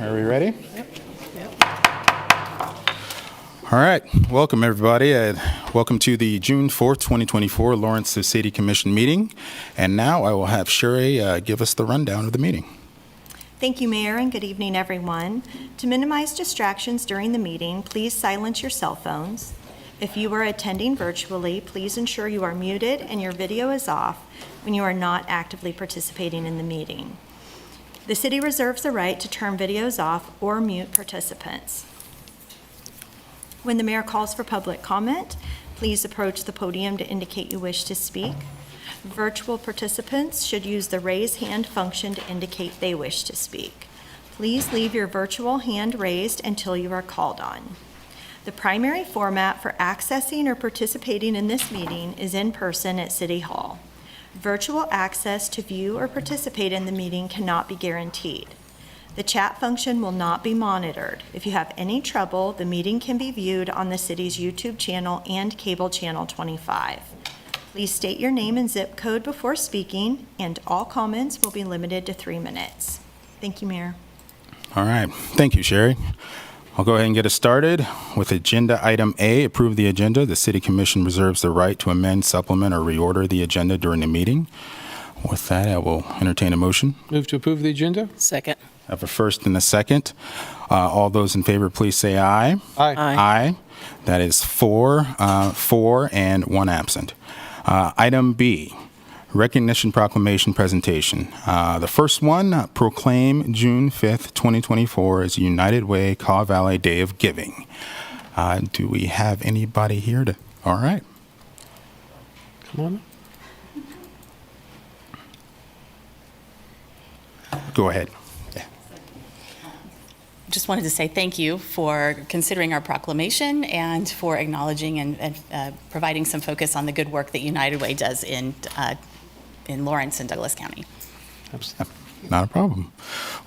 Are we ready? Yep. All right. Welcome, everybody. Welcome to the June 4th, 2024 Lawrence City Commission meeting. And now I will have Sherry give us the rundown of the meeting. Thank you, Mayor, and good evening, everyone. To minimize distractions during the meeting, please silence your cell phones. If you are attending virtually, please ensure you are muted and your video is off when you are not actively participating in the meeting. The city reserves the right to turn videos off or mute participants. When the mayor calls for public comment, please approach the podium to indicate you wish to speak. Virtual participants should use the raise hand function to indicate they wish to speak. Please leave your virtual hand raised until you are called on. The primary format for accessing or participating in this meeting is in person at City Hall. Virtual access to view or participate in the meeting cannot be guaranteed. The chat function will not be monitored. If you have any trouble, the meeting can be viewed on the city's YouTube channel and cable channel 25. Please state your name and zip code before speaking, and all comments will be limited to 3 minutes. Thank you, Mayor. All right. Thank you, Sherry. I'll go ahead and get us started with Agenda Item A, approve the agenda. The City Commission reserves the right to amend, supplement, or reorder the agenda during the meeting. With that, I will entertain a motion. Move to approve the agenda? Second. I have a first and a second. All those in favor, please say aye. Aye. Aye. That is four, and one absent. Item B, recognition proclamation presentation. The first one, proclaim June 5th, 2024 as United Way Kaw Valley Day of Giving. Do we have anybody here to? All right. Come on. Go ahead. Just wanted to say thank you for considering our proclamation and for acknowledging and providing some focus on the good work that United Way does in Lawrence and Douglas County. Not a problem.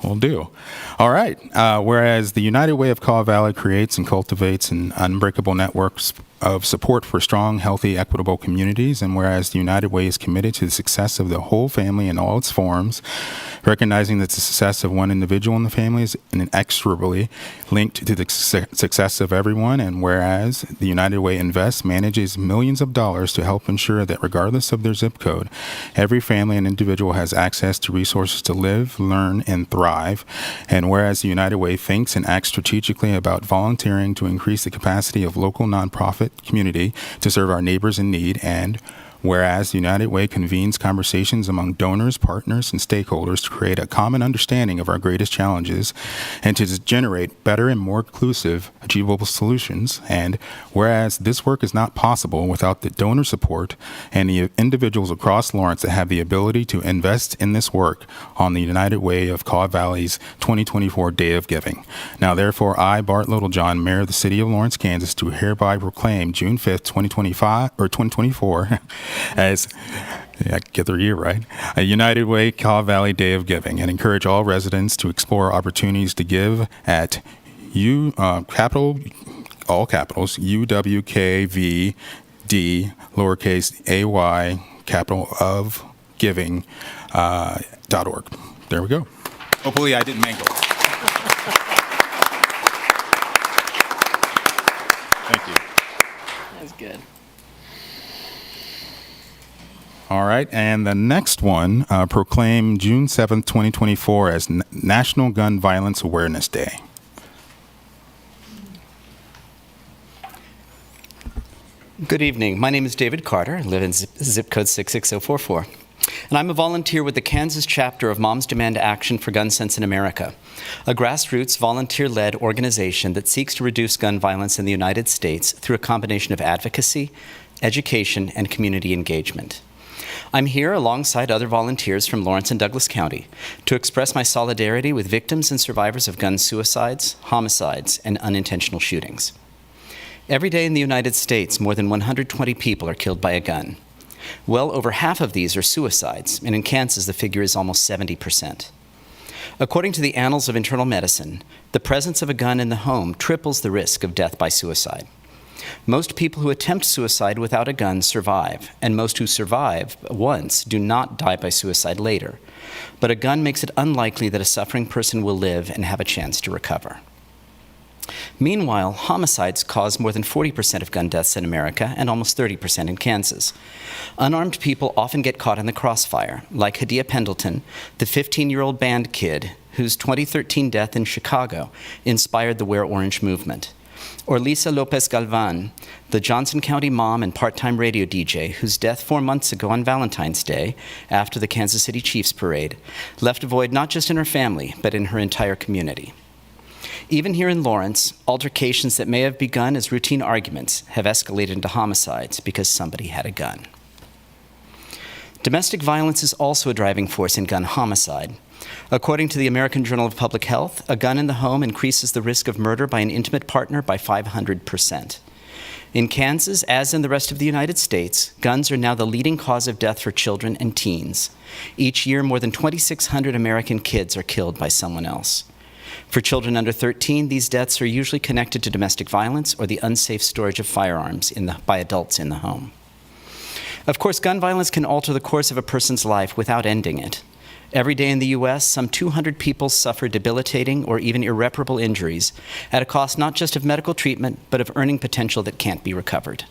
Will do. All right. Whereas the United Way of Kaw Valley creates and cultivates an unbreakable networks of support for strong, healthy, equitable communities, and whereas the United Way is committed to the success of the whole family in all its forms, recognizing that the success of one individual in the family is inexorably linked to the success of everyone, and whereas the United Way invests, manages millions of dollars to help ensure that regardless of their zip code, every family and individual has access to resources to live, learn, and thrive, and whereas the United Way thinks and acts strategically about volunteering to increase the capacity of local nonprofit community to serve our neighbors in need, and whereas the United Way convenes conversations among donors, partners, and stakeholders to create a common understanding of our greatest challenges and to generate better and more inclusive, achievable solutions, and whereas this work is not possible without the donor support and the individuals across Lawrence that have the ability to invest in this work on the United Way of Kaw Valley's 2024 Day of Giving. Now, therefore, I, Bart Littlejohn, Mayor of the City of Lawrence, Kansas, do hereby proclaim June 5th, 2024 as, get the year right, a United Way Kaw Valley Day of Giving, and encourage all residents to explore opportunities to give at all capitals, UWKVD, lowercase ay, capital of giving, .org. There we go. Hopefully I didn't mangle it. Thank you. That was good. All right, and the next one, proclaim June 7th, 2024 as National Gun Violence Awareness Day. Good evening. My name is David Carter. I live in zip code 66044. And I'm a volunteer with the Kansas chapter of Moms Demand Action for Gun Sense in America, a grassroots, volunteer-led organization that seeks to reduce gun violence in the United States through a combination of advocacy, education, and community engagement. I'm here alongside other volunteers from Lawrence and Douglas County to express my solidarity with victims and survivors of gun suicides, homicides, and unintentional shootings. Every day in the United States, more than 120 people are killed by a gun. Well over half of these are suicides, and in Kansas the figure is almost 70%. According to the Annals of Internal Medicine, the presence of a gun in the home triples the risk of death by suicide. Most people who attempt suicide without a gun survive, and most who survive once do not die by suicide later. But a gun makes it unlikely that a suffering person will live and have a chance to recover. Meanwhile, homicides cause more than 40% of gun deaths in America and almost 30% in Kansas. Unarmed people often get caught in the crossfire, like Hadia Pendleton, the 15-year-old band kid whose 2013 death in Chicago inspired the Wear Orange movement. Or Lisa Lopez Galvan, the Johnson County mom and part-time radio DJ whose death 4 months ago on Valentine's Day, after the Kansas City Chiefs parade, left a void not just in her family, but in her entire community. Even here in Lawrence, altercations that may have begun as routine arguments have escalated into homicides because somebody had a gun. Domestic violence is also a driving force in gun homicide. According to the American Journal of Public Health, a gun in the home increases the risk of murder by an intimate partner by 500%. In Kansas, as in the rest of the United States, guns are now the leading cause of death for children and teens. Each year, more than 2,600 American kids are killed by someone else. For children under 13, these deaths are usually connected to domestic violence or the unsafe storage of firearms by adults in the home. Of course, gun violence can alter the course of a person's life without ending it. Every day in the U.S., some 200 people suffer debilitating or even irreparable injuries at a cost not just of medical treatment, but of earning potential that can't be recovered.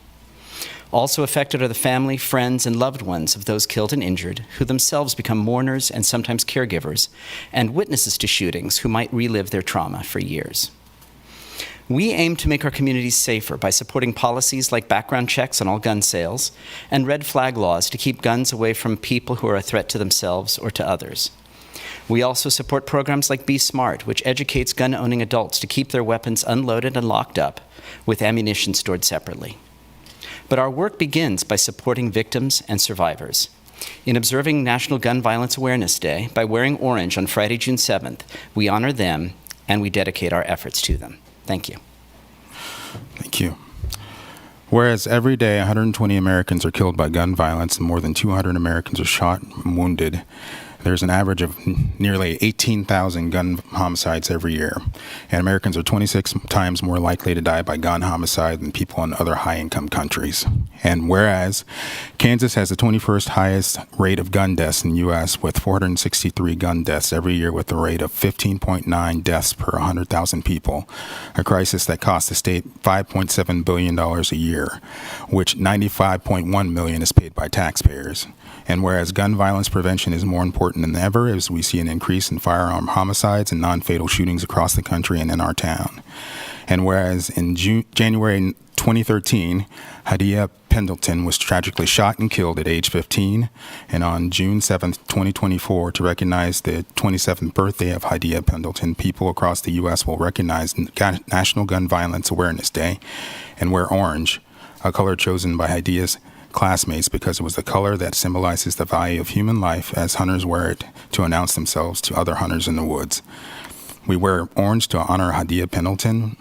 Also affected are the family, friends, and loved ones of those killed and injured, who themselves become mourners and sometimes caregivers, and witnesses to shootings who might relive their trauma for years. We aim to make our communities safer by supporting policies like background checks on all gun sales and red flag laws to keep guns away from people who are a threat to themselves or to others. We also support programs like Be Smart, which educates gun-owning adults to keep their weapons unloaded and locked up, with ammunition stored separately. But our work begins by supporting victims and survivors. In observing National Gun Violence Awareness Day, by wearing orange on Friday, June 7th, we honor them and we dedicate our efforts to them. Thank you. Thank you. Whereas every day 120 Americans are killed by gun violence and more than 200 Americans are shot and wounded, there's an average of nearly 18,000 gun homicides every year, and Americans are 26 times more likely to die by gun homicide than people in other high-income countries. And whereas Kansas has the 21st highest rate of gun deaths in the U.S. with 463 gun deaths every year with a rate of 15.9 deaths per 100,000 people, a crisis that costs the state $5.7 billion a year, which $95.1 million is paid by taxpayers. And whereas gun violence prevention is more important than ever as we see an increase in firearm homicides and non-fatal shootings across the country and in our town. And whereas in January 2013, Hadia Pendleton was tragically shot and killed at age 15, and on June 7, 2024, to recognize the 27th birthday of Hadia Pendleton, people across the U.S. will recognize National Gun Violence Awareness Day and wear orange, a color chosen by Hadia's classmates because it was the color that symbolizes the value of human life as hunters wear it to announce themselves to other hunters in the woods. We wear orange to honor Hadia Pendleton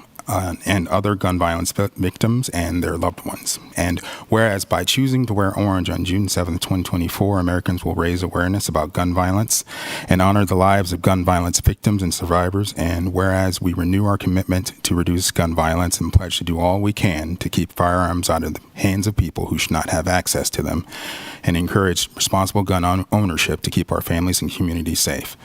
and other gun violence victims and their loved ones. And whereas by choosing to wear orange on June 7, 2024, Americans will raise awareness about gun violence and honor the lives of gun violence victims and survivors, and whereas we renew our commitment to reduce gun violence and pledge to do all we can to keep firearms out of the hands of people who should not have access to them, and encourage responsible gun ownership to keep our families and communities safe.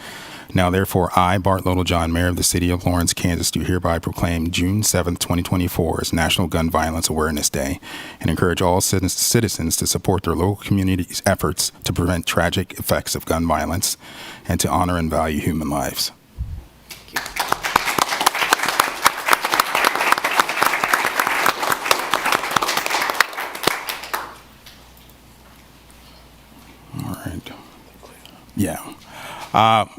Now, therefore, I, Bart Littlejohn, Mayor of the City of Lawrence, Kansas, do hereby proclaim June 7, 2024 as National Gun Violence Awareness Day and encourage all citizens to support their local communities' efforts to prevent tragic effects of gun violence and to honor and value human lives. All right. Yeah.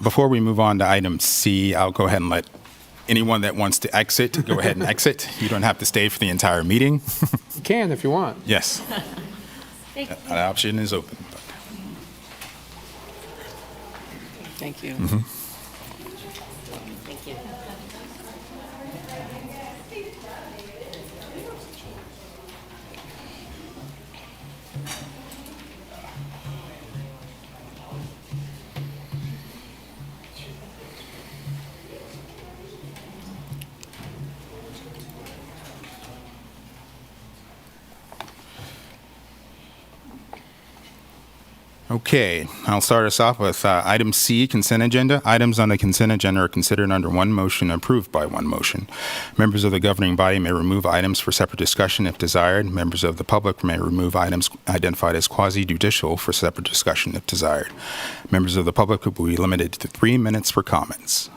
Before we move on to item C, I'll go ahead and let anyone that wants to exit, go ahead and exit. You don't have to stay for the entire meeting. You can if you want. Yes. That option is open. Thank you. Mm-hmm. Thank you. Okay, I'll start us off with item C, consent agenda. Items on the consent agenda are considered under one motion and approved by one motion. Members of the governing body may remove items for separate discussion if desired. Members of the public may remove items identified as quasi-judicial for separate discussion if desired. Members of the public will be limited to 3 minutes for comments.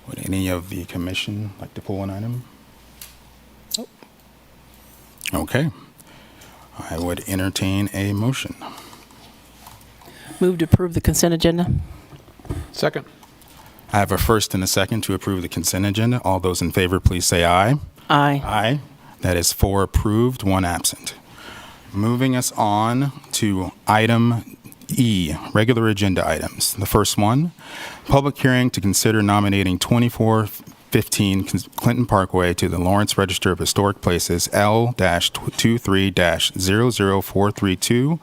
Would any of the commission like to pull an item? Okay. I would entertain a motion. Move to approve the consent agenda. Second. I have a first and a second to approve the consent agenda. All those in favor, please say aye. Aye. Aye. That is 4 approved, 1 absent. Moving us on to item E, regular agenda items. The first one, public hearing to consider nominating 2415 Clinton Parkway to the Lawrence Register of Historic Places L-23-00432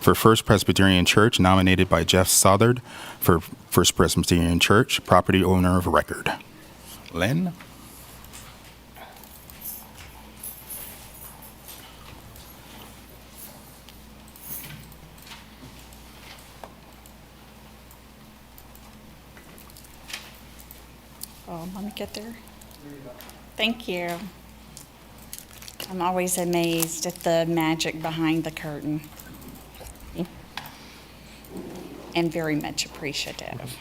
for First Presbyterian Church, nominated by Jeff Southard for First Presbyterian Church, property owner of record. Lynn? Oh, let me get there. Thank you. I'm always amazed at the magic behind the curtain. And very much appreciative.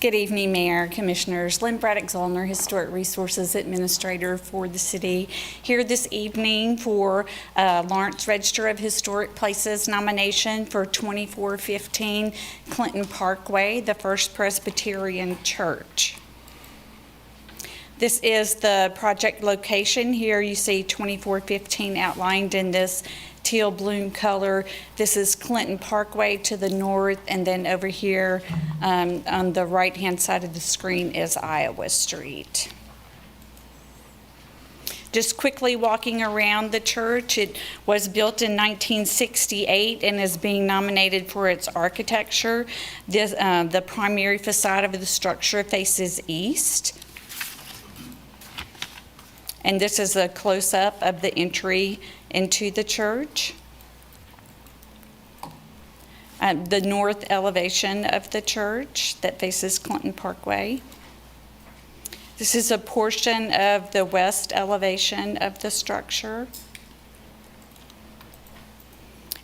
Good evening, Mayor, Commissioners. Lynn Braddock-Zollner, Historic Resources Administrator for the city, here this evening for Lawrence Register of Historic Places nomination for 2415 Clinton Parkway, the First Presbyterian Church. This is the project location. Here you see 2415 outlined in this teal bloom color. This is Clinton Parkway to the north, and then over here on the right-hand side of the screen is Iowa Street. Just quickly walking around the church, it was built in 1968 and is being nominated for its architecture. The primary facade of the structure faces east. And this is a close-up of the entry into the church. The north elevation of the church that faces Clinton Parkway. This is a portion of the west elevation of the structure.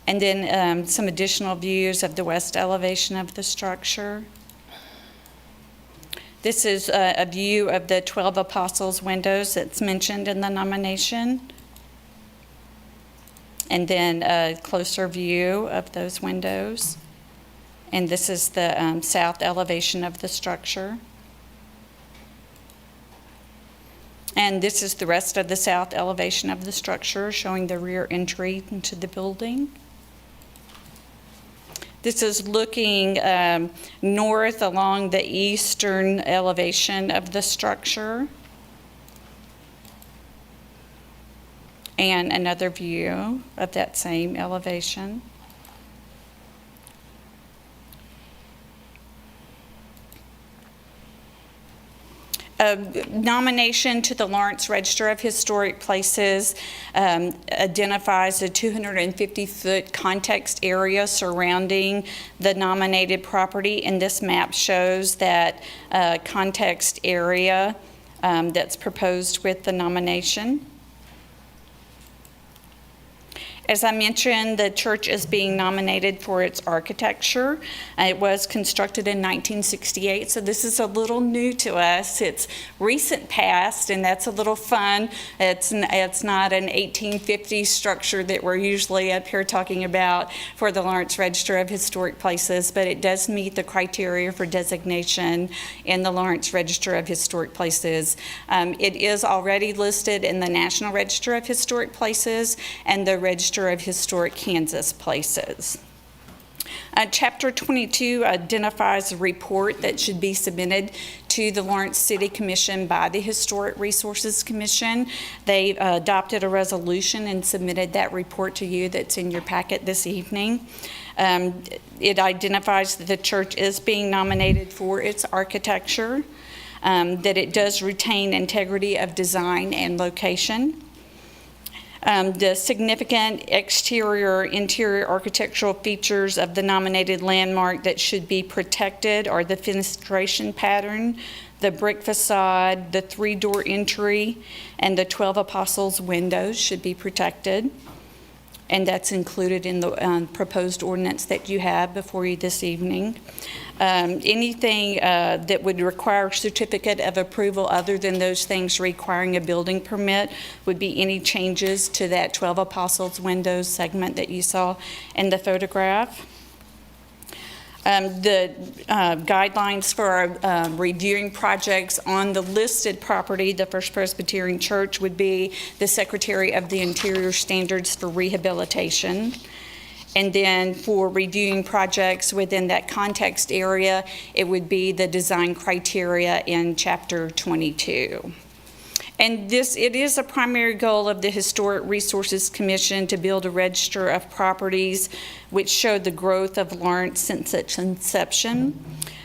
And then some additional views of the west elevation of the structure. This is a view of the 12 Apostles windows that's mentioned in the nomination. And then a closer view of those windows. And this is the south elevation of the structure. And this is the rest of the south elevation of the structure, showing the rear entry into the building. This is looking north along the eastern elevation of the structure. And another view of that same elevation. Nomination to the Lawrence Register of Historic Places identifies a 250-foot context area surrounding the nominated property, and this map shows that context area that's proposed with the nomination. As I mentioned, the church is being nominated for its architecture. It was constructed in 1968, so this is a little new to us. It's recent past, and that's a little fun. It's not an 1850s structure that we're usually up here talking about for the Lawrence Register of Historic Places, but it does meet the criteria for designation in the Lawrence Register of Historic Places. It is already listed in the National Register of Historic Places and the Register of Historic Kansas Places. Chapter 22 identifies a report that should be submitted to the Lawrence City Commission by the Historic Resources Commission. They adopted a resolution and submitted that report to you that's in your packet this evening. It identifies that the church is being nominated for its architecture. that it does retain integrity of design and location. The significant exterior, interior architectural features of the nominated landmark that should be protected are the fenestration pattern, the brick facade, the 3-door entry, and the 12 Apostles windows should be protected. And that's included in the proposed ordinance that you have before you this evening. Anything that would require certificate of approval other than those things requiring a building permit would be any changes to that 12 Apostles windows segment that you saw in the photograph. The guidelines for reviewing projects on the listed property, the First Presbyterian Church, would be the Secretary of the Interior Standards for Rehabilitation. And then for reviewing projects within that context area, it would be the design criteria in Chapter 22. And it is a primary goal of the Historic Resources Commission to build a register of properties which show the growth of Lawrence since its inception.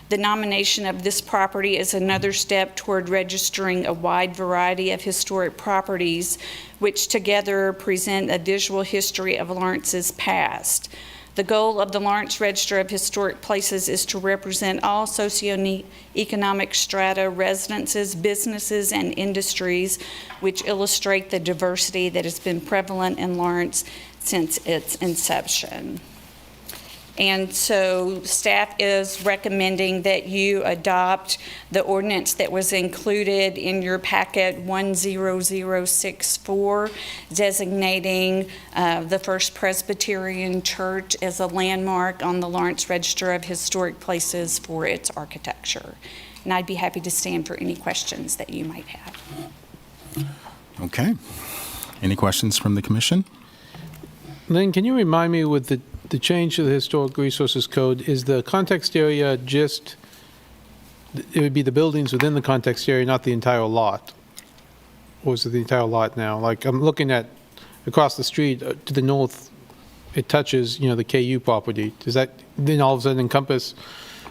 The nomination of this property is another step toward registering a wide variety of historic properties which together present a visual history of Lawrence's past. The goal of the Lawrence Register of Historic Places is to represent all socioeconomic strata, residences, businesses, and industries which illustrate the diversity that has been prevalent in Lawrence since its inception. And so staff is recommending that you adopt the ordinance that was included in your packet 10064, designating the First Presbyterian Church as a landmark on the Lawrence Register of Historic Places for its architecture. And I'd be happy to stand for any questions that you might have. Okay. Any questions from the commission? Lynn, can you remind me with the change to the Historic Resources Code, is the context area just, it would be the buildings within the context area, not the entire lot? Or is it the entire lot now? Like, I'm looking at across the street to the north, it touches, the KU property. Does that then all of a sudden encompass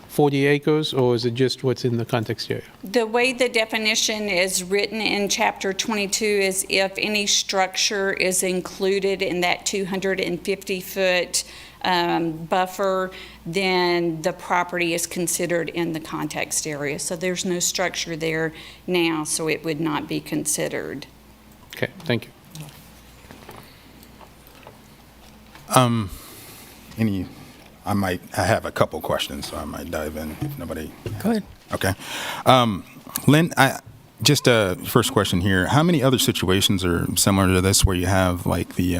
40 acres, or is it just what's in the context area? The way the definition is written in Chapter 22 is if any structure is included in that 250-foot buffer, then the property is considered in the context area. So there's no structure there now, so it would not be considered. Okay, thank you. I have a couple questions, so I might dive in if nobody. Go ahead. Okay. Lynn, just a first question here. How many other situations are similar to this where you have like the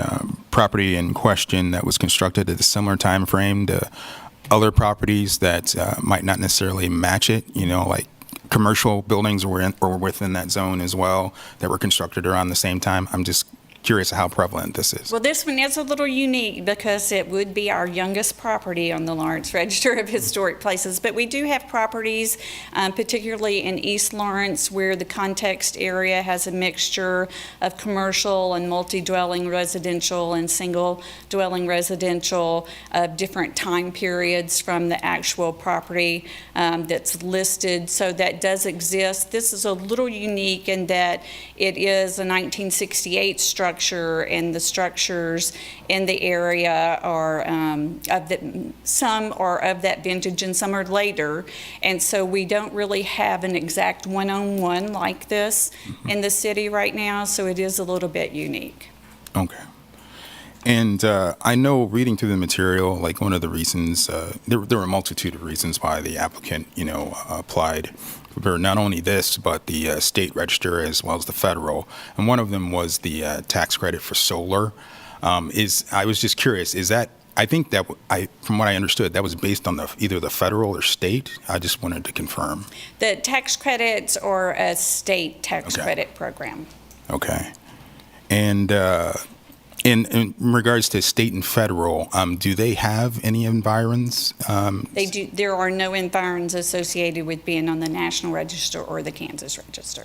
property in question that was constructed at a similar time frame to other properties that might not necessarily match it, like commercial buildings were within that zone as well that were constructed around the same time? I'm just curious how prevalent this is. Well, this one is a little unique because it would be our youngest property on the Lawrence Register of Historic Places. But we do have properties, particularly in East Lawrence, where the context area has a mixture of commercial and multi-dwelling residential and single-dwelling residential of different time periods from the actual property that's listed. So that does exist. This is a little unique in that it is a 1968 structure, and the structures in the area are some are of that vintage and some are later, and so we don't really have an exact one-on-one like this in the city right now, so it is a little bit unique. Okay. And I know reading through the material, like one of the reasons, there were a multitude of reasons why the applicant, applied for not only this, but the state register as well as the federal. And one of them was the tax credit for solar. I was just curious, is that, I think that, from what I understood, that was based on either the federal or state? I just wanted to confirm. The tax credits are a state tax credit program. Okay. And in regards to state and federal, do they have any environs? They do. There are no environs associated with being on the National Register or the Kansas Register.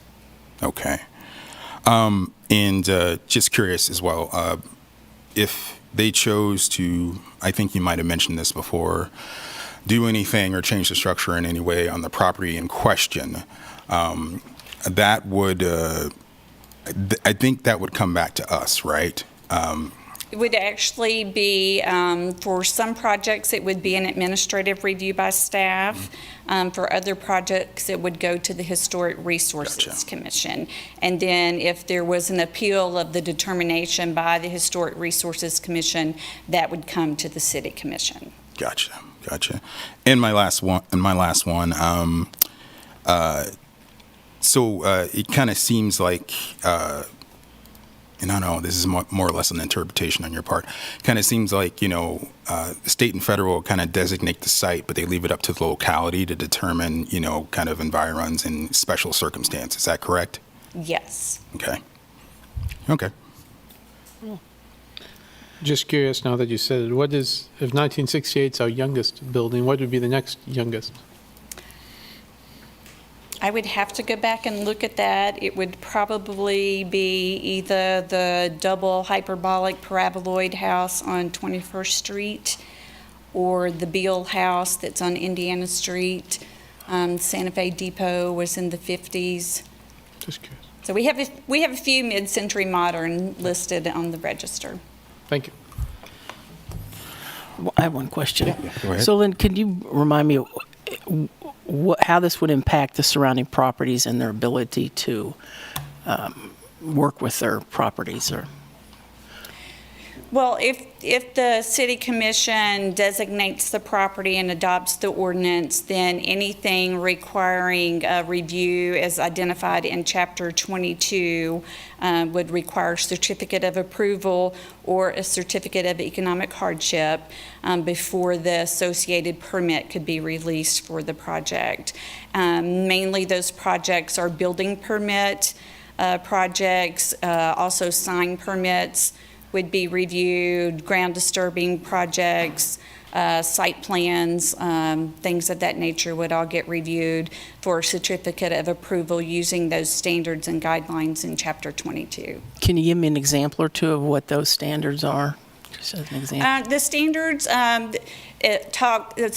Okay. And just curious as well, if they chose to, I think you might have mentioned this before, do anything or change the structure in any way on the property in question, that would, I think that would come back to us, right? It would actually be, for some projects, it would be an administrative review by staff. For other projects, it would go to the Historic Resources Gotcha. Commission. And then if there was an appeal of the determination by the Historic Resources Commission, that would come to the City Commission. Gotcha. And my last one, so it kind of seems like, and I don't know, this is more or less an interpretation on your part. Kind of seems like, the state and federal kind of designate the site, but they leave it up to the locality to determine, kind of environs in special circumstances. Is that correct? Yes. Okay. Just curious now that you said it, what is, if 1968 is our youngest building, what would be the next youngest? I would have to go back and look at that. It would probably be either the double hyperbolic paraboloid house on 21st Street or the Beale house that's on Indiana Street. Santa Fe Depot was in the 50s. Just curious. So we have a few mid-century modern listed on the register. Thank you. Well, I have one question. Go ahead. So, Lynn, can you remind me how this would impact the surrounding properties and their ability to work with their properties? Or Well, if the city commission designates the property and adopts the ordinance, then anything requiring a review as identified in Chapter 22 would require certificate of approval or a certificate of economic hardship before the associated permit could be released for the project. Mainly those projects are building permit projects, also sign permits would be reviewed, ground disturbing projects, site plans, things of that nature would all get reviewed for a certificate of approval using those standards and guidelines in Chapter 22. can you give me an example or two of what those standards are? Just as an example. The standards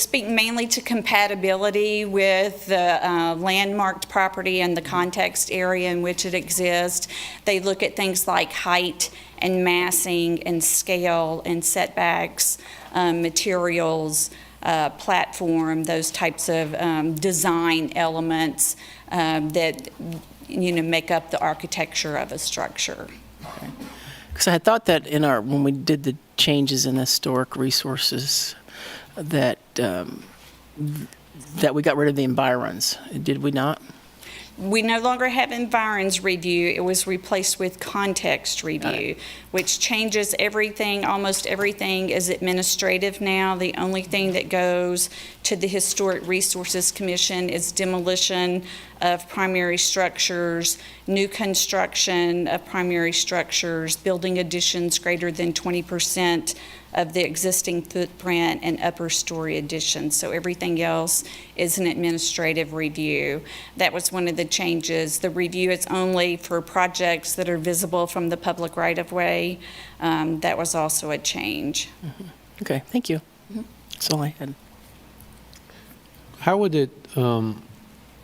speak mainly to compatibility with the landmarked property and the context area in which it exists. They look at things like height and massing and scale and setbacks, materials, platform, those types of design elements that make up the architecture of a structure. Because I had thought that when we did the changes in historic resources, that we got rid of the environs. Did we not? We no longer have environs review. It was replaced with context review, which changes everything. Almost everything is administrative now. The only thing that goes to the Historic Resources Commission is demolition of primary structures, new construction of primary structures, building additions greater than 20% of the existing footprint, and upper story additions. So everything else is an administrative review. That was one of the changes. The review is only for projects that are visible from the public right-of-way. That was also a change. Mm-hmm. Okay, thank you. That's all I had. How would it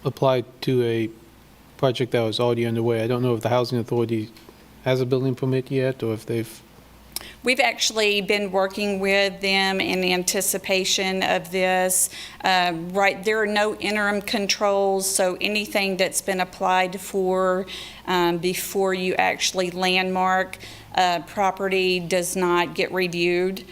apply to a project that was already underway? I don't know if the Housing Authority has a building permit yet, or if they've... We've actually been working with them in anticipation of this. There are no interim controls, so anything that's been applied for before you actually landmark property does not get reviewed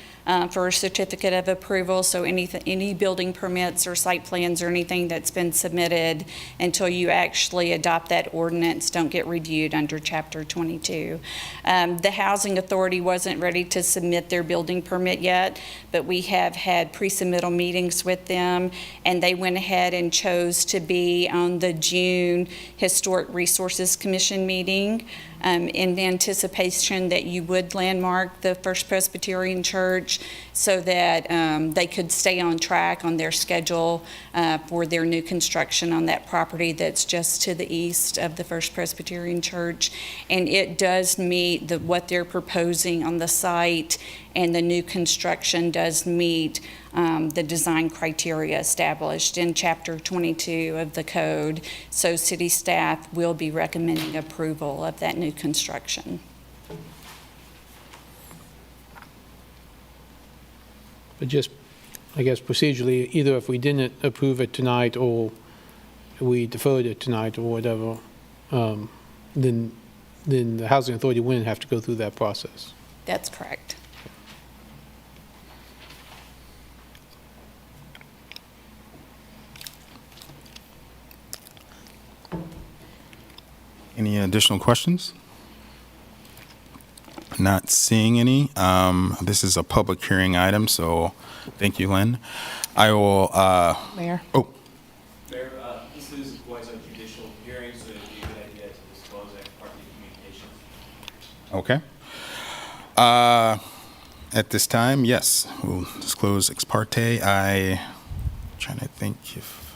for a certificate of approval. So any building permits or site plans or anything that's been submitted until you actually adopt that ordinance don't get reviewed under Chapter 22. The Housing Authority wasn't ready to submit their building permit yet, but we have had pre-submittal meetings with them, and they went ahead and chose to be on the June Historic Resources Commission meeting in anticipation that you would landmark the First Presbyterian Church so that they could stay on track on their schedule for their new construction on that property that's just to the east of the First Presbyterian Church. And it does meet what they're proposing on the site, and the new construction does meet the design criteria established in Chapter 22 of the code. So city staff will be recommending approval of that new construction. But just, I guess procedurally, either if we didn't approve it tonight or we deferred it tonight or whatever, then the Housing Authority wouldn't have to go through that process. That's correct. Any additional questions? Not seeing any. This is a public hearing item, so thank you, Lynn. I will, Mayor? oh, Mayor, this was a judicial hearing, so it'd be a good idea to disclose ex parte communications. okay. At this time, yes, we'll disclose ex parte. Trying to think if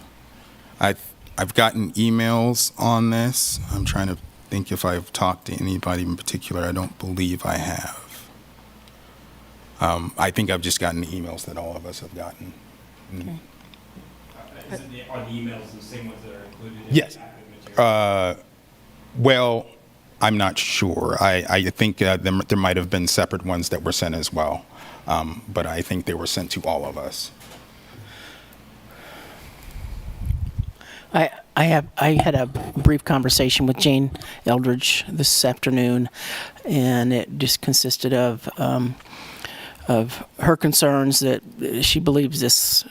I've gotten emails on this. I'm trying to think if I've talked to anybody in particular. I don't believe I have. I think I've just gotten the emails that all of us have gotten. Okay. Is it, are the emails the same ones that are included in Yes. the packet material? Well, I'm not sure. I think there might have been separate ones that were sent as well, but I think they were sent to all of us. I had a brief conversation with Jane Eldridge this afternoon, and it just consisted of her concerns that she believes this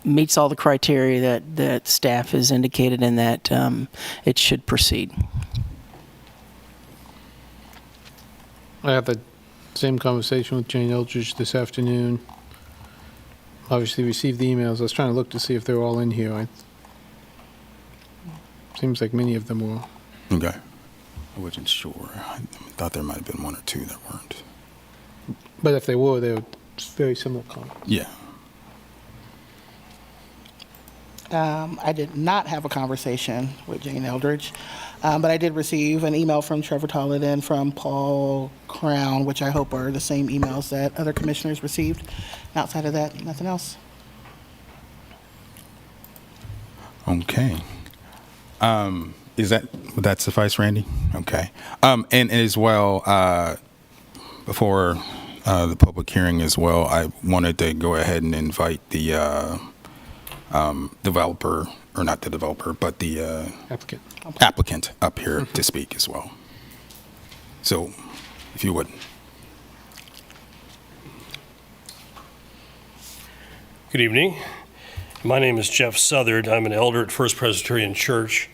meets all the criteria that staff has indicated and that it should proceed. I had the same conversation with Jane Eldridge this afternoon. Obviously received the emails. I was trying to look to see if they were all in here. Seems like many of them were. Okay. I wasn't sure. I thought there might have been one or two that weren't. But if they were very similar comments. Yeah. I did not have a conversation with Jane Eldridge, but I did receive an email from Trevor Tollett and from Paul Crown, which I hope are the same emails that other commissioners received. And outside of that, nothing else. Okay. Would that suffice, Randy? Okay. And as well, before the public hearing as well, I wanted to go ahead and invite the developer, or not the developer, but the applicant up here to speak as well. So, if you would. Good evening. My name is Jeff Southard. I'm an elder at First Presbyterian Church.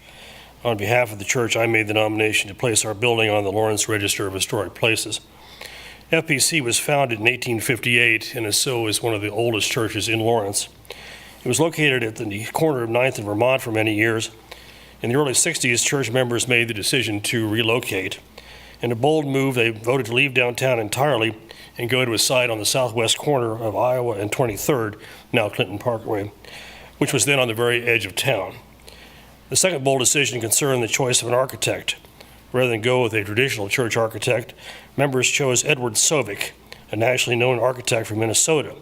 On behalf of the church, I made the nomination to place our building on the Lawrence Register of Historic Places. FPC was founded in 1858 and so is one of the oldest churches in Lawrence. It was located at the corner of 9th and Vermont for many years. In the early 60s, church members made the decision to relocate. In a bold move, they voted to leave downtown entirely and go to a site on the southwest corner of Iowa and 23rd, now Clinton Parkway, which was then on the very edge of town. The second bold decision concerned the choice of an architect. Rather than go with a traditional church architect, members chose Edward Sovick, a nationally known architect from Minnesota.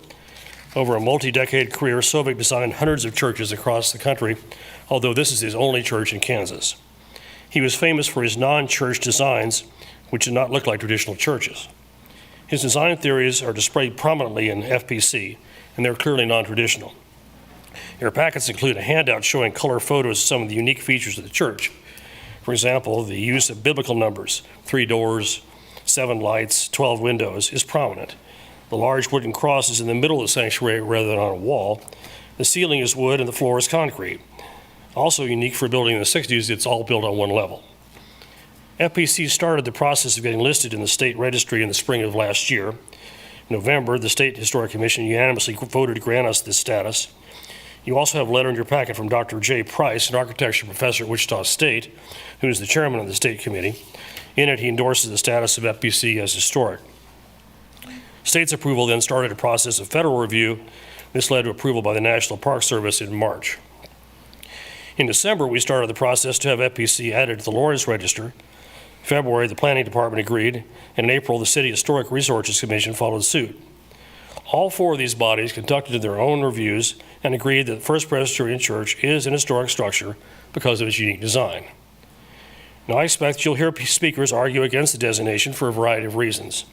Over a multi-decade career, Sovick designed hundreds of churches across the country, although this is his only church in Kansas. He was famous for his non-church designs, which did not look like traditional churches. His design theories are displayed prominently in FPC, and they're clearly non-traditional. Your packets include a handout showing color photos of some of the unique features of the church. For example, the use of biblical numbers, 3 doors, 7 lights, 12 windows, is prominent. The large wooden cross is in the middle of the sanctuary rather than on a wall. The ceiling is wood and the floor is concrete. Also unique for a building in the 60s, it's all built on one level. FPC started the process of getting listed in the state registry in the spring of last year. In November, the State Historic Commission unanimously voted to grant us this status. You also have a letter in your packet from Dr. Jay Price, an architecture professor at Wichita State, who is the chairman of the state committee. In it, he endorses the status of FPC as historic. State's approval then started a process of federal review. This led to approval by the National Park Service in March. In December, we started the process to have FPC added to the Lawrence Register. In February, the Planning Department agreed, and in April, the City Historic Resources Commission followed suit. All four of these bodies conducted their own reviews and agreed that First Presbyterian Church is an historic structure because of its unique design. Now, I expect you'll hear speakers argue against the designation for a variety of reasons.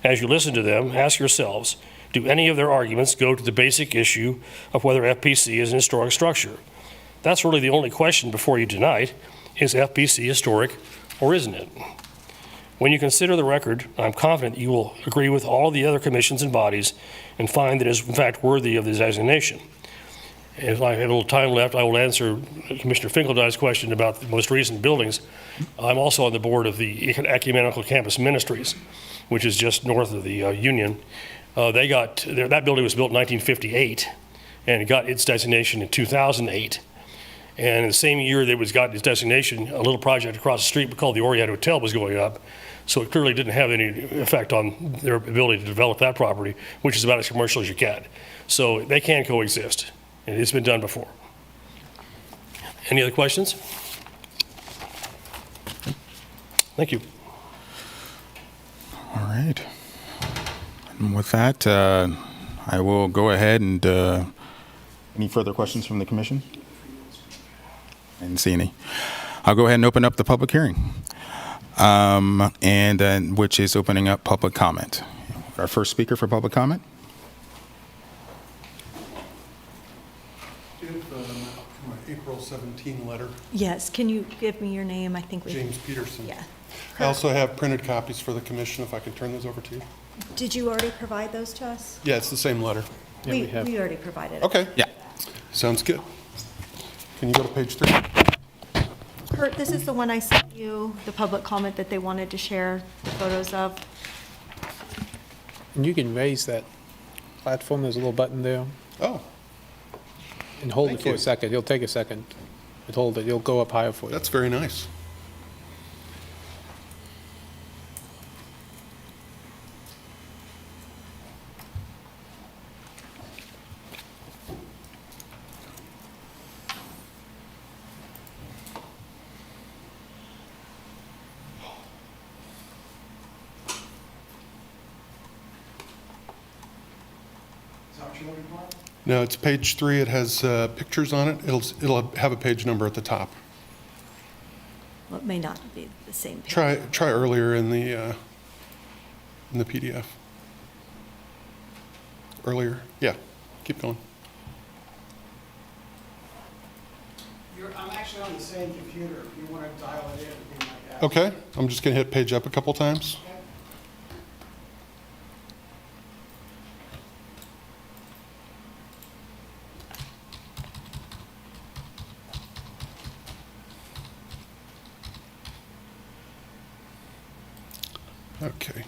As you listen to them, ask yourselves, do any of their arguments go to the basic issue of whether FPC is an historic structure? That's really the only question before you tonight. Is FPC historic or isn't it? When you consider the record, I'm confident you will agree with all the other commissions and bodies and find that it is in fact worthy of the designation. If I have a little time left, I will answer Commissioner Finkeldey's question about the most recent buildings. I'm also on the board of the Ecumenical Campus Ministries, which is just north of the Union. That building was built in 1958, and it got its designation in 2008. And in the same year that it got its designation, a little project across the street called the Orient Hotel was going up. So it clearly didn't have any effect on their ability to develop that property, which is about as commercial as you get. So they can coexist, and it's been done before. Any other questions? Thank you. All right. And with that, I will go ahead and, any further questions from the commission? I didn't see any. I'll go ahead and open up the public hearing, and then which is opening up public comment. Our first speaker for public comment. Do you have my April 17 letter? Yes, can you give me your name? I think we... James Peterson. Yeah. I also have printed copies for the commission, if I can turn those over to you. Did you already provide those to us? Yeah, it's the same letter. Yeah, we have. We already provided it. Okay. Yeah. Sounds good. Can you go to page 3? Kurt, this is the one I sent you, the public comment that they wanted to share the photos of. And you can raise that platform, there's a little button there, Oh, and hold it Thank for you. a second. It'll take a second. But hold it, it'll go up higher for you. that's very nice. No, it's page 3. It has pictures on it. It'll have a page number at the top. Well, it may not be the same page. Try earlier in the PDF. Earlier, yeah. Keep going. I'm actually on the same computer. If you want to dial it in, it'd be like that. Okay, I'm just going to hit page up a couple times. Okay.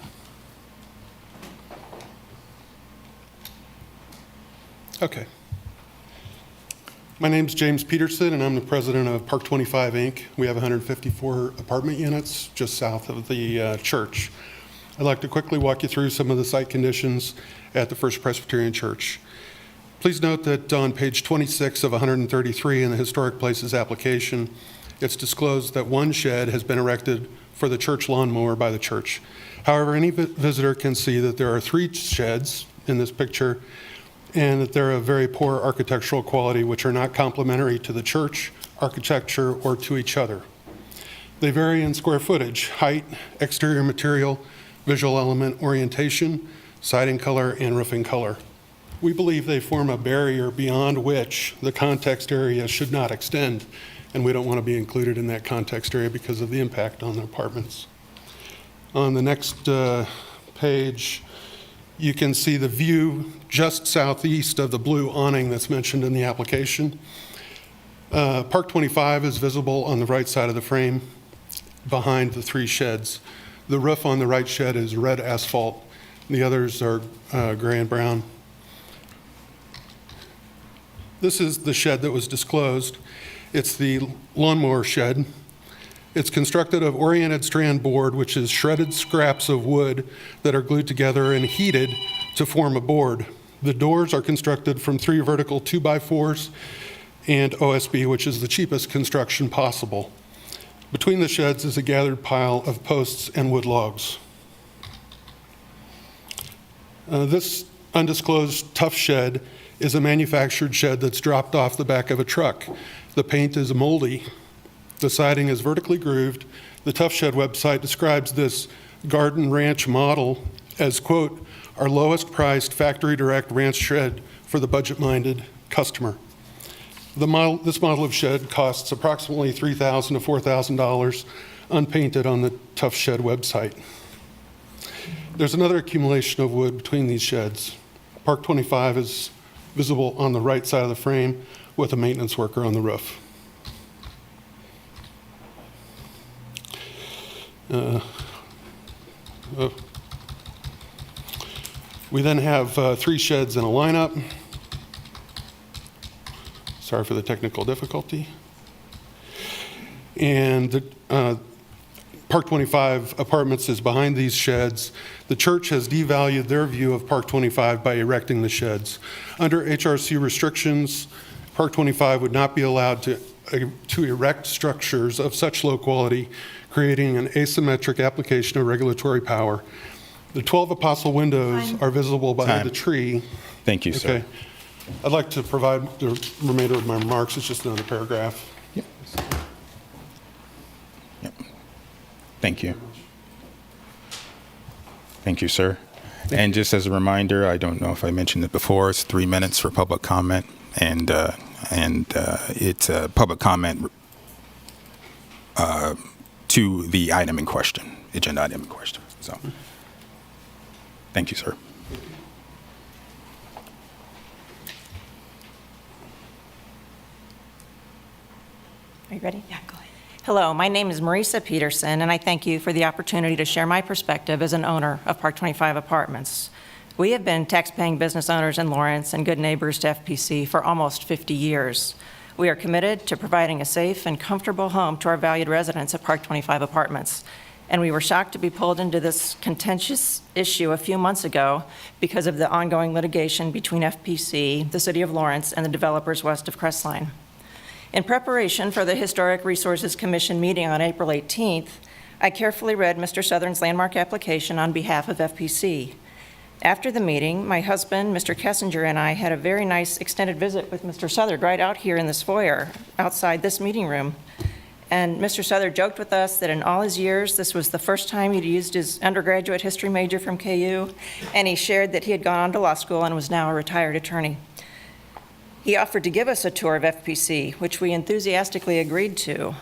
Okay. My name's James Peterson, and I'm the president of Park 25, Inc. We have 154 apartment units just south of the church. I'd like to quickly walk you through some of the site conditions at the First Presbyterian Church. Please note that on page 26 of 133 in the Historic Places application, it's disclosed that one shed has been erected for the church lawnmower by the church. However, any visitor can see that there are 3 sheds in this picture, and that they're of very poor architectural quality, which are not complementary to the church, architecture, or to each other. They vary in square footage, height, exterior material, visual element orientation, siding color, and roofing color. We believe they form a barrier beyond which the context area should not extend, and we don't want to be included in that context area because of the impact on the apartments. On the next page, you can see the view just southeast of the blue awning that's mentioned in the application. Park 25 is visible on the right side of the frame behind the 3 sheds. The roof on the right shed is red asphalt. The others are gray and brown. This is the shed that was disclosed. It's the lawnmower shed. It's constructed of oriented strand board, which is shredded scraps of wood that are glued together and heated to form a board. The doors are constructed from 3 vertical 2x4s and OSB, which is the cheapest construction possible. Between the sheds is a gathered pile of posts and wood logs. This undisclosed tough shed is a manufactured shed that's dropped off the back of a truck. The paint is moldy. The siding is vertically grooved. The Tough Shed website describes this garden ranch model as, quote, our lowest priced factory direct ranch shed for the budget-minded customer. This model of shed costs approximately $3,000 to $4,000 unpainted on the Tough Shed website. There's another accumulation of wood between these sheds. Park 25 is visible on the right side of the frame with a maintenance worker on the roof. We then have 3 sheds in a lineup. Sorry for the technical difficulty. And the Park 25 Apartments is behind these sheds. The church has devalued their view of Park 25 by erecting the sheds. Under HRC restrictions, Park 25 would not be allowed to erect structures of such low quality, creating an asymmetric application of regulatory power. The 12 apostle windows are visible behind the tree. Thank you, sir. Okay. I'd like to provide the remainder of my remarks. It's just another paragraph. Yep. Yep. Thank you. Thank you, sir. And just as a reminder, I don't know if I mentioned it before, it's 3 minutes for public comment, and it's a public comment to the item in question, agenda item in question. So, thank you, sir. Are you ready? Yeah, go ahead. Hello, my name is Marisa Peterson, and I thank you for the opportunity to share my perspective as an owner of Park 25 Apartments. We have been tax-paying business owners in Lawrence and good neighbors to FPC for almost 50 years. We are committed to providing a safe and comfortable home to our valued residents at Park 25 Apartments, and we were shocked to be pulled into this contentious issue a few months ago because of the ongoing litigation between FPC, the City of Lawrence, and the developers west of Crestline. In preparation for the Historic Resources Commission meeting on April 18th, I carefully read Mr. Southern's landmark application on behalf of FPC. After the meeting, my husband, Mr. Kessinger, and I had a very nice extended visit with Mr. Southern right out here in this foyer, outside this meeting room. And Mr. Southern joked with us that in all his years, this was the first time he'd used his undergraduate history major from KU, and he shared that he had gone on to law school and was now a retired attorney. He offered to give us a tour of FPC, which we enthusiastically agreed to.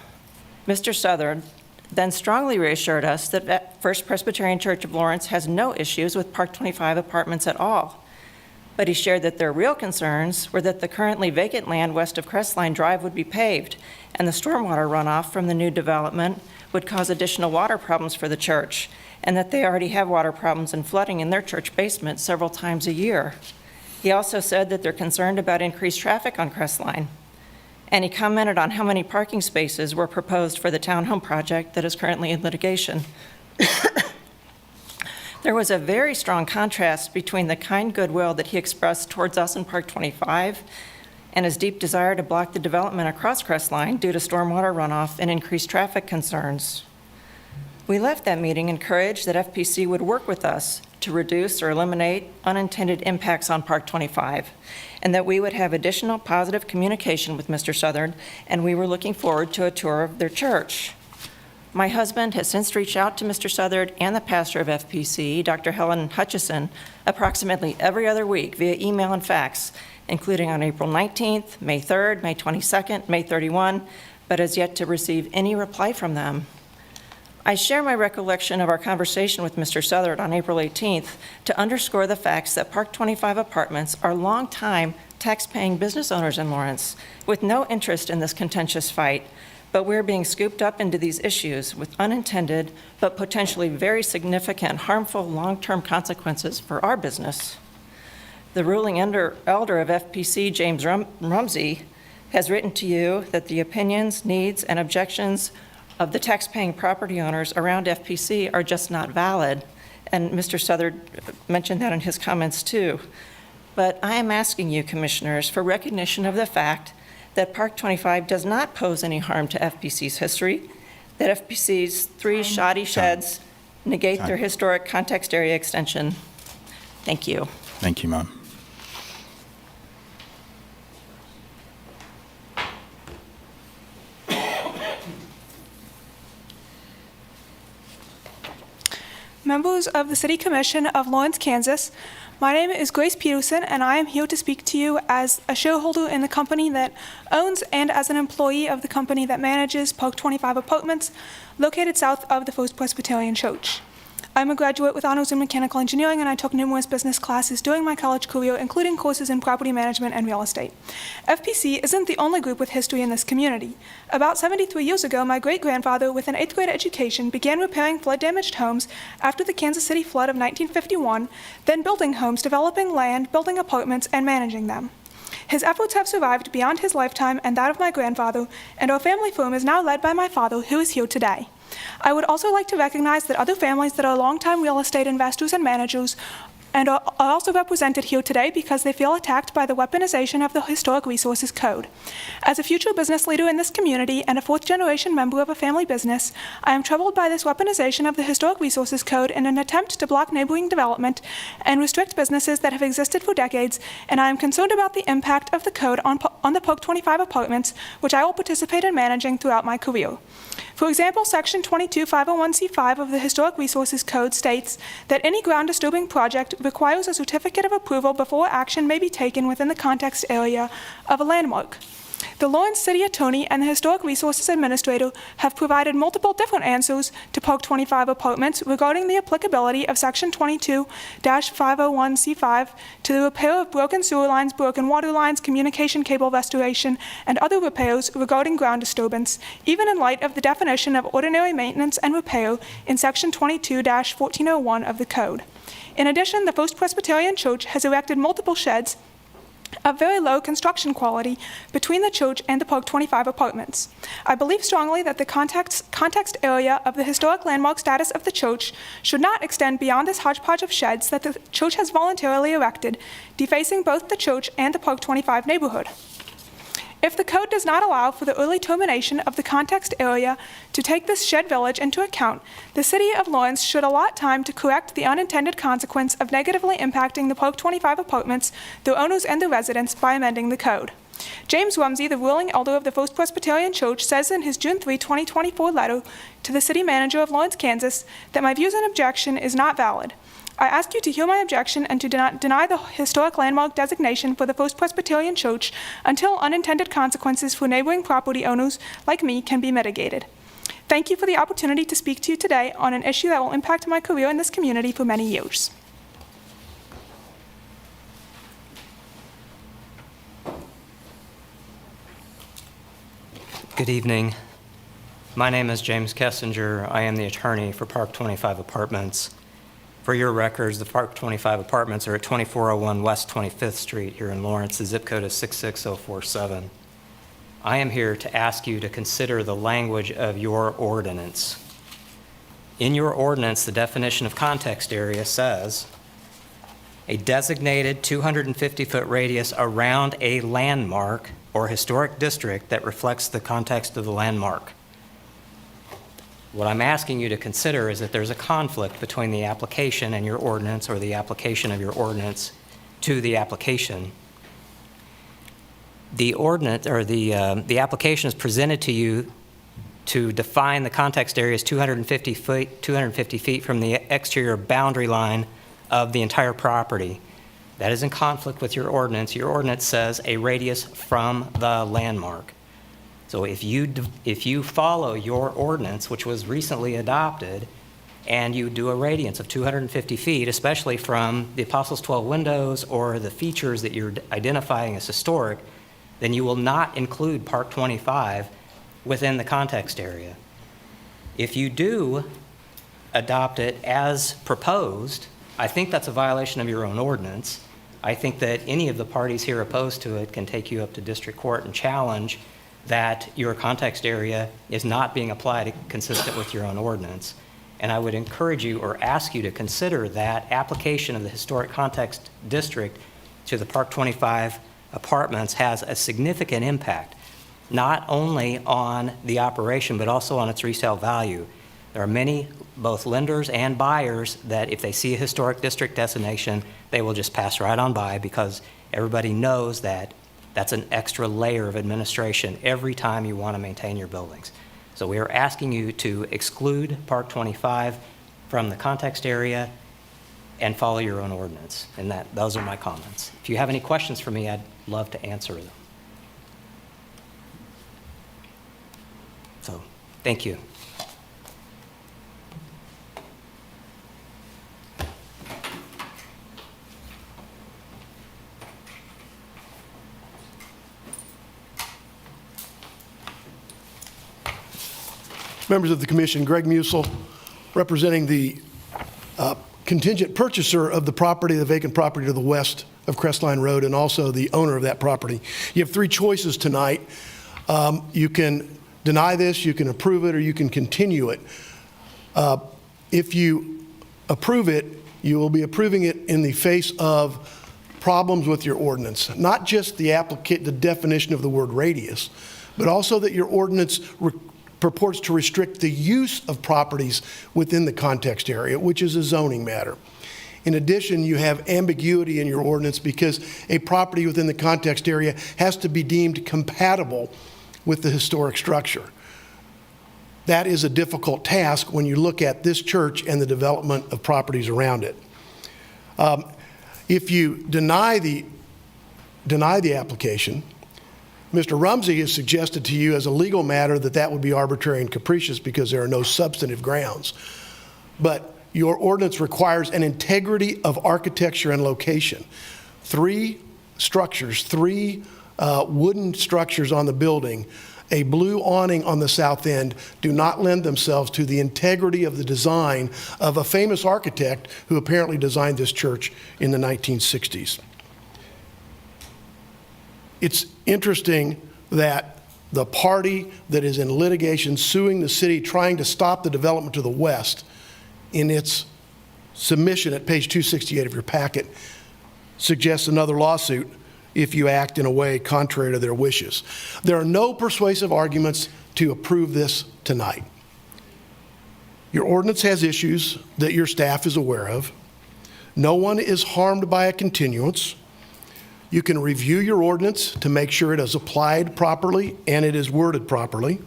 Mr. Southern then strongly reassured us that First Presbyterian Church of Lawrence has no issues with Park 25 Apartments at all. But he shared that their real concerns were that the currently vacant land west of Crestline Drive would be paved, and the stormwater runoff from the new development would cause additional water problems for the church, and that they already have water problems and flooding in their church basement several times a year. He also said that they're concerned about increased traffic on Crestline. And he commented on how many parking spaces were proposed for the townhome project that is currently in litigation. There was a very strong contrast between the kind goodwill that he expressed towards us in Park 25 and his deep desire to block the development across Crestline due to stormwater runoff and increased traffic concerns. We left that meeting encouraged that FPC would work with us to reduce or eliminate unintended impacts on Park 25, and that we would have additional positive communication with Mr. Southern, and we were looking forward to a tour of their church. My husband has since reached out to Mr. Southern and the pastor of FPC, Dr. Helen Hutchison, approximately every other week via email and fax, including on April 19th, May 3rd, May 22nd, May 31, but has yet to receive any reply from them. I share my recollection of our conversation with Mr. Southern on April 18th to underscore the facts that Park 25 Apartments are longtime tax-paying business owners in Lawrence with no interest in this contentious fight, but we're being scooped up into these issues with unintended but potentially very significant harmful long-term consequences for our business. The ruling elder of FPC, James Rumsey, has written to you that the opinions, needs, and objections of the tax-paying property owners around FPC are just not valid, and Mr. Southern mentioned that in his comments too. But I am asking you, commissioners, for recognition of the fact that Park 25 does not pose any harm to FPC's history, that FPC's 3 shoddy sheds negate their historic context area extension. Thank you. Thank you, ma'am. Members of the City Commission of Lawrence, Kansas, my name is Grace Peterson, and I am here to speak to you as a shareholder in the company that owns and as an employee of the company that manages Park 25 Apartments, located south of the First Presbyterian Church. I'm a graduate with honors in mechanical engineering, and I took numerous business classes during my college career, including courses in property management and real estate. FPC isn't the only group with history in this community. About 73 years ago, my great-grandfather, with an 8th grade education, began repairing flood-damaged homes after the Kansas City flood of 1951, then building homes, developing land, building apartments, and managing them. His efforts have survived beyond his lifetime and that of my grandfather, and our family firm is now led by my father, who is here today. I would also like to recognize that other families that are longtime real estate investors and managers and are also represented here today because they feel attacked by the weaponization of the Historic Resources Code. As a future business leader in this community and a fourth-generation member of a family business, I am troubled by this weaponization of the Historic Resources Code in an attempt to block neighboring development and restrict businesses that have existed for decades, and I am concerned about the impact of the code on the Park 25 apartments, which I will participate in managing throughout my career. For example, Section 22-501c5 of the Historic Resources Code states that any ground-disturbing project requires a certificate of approval before action may be taken within the context area of a landmark. The Lawrence City Attorney and the Historic Resources Administrator have provided multiple different answers to Park 25 apartments regarding the applicability of Section 22-501c5 to the repair of broken sewer lines, broken water lines, communication cable restoration, and other repairs regarding ground disturbance, even in light of the definition of ordinary maintenance and repair in Section 22-1401 of the Code. In addition, the First Presbyterian Church has erected multiple sheds of very low construction quality between the church and the Park 25 apartments. I believe strongly that the context area of the historic landmark status of the church should not extend beyond this hodgepodge of sheds that the church has voluntarily erected, defacing both the church and the Park 25 neighborhood. If the code does not allow for the early termination of the context area to take this shed village into account, the City of Lawrence should allot time to correct the unintended consequence of negatively impacting the Park 25 apartments, their owners, and their residents by amending the code. James Rumsey, the ruling elder of the First Presbyterian Church, says in his June 3, 2024 letter to the city manager of Lawrence, Kansas, that my views and objection is not valid. I ask you to hear my objection and to deny the historic landmark designation for the First Presbyterian Church until unintended consequences for neighboring property owners like me can be mitigated. Thank you for the opportunity to speak to you today on an issue that will impact my career in this community for many years. Good evening. My name is James Kessinger. I am the attorney for Park 25 Apartments. For your records, the Park 25 Apartments are at 2401 West 25th Street here in Lawrence. The zip code is 66047. I am here to ask you to consider the language of your ordinance. In your ordinance, the definition of context area says, a designated 250-foot radius around a landmark or historic district that reflects the context of the landmark. What I'm asking you to consider is that there's a conflict between the application and your ordinance, or the application of your ordinance to the application. The ordinance, or the application is presented to you to define the context area as 250 feet from the exterior boundary line of the entire property. That is in conflict with your ordinance. Your ordinance says a radius from the landmark. So if you follow your ordinance, which was recently adopted, and you do a radius of 250 feet, especially from the Apostles' 12 windows or the features that you're identifying as historic, then you will not include Park 25 within the context area. If you do adopt it as proposed, I think that's a violation of your own ordinance. I think that any of the parties here opposed to it can take you up to district court and challenge that your context area is not being applied consistent with your own ordinance. And I would encourage you or ask you to consider that application of the historic context district to the Park 25 apartments has a significant impact, not only on the operation, but also on its resale value. There are many both lenders and buyers that if they see a historic district designation, they will just pass right on by, because everybody knows that that's an extra layer of administration every time you want to maintain your buildings. So we are asking you to exclude Park 25 from the context area and follow your own ordinance. And those are my comments. If you have any questions for me, I'd love to answer them. So, thank you. Members of the commission, Greg Musil, representing the contingent purchaser of the property, the vacant property to the west of Crestline Road, and also the owner of that property. You have three choices tonight. You can deny this, you can approve it, or you can continue it. If you approve it, you will be approving it in the face of problems with your ordinance. Not just the definition of the word radius, but also that your ordinance purports to restrict the use of properties within the context area, which is a zoning matter. In addition, you have ambiguity in your ordinance because a property within the context area has to be deemed compatible with the historic structure. That is a difficult task when you look at this church and the development of properties around it. If you deny the application, Mr. Rumsey has suggested to you as a legal matter that that would be arbitrary and capricious because there are no substantive grounds. But your ordinance requires an integrity of architecture and location. Three wooden structures on the building, a blue awning on the south end, do not lend themselves to the integrity of the design of a famous architect who apparently designed this church in the 1960s. It's interesting that the party that is in litigation suing the city trying to stop the development to the west, in its submission at page 268 of your packet, suggests another lawsuit if you act in a way contrary to their wishes. There are no persuasive arguments to approve this tonight. Your ordinance has issues that your staff is aware of. No one is harmed by a continuance. You can review your ordinance to make sure it is applied properly and it is worded properly.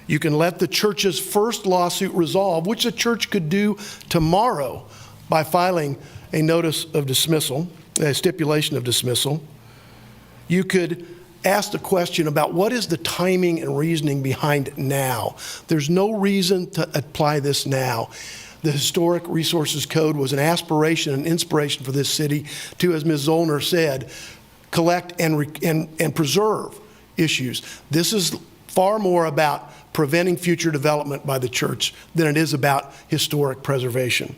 You can let the church's first lawsuit resolve, which the church could do tomorrow by filing a notice of dismissal, a stipulation of dismissal. You could ask the question about what is the timing and reasoning behind now. There's no reason to apply this now. The Historic Resources Code was an aspiration and inspiration for this city to, as Ms. Zollner said, collect and preserve issues. This is far more about preventing future development by the church than it is about historic preservation.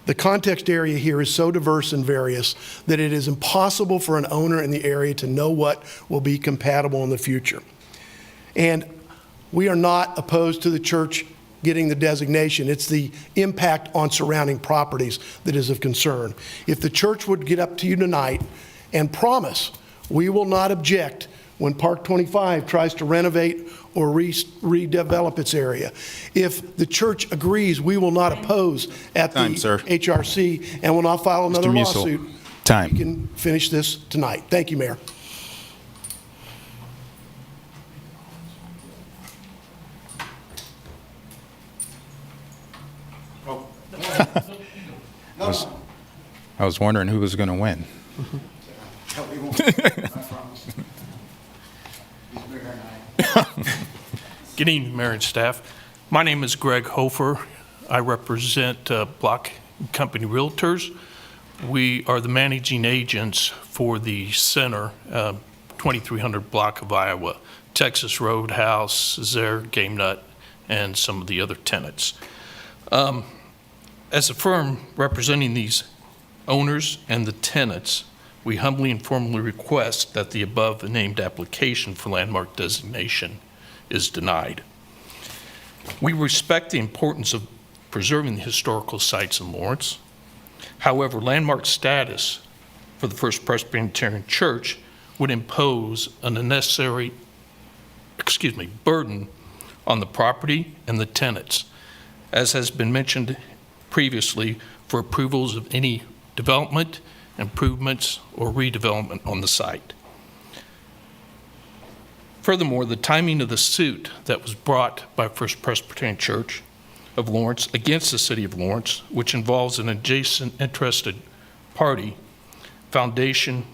The context area here is so diverse and various that it is impossible for an owner in the area to know what will be compatible in the future. And we are not opposed to the church getting the designation. It's the impact on surrounding properties that is of concern. If the church would get up to you tonight and promise we will not object when Park 25 tries to renovate or redevelop its area. If the church agrees, we will not oppose at the HRC and will not file another lawsuit. Time. We can finish this tonight. Thank you, Mayor. I was wondering who was going to win. Good evening, Mayor and staff. My name is Greg Hofer. I represent Block Company Realtors. We are the managing agents for the center, 2300 block of Iowa, Texas Roadhouse, Zare, Game Nut, and some of the other tenants. As a firm representing these owners and the tenants, we humbly and formally request that the above named application for landmark designation is denied. We respect the importance of preserving the historical sites in Lawrence. However, landmark status for the First Presbyterian Church would impose an unnecessary, burden on the property and the tenants. as has been mentioned previously, for approvals of any development, improvements, or redevelopment on the site. Furthermore, the timing of the suit that was brought by First Presbyterian Church of Lawrence against the City of Lawrence, which involves an adjacent interested party, Foundation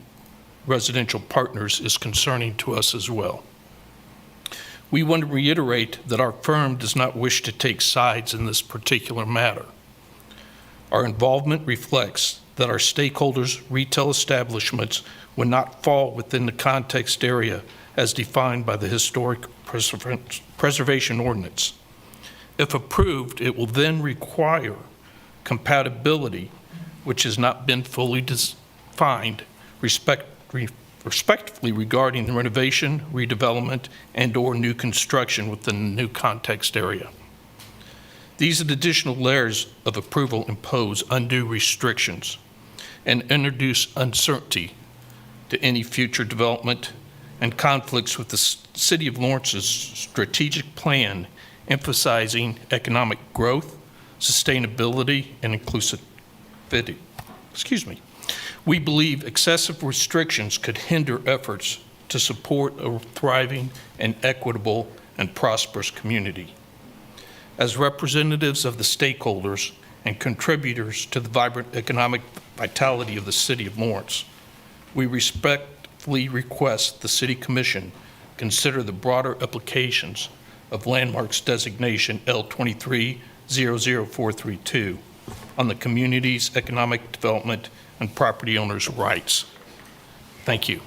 Residential Partners, is concerning to us as well. We want to reiterate that our firm does not wish to take sides in this particular matter. Our involvement reflects that our stakeholders' retail establishments would not fall within the context area as defined by the Historic Preservation Ordinance. If approved, it will then require compatibility, which has not been fully defined, respectively regarding the renovation, redevelopment, and/or new construction within the new context area. These additional layers of approval impose undue restrictions and introduce uncertainty to any future development and conflicts with the City of Lawrence's strategic plan emphasizing economic growth, sustainability, and inclusivity. We believe excessive restrictions could hinder efforts to support a thriving and equitable and prosperous community. As representatives of the stakeholders and contributors to the vibrant economic vitality of the City of Lawrence, we respectfully request the City Commission consider the broader applications of landmarks designation L23-00432 on the community's economic development and property owners' rights. Thank you.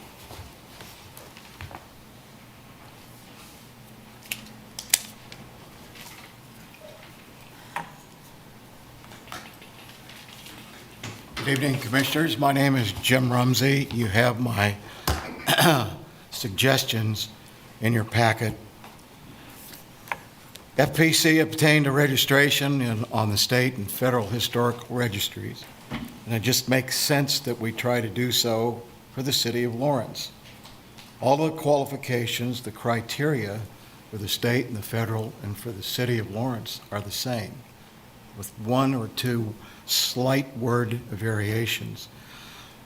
Good evening, Commissioners. My name is Jim Rumsey. You have my suggestions in your packet. FPC obtained a registration on the state and federal historical registries, and it just makes sense that we try to do so for the City of Lawrence. All the qualifications, the criteria for the state and the federal and for the City of Lawrence are the same, with one or two slight word variations.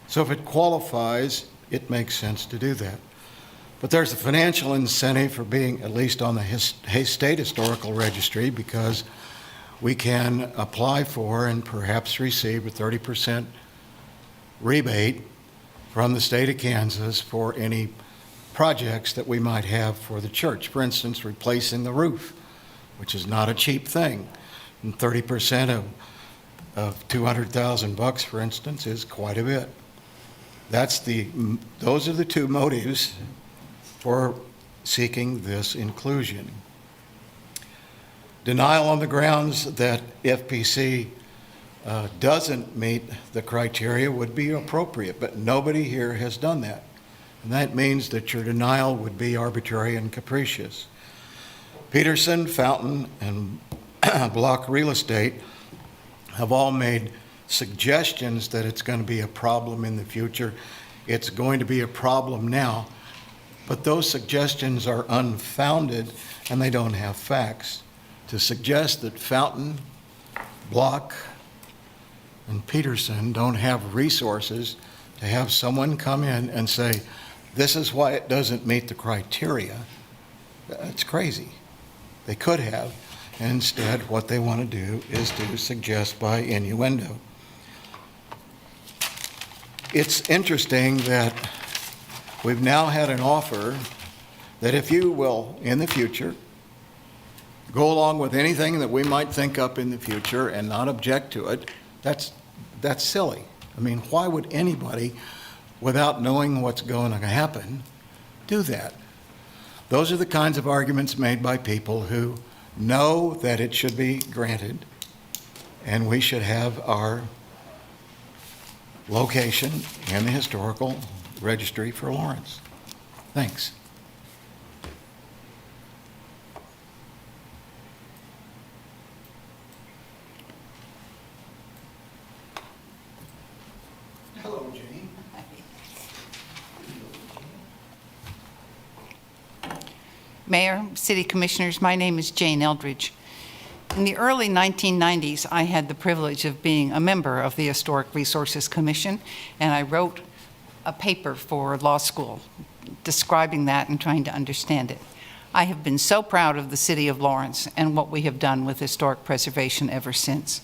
So if it qualifies, it makes sense to do that. But there's a financial incentive for being at least on the state historical registry, because we can apply for and perhaps receive a 30% rebate from the state of Kansas for any projects that we might have for the church. For instance, replacing the roof, which is not a cheap thing. And 30% of $200,000, for instance, is quite a bit. Those are the two motives for seeking this inclusion. Denial on the grounds that FPC doesn't meet the criteria would be appropriate, but nobody here has done that. And that means that your denial would be arbitrary and capricious. Peterson, Fountain, and Block Real Estate have all made suggestions that it's going to be a problem in the future. It's going to be a problem now, but those suggestions are unfounded and they don't have facts. To suggest that Fountain, Block, and Peterson don't have resources to have someone come in and say, this is why it doesn't meet the criteria, that's crazy. They could have. Instead, what they want to do is to suggest by innuendo. It's interesting that we've now had an offer that if you will, in the future, go along with anything that we might think up in the future and not object to it, that's silly. I mean, why would anybody, without knowing what's going to happen, do that? Those are the kinds of arguments made by people who know that it should be granted and we should have our location in the historical registry for Lawrence. Thanks. Hello, Jane. Mayor, City Commissioners, my name is Jane Eldridge. In the early 1990s, I had the privilege of being a member of the Historic Resources Commission, and I wrote a paper for law school describing that and trying to understand it. I have been so proud of the city of Lawrence and what we have done with historic preservation ever since.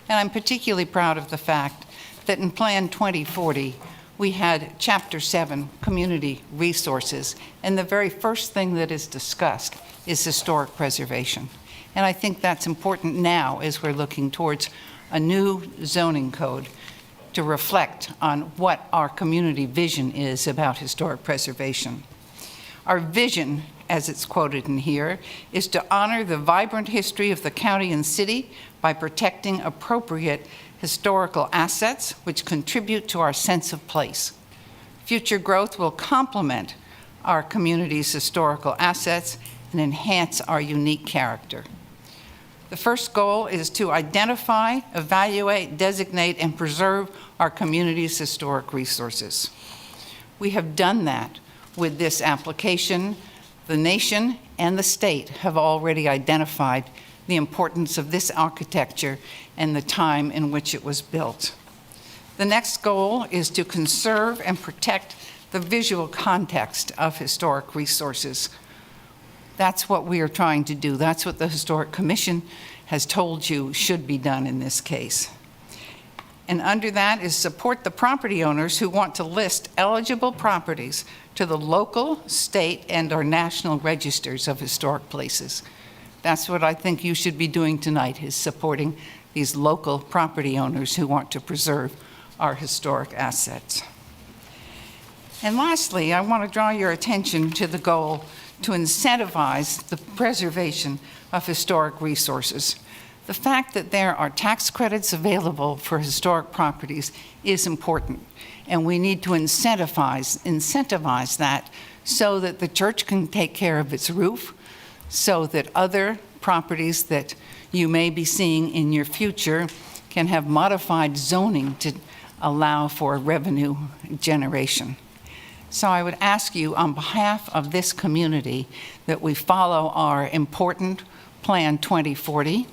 And I'm particularly proud of the fact that in Plan 2040, we had Chapter 7, Community Resources, and the very first thing that is discussed is historic preservation. And I think that's important now as we're looking towards a new zoning code to reflect on what our community vision is about historic preservation. Our vision, as it's quoted in here, is to honor the vibrant history of the county and city by protecting appropriate historical assets which contribute to our sense of place. Future growth will complement our community's historical assets and enhance our unique character. The first goal is to identify, evaluate, designate, and preserve our community's historic resources. We have done that with this application. The nation and the state have already identified the importance of this architecture and the time in which it was built. The next goal is to conserve and protect the visual context of historic resources. That's what we are trying to do. That's what the Historic Commission has told you should be done in this case. And under that is support the property owners who want to list eligible properties to the local, state, and or national registers of historic places. That's what I think you should be doing tonight, is supporting these local property owners who want to preserve our historic assets. And lastly, I want to draw your attention to the goal to incentivize the preservation of historic resources. The fact that there are tax credits available for historic properties is important, and we need to incentivize that so that the church can take care of its roof, so that other properties that you may be seeing in your future can have modified zoning to allow for revenue generation. So I would ask you on behalf of this community that we follow our important Plan 2040,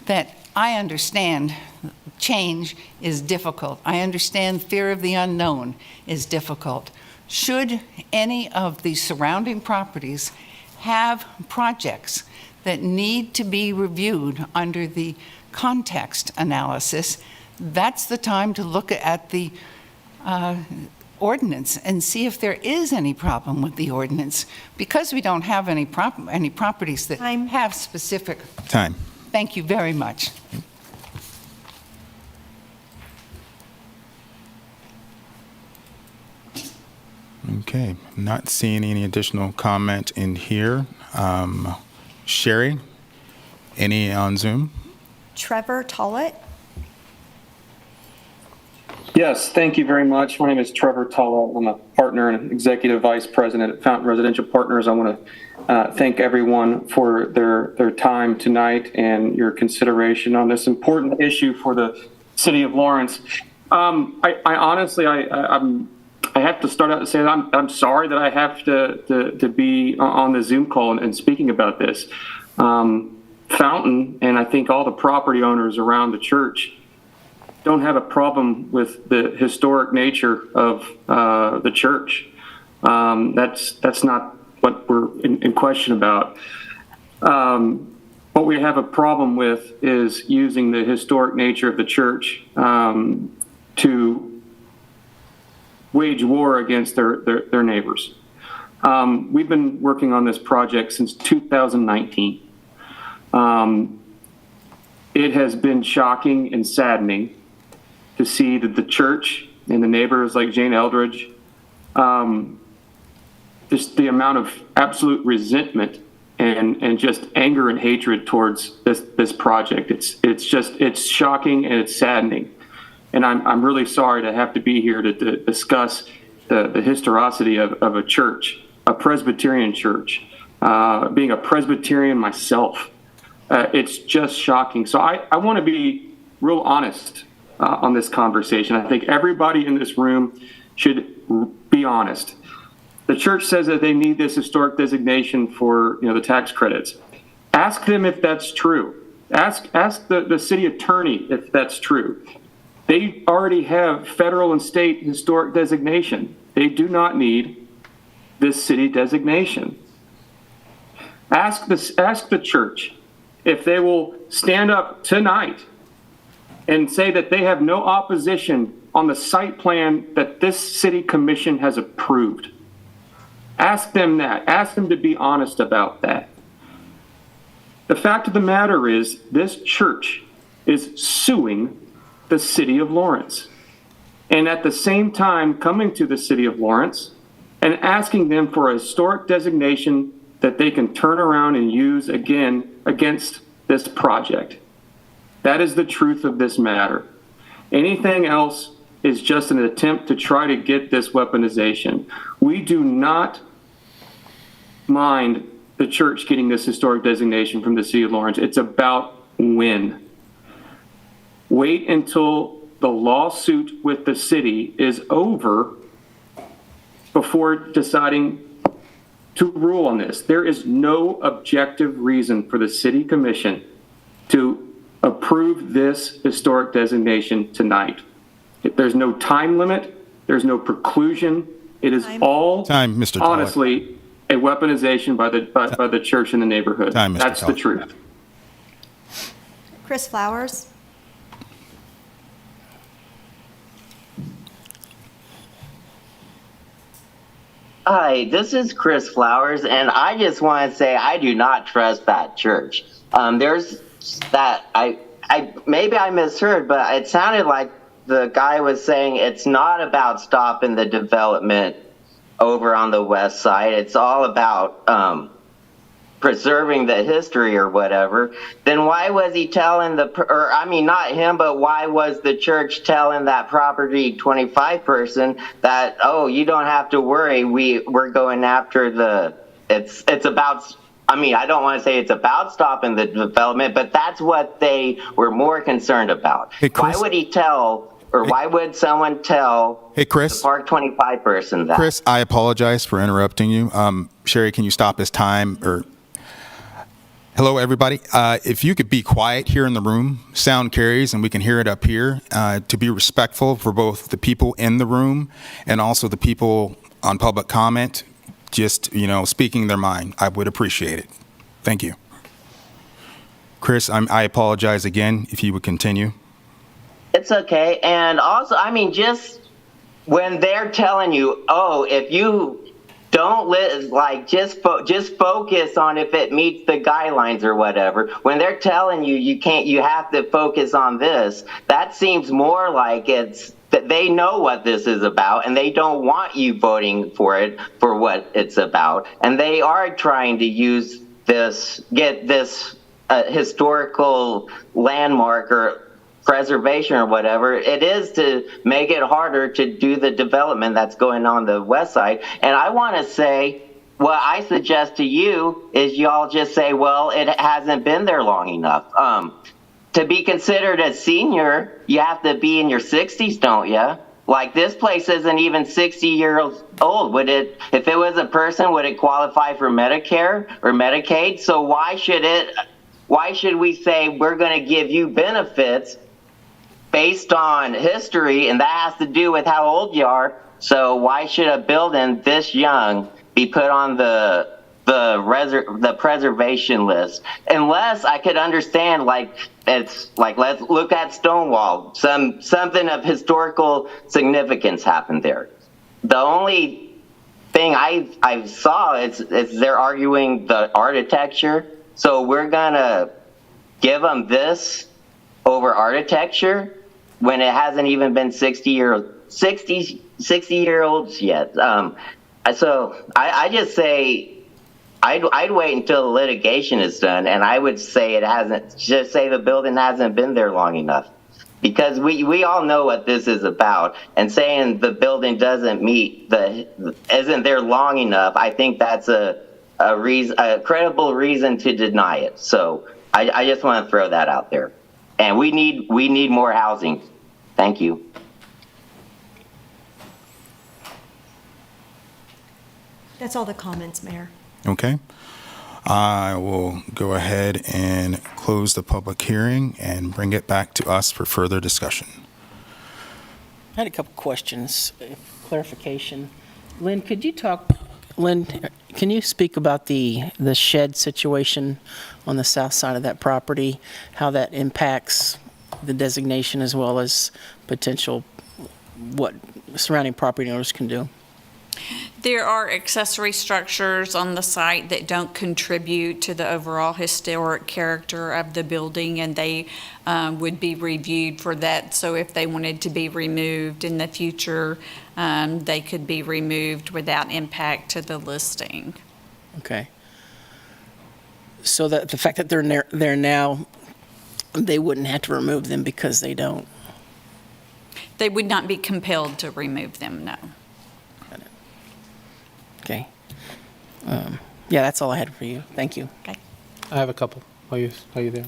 that I understand change is difficult. I understand fear of the unknown is difficult. Should any of the surrounding properties have projects that need to be reviewed under the context analysis, that's the time to look at the ordinance and see if there is any problem with the ordinance, because we don't have any properties that have specific. Time. Thank you very much. Okay, not seeing any additional comment in here. Sherry, any on Zoom? Trevor Tollett. Yes, thank you very much. My name is Trevor Tollett. I'm a partner and executive vice president at Fountain Residential Partners. I want to thank everyone for their time tonight and your consideration on this important issue for the city of Lawrence. I honestly have to start out to say that I'm sorry that I have to be on the Zoom call and speaking about this. Fountain, and I think all the property owners around the church, don't have a problem with the historic nature of the church. That's not what we're in question about. What we have a problem with is using the historic nature of the church to wage war against their neighbors. We've been working on this project since 2019. It has been shocking and saddening to see that the church and the neighbors like Jane Eldridge, just the amount of absolute resentment and just anger and hatred towards this project. It's shocking and it's saddening. And I'm really sorry to have to be here to discuss the historicity of a church, a Presbyterian church. Being a Presbyterian myself, it's just shocking. So I want to be real honest on this conversation. I think everybody in this room should be honest. The church says that they need this historic designation for the tax credits. Ask them if that's true. Ask the city attorney if that's true. They already have federal and state historic designation. They do not need this city designation. Ask the church if they will stand up tonight and say that they have no opposition on the site plan that this city commission has approved. Ask them that. Ask them to be honest about that. The fact of the matter is, this church is suing the city of Lawrence, and at the same time coming to the city of Lawrence and asking them for a historic designation that they can turn around and use again against this project. That is the truth of this matter. Anything else is just an attempt to try to get this weaponization. We do not mind the church getting this historic designation from the city of Lawrence. It's about when. Wait until the lawsuit with the city is over before deciding to rule on this. There is no objective reason for the city commission to approve this historic designation tonight. There's no time limit. There's no preclusion. It is all, Time, Mr. Toller. honestly, a weaponization by the church in the neighborhood. Time, Mr. That's the Toller. truth. Chris Flowers. Hi, this is Chris Flowers, and I just want to say I do not trust that church. There's that I maybe I misheard, but it sounded like the guy was saying it's not about stopping the development over on the west side. It's all about preserving the history or whatever. Then why was he telling not him, but why was the church telling that Property 25 person that, oh, you don't have to worry, we're going after it's about, I don't want to say it's about stopping the development, but that's what they were more concerned about. Hey, Chris? Why would he tell, or why would someone tell Hey, Chris? the Park 25 person that? Chris, I apologize for interrupting you. Sherry, can you stop this time? Hello, everybody. If you could be quiet here in the room, sound carries, and we can hear it up here, to be respectful for both the people in the room and also the people on public comment, just, speaking their mind. I would appreciate it. Thank you. Chris, I apologize again if you would continue. It's okay. And also, just when they're telling you, oh, if you don't just focus on if it meets the guidelines or whatever. When they're telling you you have to focus on this, that seems more like it's that they know what this is about and they don't want you voting for it for what it's about. And they are trying to use get this historical landmark or preservation or whatever it is to make it harder to do the development that's going on the west side. And I want to say, what I suggest to you is y'all just say, well, it hasn't been there long enough. To be considered a senior, you have to be in your 60s, don't you? Like, this place isn't even 60 years old. If it was a person, would it qualify for Medicare or Medicaid? So why should we say we're going to give you benefits based on history, and that has to do with how old you are? So why should a building this young be put on the preservation list? Unless I could understand, let's look at Stonewall. Something of historical significance happened there. The only thing I saw is they're arguing the architecture. So we're gonna give them this over architecture when it hasn't even been 60 year olds yet. So I just say I'd wait until the litigation is done, and I would say the building hasn't been there long enough, because we all know what this is about, and saying the building isn't there long enough, I think that's a credible reason to deny it. So I just want to throw that out there. And we need more housing. Thank you. That's all the comments, Mayor. Okay. I will go ahead and close the public hearing and bring it back to us for further discussion. I had a couple questions, clarification. Lynn, can you speak about the shed situation on the south side of that property, how that impacts the designation as well as potential what surrounding property owners can do? There are accessory structures on the site that don't contribute to the overall historic character of the building, and they would be reviewed for that. So if they wanted to be removed in the future, they could be removed without impact to the listing. Okay. So that the fact that they're there now, they wouldn't have to remove them because they don't? They would not be compelled to remove them, no. Okay. Yeah, that's all I had for you. Thank you. Okay. I have a couple. Are you there?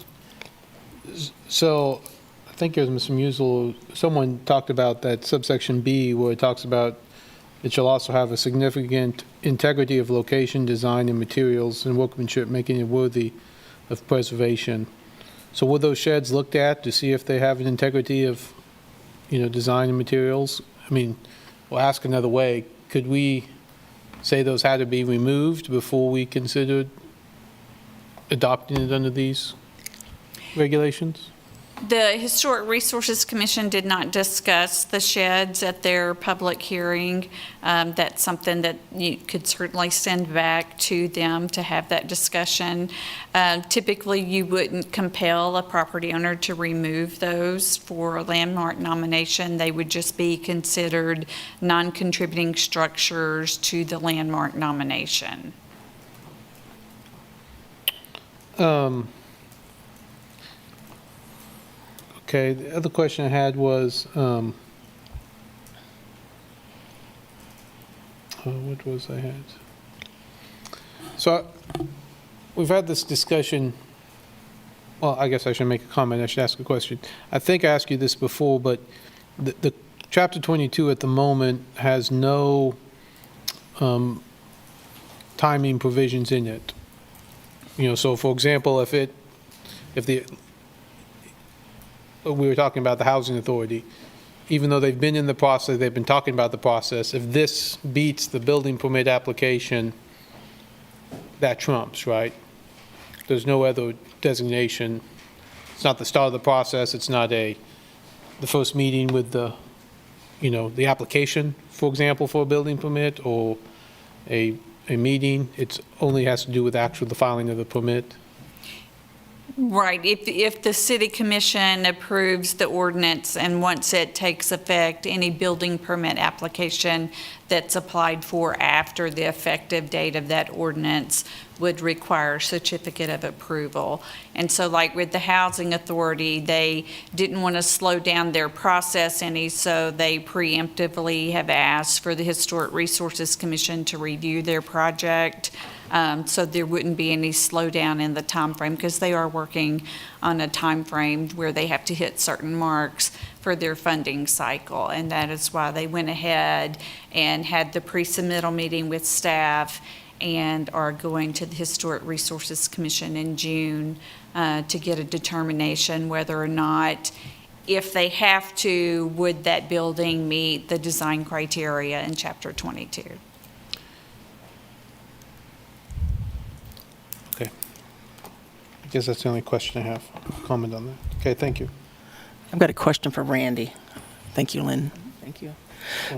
So I think it was Mr. Musel, someone talked about that subsection B where it talks about it shall also have a significant integrity of location, design, and materials and workmanship, making it worthy of preservation. So were those sheds looked at to see if they have an integrity of, design and materials? I mean, we'll ask another way. Could we say those had to be removed before we considered adopting it under these regulations? The Historic Resources Commission did not discuss the sheds at their public hearing. That's something that you could certainly send back to them to have that discussion. Typically, you wouldn't compel a property owner to remove those for a landmark nomination. They would just be considered non-contributing structures to the landmark nomination. Okay, the other question I had was, what was I had? So we've had this discussion, well, I guess I should make a comment, I should ask a question. I think I asked you this before, but the Chapter 22 at the moment has no timing provisions in it. So for example, if we were talking about the housing authority, even though they've been in the process, they've been talking about the process, if this beats the building permit application, that trumps, right? There's no other designation. It's not the start of the process. It's not the first meeting with the application, for example, for a building permit or a meeting. It only has to do with the filing of the permit. Right. If the city commission approves the ordinance and once it takes effect, any building permit application that's applied for after the effective date of that ordinance would require a certificate of approval. And so like with the housing authority, they didn't want to slow down their process any, so they preemptively have asked for the Historic Resources Commission to review their project. So there wouldn't be any slowdown in the time frame because they are working on a time frame where they have to hit certain marks for their funding cycle. And that is why they went ahead and had the pre-submittal meeting with staff and are going to the Historic Resources Commission in June to get a determination whether or not, if they have to, would that building meet the design criteria in Chapter 22. I guess that's the only question I have. Comment on that. Okay, thank you. I've got a question for Randy. Thank you, Lynn. Thank you.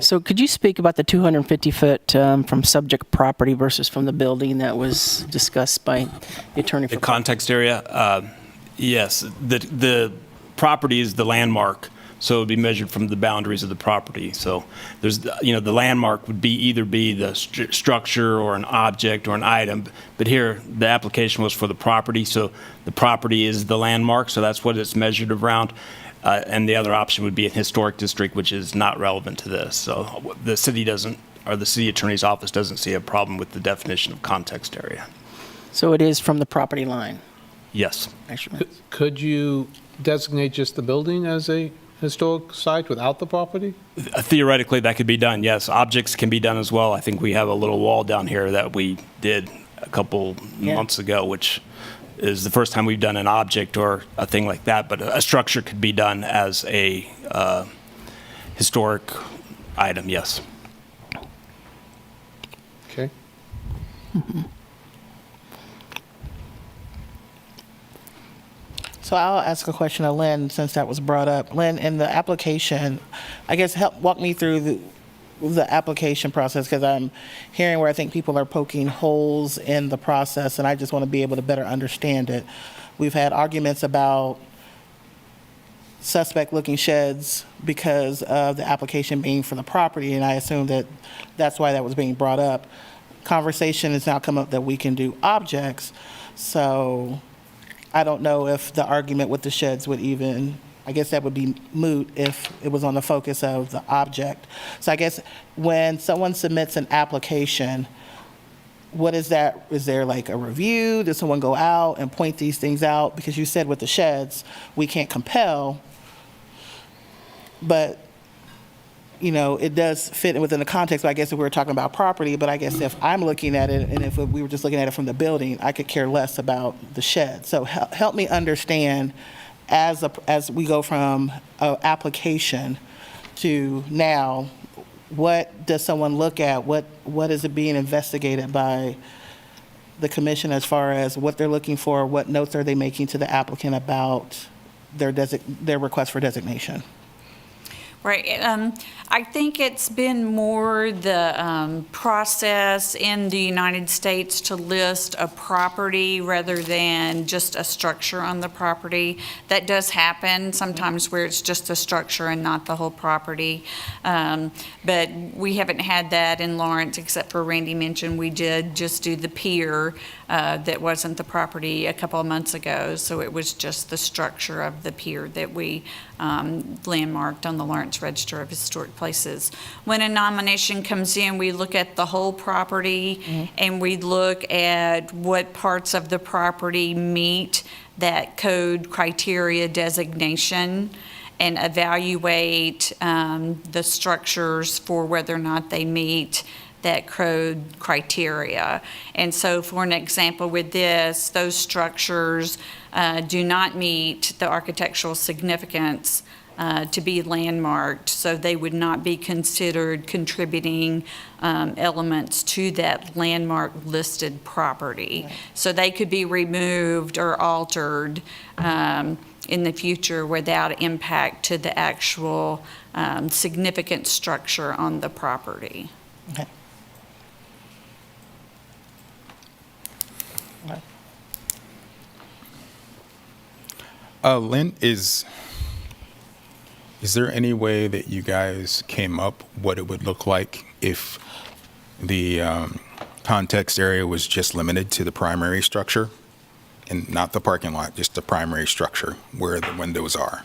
So could you speak about the 250-foot from subject property versus from the building that was discussed by the attorney? The context area, yes. The property is the landmark, so it would be measured from the boundaries of the property. So there's, the landmark would either be the structure or an object or an item, but here the application was for the property, so the property is the landmark, so that's what it's measured around. And the other option would be an historic district, which is not relevant to this. So the city doesn't, or the city attorney's office doesn't see a problem with the definition of context area. So it is from the property line? Yes. Could you designate just the building as a historic site without the property? Theoretically, that could be done, yes. Objects can be done as well. I think we have a little wall down here that we did a couple months ago, which is the first time we've done an object or a thing like that, but a structure could be done as a historic item, yes. Okay. So I'll ask a question of Lynn, since that was brought up. Lynn, in the application, I guess walk me through the application process, because I'm hearing where I think people are poking holes in the process, and I just want to be able to better understand it. We've had arguments about suspect-looking sheds because of the application being for the property, and I assume that that's why that was being brought up. Conversation has now come up that we can do objects, so I don't know if the argument with the sheds would even, I guess that would be moot if it was on the focus of the object. So I guess when someone submits an application, what is that? Is there like a review? Does someone go out and point these things out? Because you said with the sheds, we can't compel, but you know, it does fit within the context. But I guess if we were talking about property, but I guess if I'm looking at it and if we were just looking at it from the building, I could care less about the shed. So help me understand as we go from an application to now, what does someone look at? What is it being investigated by the commission as far as what they're looking for? What notes are they making to the applicant about their request for designation? Right. I think it's been more the process in the United States to list a property rather than just a structure on the property. That does happen sometimes where it's just a structure and not the whole property. But we haven't had that in Lawrence, except for Randy mentioned we did just do the pier that wasn't the property a couple of months ago. So it was just the structure of the pier that we landmarked on the Lawrence Register of Historic Places. When a nomination comes in, we look at the whole property and we look at what parts of the property meet that code criteria designation and evaluate the structures for whether or not they meet that code criteria. And so for an example with this, those structures do not meet the architectural significance to be landmarked, so they would not be considered contributing elements to that landmark listed property. Right. So they could be removed or altered in the future without impact to the actual significant structure on the property. Okay. Lynn, is there any way that you guys came up what it would look like if the context area was just limited to the primary structure and not the parking lot, just the primary structure where the windows are?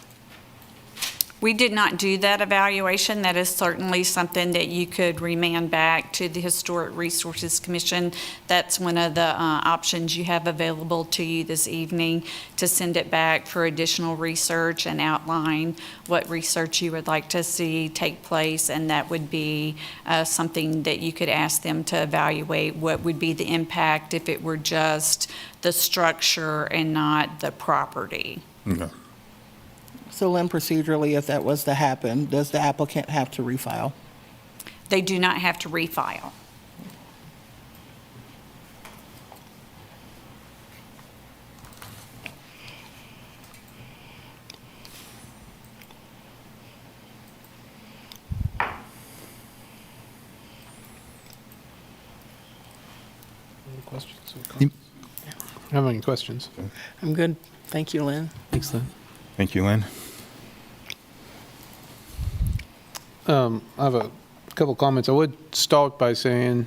We did not do that evaluation. That is certainly something that you could remand back to the Historic Resources Commission. That's one of the options you have available to you this evening, to send it back for additional research and outline what research you would like to see take place, and that would be something that you could ask them to evaluate what would be the impact if it were just the structure and not the property. Okay. So Lynn, procedurally, if that was to happen, does the applicant have to refile? They do not have to refile. Any questions or comments? I don't have any questions. I'm good. Thank you, Lynn. Thanks, Lynn. Thank you, Lynn. I have a couple comments. I would start by saying,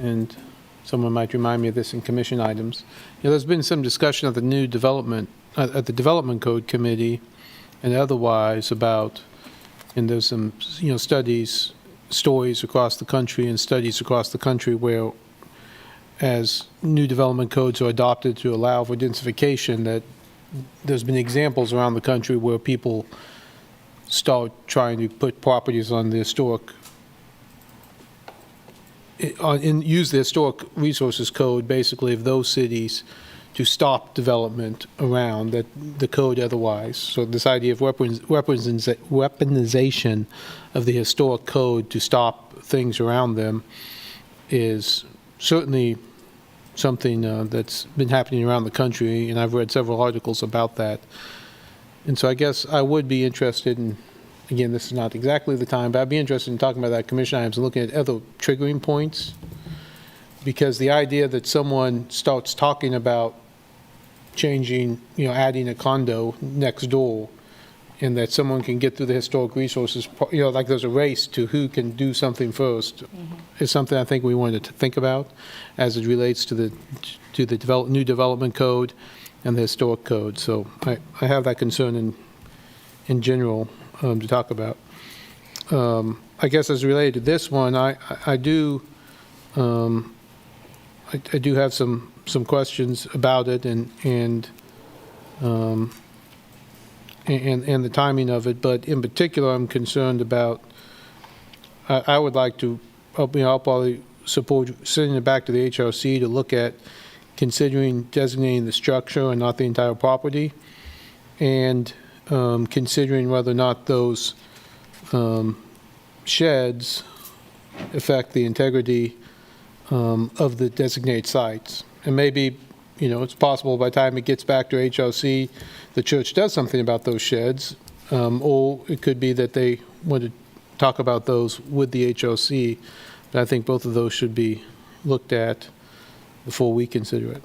and someone might remind me of this in commission items, there's been some discussion of the new development, at the Development Code Committee and otherwise about, and there's some, studies, stories across the country and studies across the country where as new development codes are adopted to allow for densification, that there's been examples around the country where people start trying to put properties on the historic use the Historic Resources Code, basically, of those cities to stop development around that the code otherwise. So this idea of weaponization of the historic code to stop things around them is certainly something that's been happening around the country, and I've read several articles about that. And so I guess I would be interested in, again, this is not exactly the time, but I'd be interested in talking about that commission items and looking at other triggering points, because the idea that someone starts talking about changing, adding a condo next door, and that someone can get through the historic resources, like there's a race to who can do something first, is something I think we wanted to think about as it relates to the new development code and the historic code. So I have that concern in general to talk about. I guess as related to this one, I do have some questions about it and the timing of it, but in particular, I'm concerned about. I would like to, I'll probably support sending it back to the HRC to look at considering designating the structure and not the entire property, and considering whether or not those sheds affect the integrity of the designated sites. And maybe, it's possible by the time it gets back to HRC, the church does something about those sheds, or it could be that they want to talk about those with the HRC. But I think both of those should be looked at before we consider it.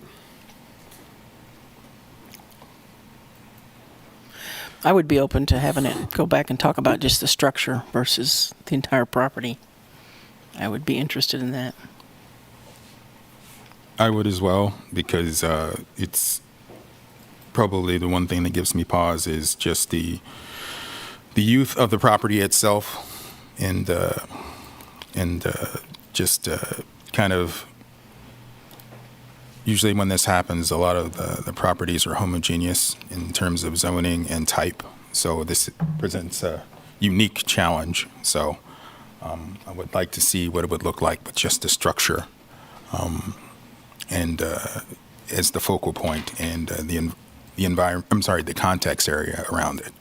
I would be open to having it go back and talk about just the structure versus the entire property. I would be interested in that. I would as well, because it's probably the one thing that gives me pause is just the youth of the property itself, and just kind of, usually when this happens, a lot of the properties are homogeneous in terms of zoning and type. So this presents a unique challenge. So I would like to see what it would look like with just the structure. And as the focal point, and the environment, the context area around it.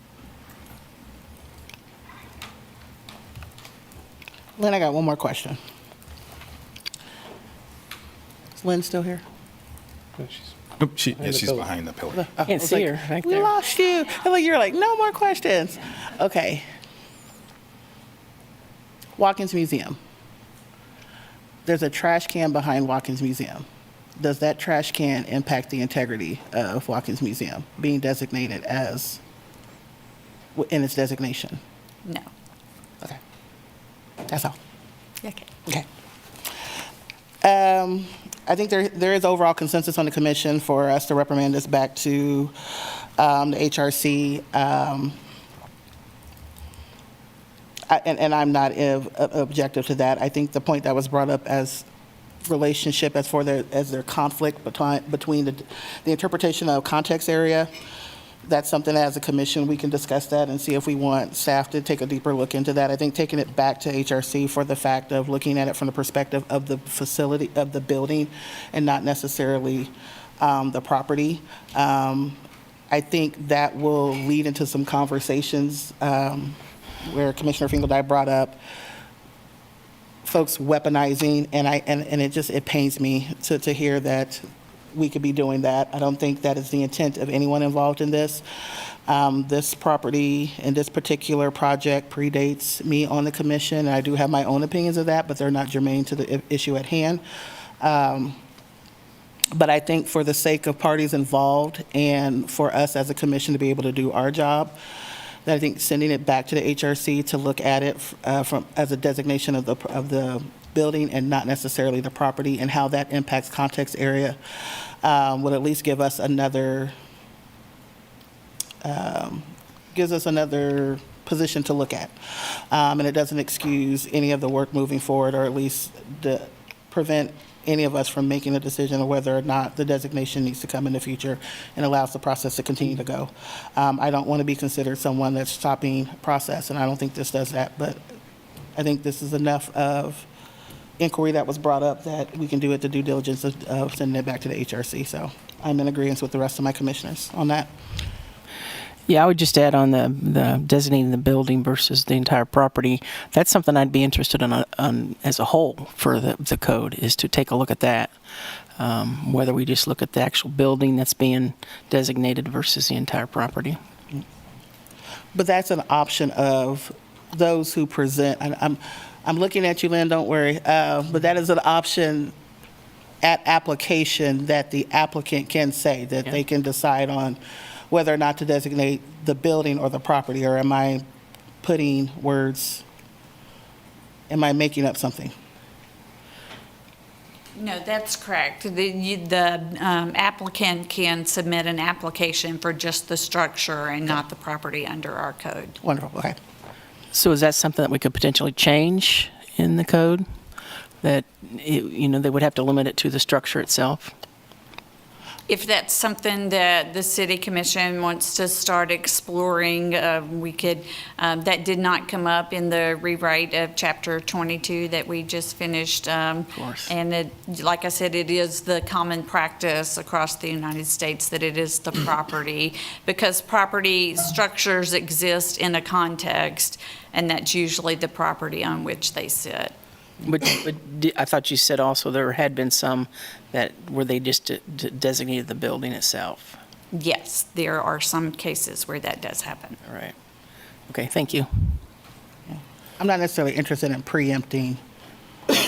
Lynn, I got one more question. Is Lynn still here? Nope, she's behind the pillar. I can't see her back We there. lost you. You're like, no more questions. Okay. Watkins Museum. There's a trash can behind Watkins Museum. Does that trash can impact the integrity of Watkins Museum being designated as, in its designation? No. Okay. That's all. Okay. Okay. I think there is overall consensus on the commission for us to recommend this back to the HRC. And I'm not objective to that. I think the point that was brought up as relationship as their conflict between the interpretation of context area, that's something as a commission we can discuss that and see if we want staff to take a deeper look into that. I think taking it back to HRC for the fact of looking at it from the perspective of the facility, of the building, and not necessarily the property. I think that will lead into some conversations where Commissioner Fingeldie brought up folks weaponizing, and it pains me to hear that we could be doing that. I don't think that is the intent of anyone involved in this. This property and this particular project predates me on the commission, and I do have my own opinions of that, but they're not germane to the issue at hand. But I think for the sake of parties involved and for us as a commission to be able to do our job, that I think sending it back to the HRC to look at it as a designation of the building and not necessarily the property, and how that impacts context area would at least give us another position to look at. And it doesn't excuse any of the work moving forward, or at least prevent any of us from making a decision of whether or not the designation needs to come in the future, and allows the process to continue to go. I don't want to be considered someone that's stopping process, and I don't think this does that, but I think this is enough of inquiry that was brought up, that we can do it the due diligence of sending it back to the HRC. So I'm in agreement with the rest of my commissioners on that. Yeah, I would just add on the designating the building versus the entire property. That's something I'd be interested in on as a whole for the code, is to take a look at that. Whether we just look at the actual building that's being designated versus the entire property. But that's an option of those who present. And I'm looking at you, Lynn, don't worry. But that is an option at application that the applicant can say, that they can decide on whether or not to designate the building or the property. Or am I putting words, am I making up something? No, that's correct. The applicant can submit an application for just the structure and not the property under our code. Wonderful, okay. So is that something that we could potentially change in the code? That, they would have to limit it to the structure itself? If that's something that the city commission wants to start exploring, we could, that did not come up in the rewrite of chapter 22 that we just finished. Of course. And it, like I said, it is the common practice across the United States that it is the property, because property structures exist in a context, and that's usually the property on which they sit. But I thought you said also there had been some that where they just designated the building itself. Yes, there are some cases where that does happen. All right. Okay, thank you. I'm not necessarily interested in preempting.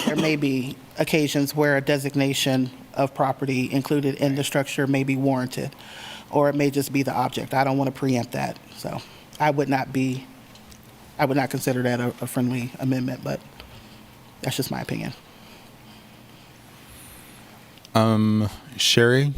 There may be occasions where a designation of property included in the structure may be warranted, or it may just be the object. I don't want to preempt that. So I would not consider that a friendly amendment, but that's just my opinion. Sherry,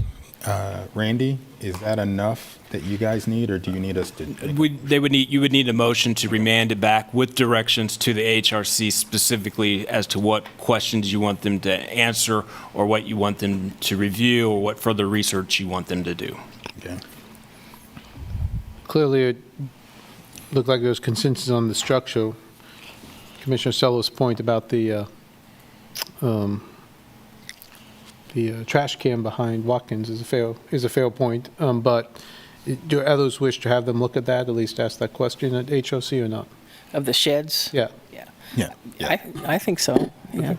Randy, is that enough that you guys need, or do you need us to? You would need a motion to remand it back with directions to the HRC specifically as to what questions you want them to answer, or what you want them to review, or what further research you want them to do. Okay. Clearly, it looked like there was consensus on the structure. Commissioner Sello's point about the trash can behind Watkins is a fair point. But do others wish to have them look at that, at least ask that question at HOC or not? Of the sheds? Yeah. Yeah. I think so, yeah.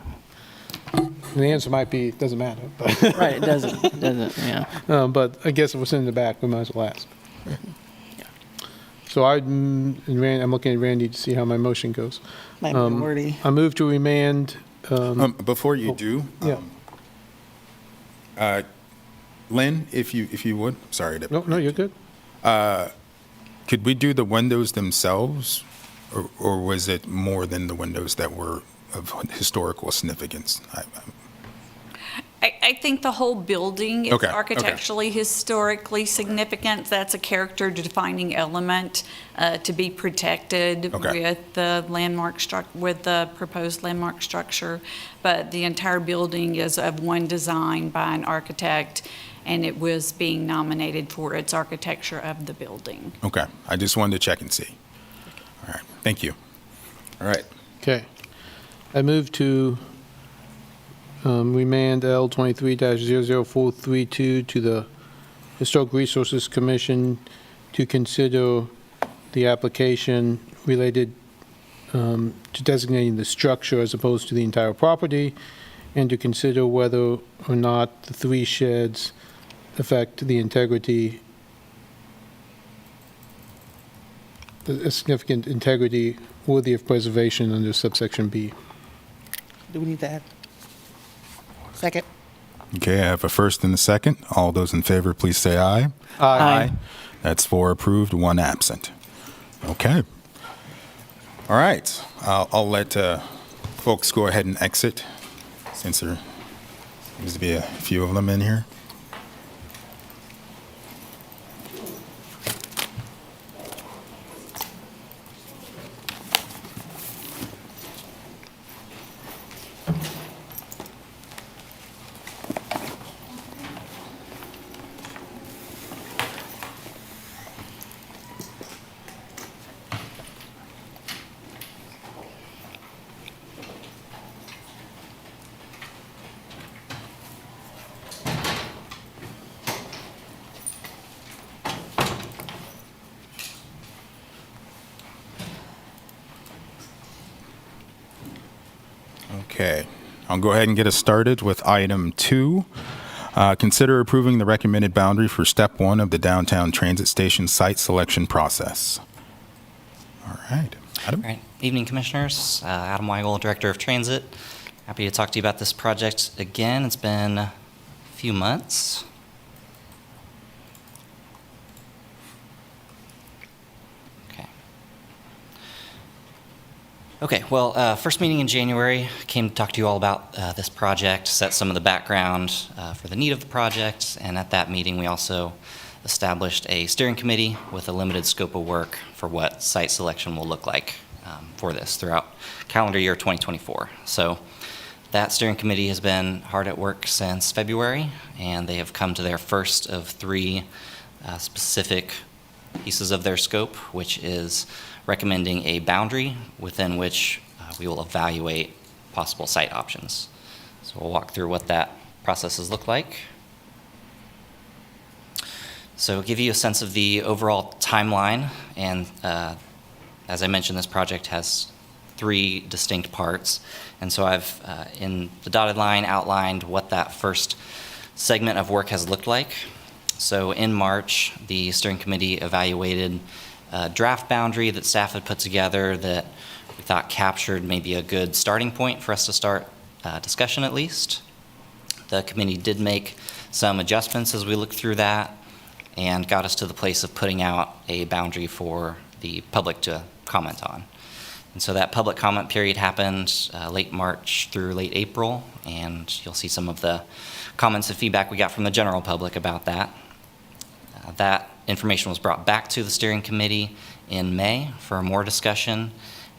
And the answer might be, it doesn't matter. But Right, it doesn't, yeah. but I guess if we're sitting in the back, we might as well ask. So I'm looking at Randy to see how my motion goes. Might be wordy. I move to remand. Before you do, Lynn, if you would, sorry to. No, you're good. Could we do the windows themselves, or was it more than the windows that were of historical significance? I think the whole building is Okay, architecturally, historically significant. That's a character-defining element to be protected with the with the proposed landmark structure. But the entire building is of one design by an architect, and it was being nominated for its architecture of the building. Okay, I just wanted to check and see. All right, thank you. All right. Okay. I move to remand L 23-00432 to the Historic Resources Commission to consider the application related to designating the structure as opposed to the entire property, and to consider whether or not the three sheds affect the integrity, a significant integrity worthy of preservation under subsection B. Do we need to add? Second. Okay, I have a first and a second. All those in favor, please say aye. Aye. That's 4 approved, 1 absent. Okay. All right. I'll let folks go ahead and exit, since there seems to be a few of them in here. Okay, I'll go ahead and get us started with item 2. Consider approving the recommended boundary for step 1 of the downtown transit station site selection process. All right, Adam. All right. Evening, Commissioners. Adam Weigel, Director of Transit. Happy to talk to you about this project again. It's been a few months. Okay, well, first meeting in January, came to talk to you all about this project, set some of the background for the need of the project, and at that meeting we also established a steering committee with a limited scope of work for what site selection will look like for this throughout calendar year 2024. So that steering committee has been hard at work since February, and they have come to their first of 3 specific pieces of their scope, which is recommending a boundary within which we will evaluate possible site options. So we'll walk through what that processes look like. So give you a sense of the overall timeline, and as I mentioned, this project has 3 distinct parts, and so I've in the dotted line outlined what that first segment of work has looked like. So in March, the steering committee evaluated a draft boundary that staff had put together that we thought captured maybe a good starting point for us to start discussion at least. The committee did make some adjustments as we looked through that and got us to the place of putting out a boundary for the public to comment on. And so that public comment period happened late March through late April, and you'll see some of the comments and feedback we got from the general public about that. That information was brought back to the steering committee in May for more discussion,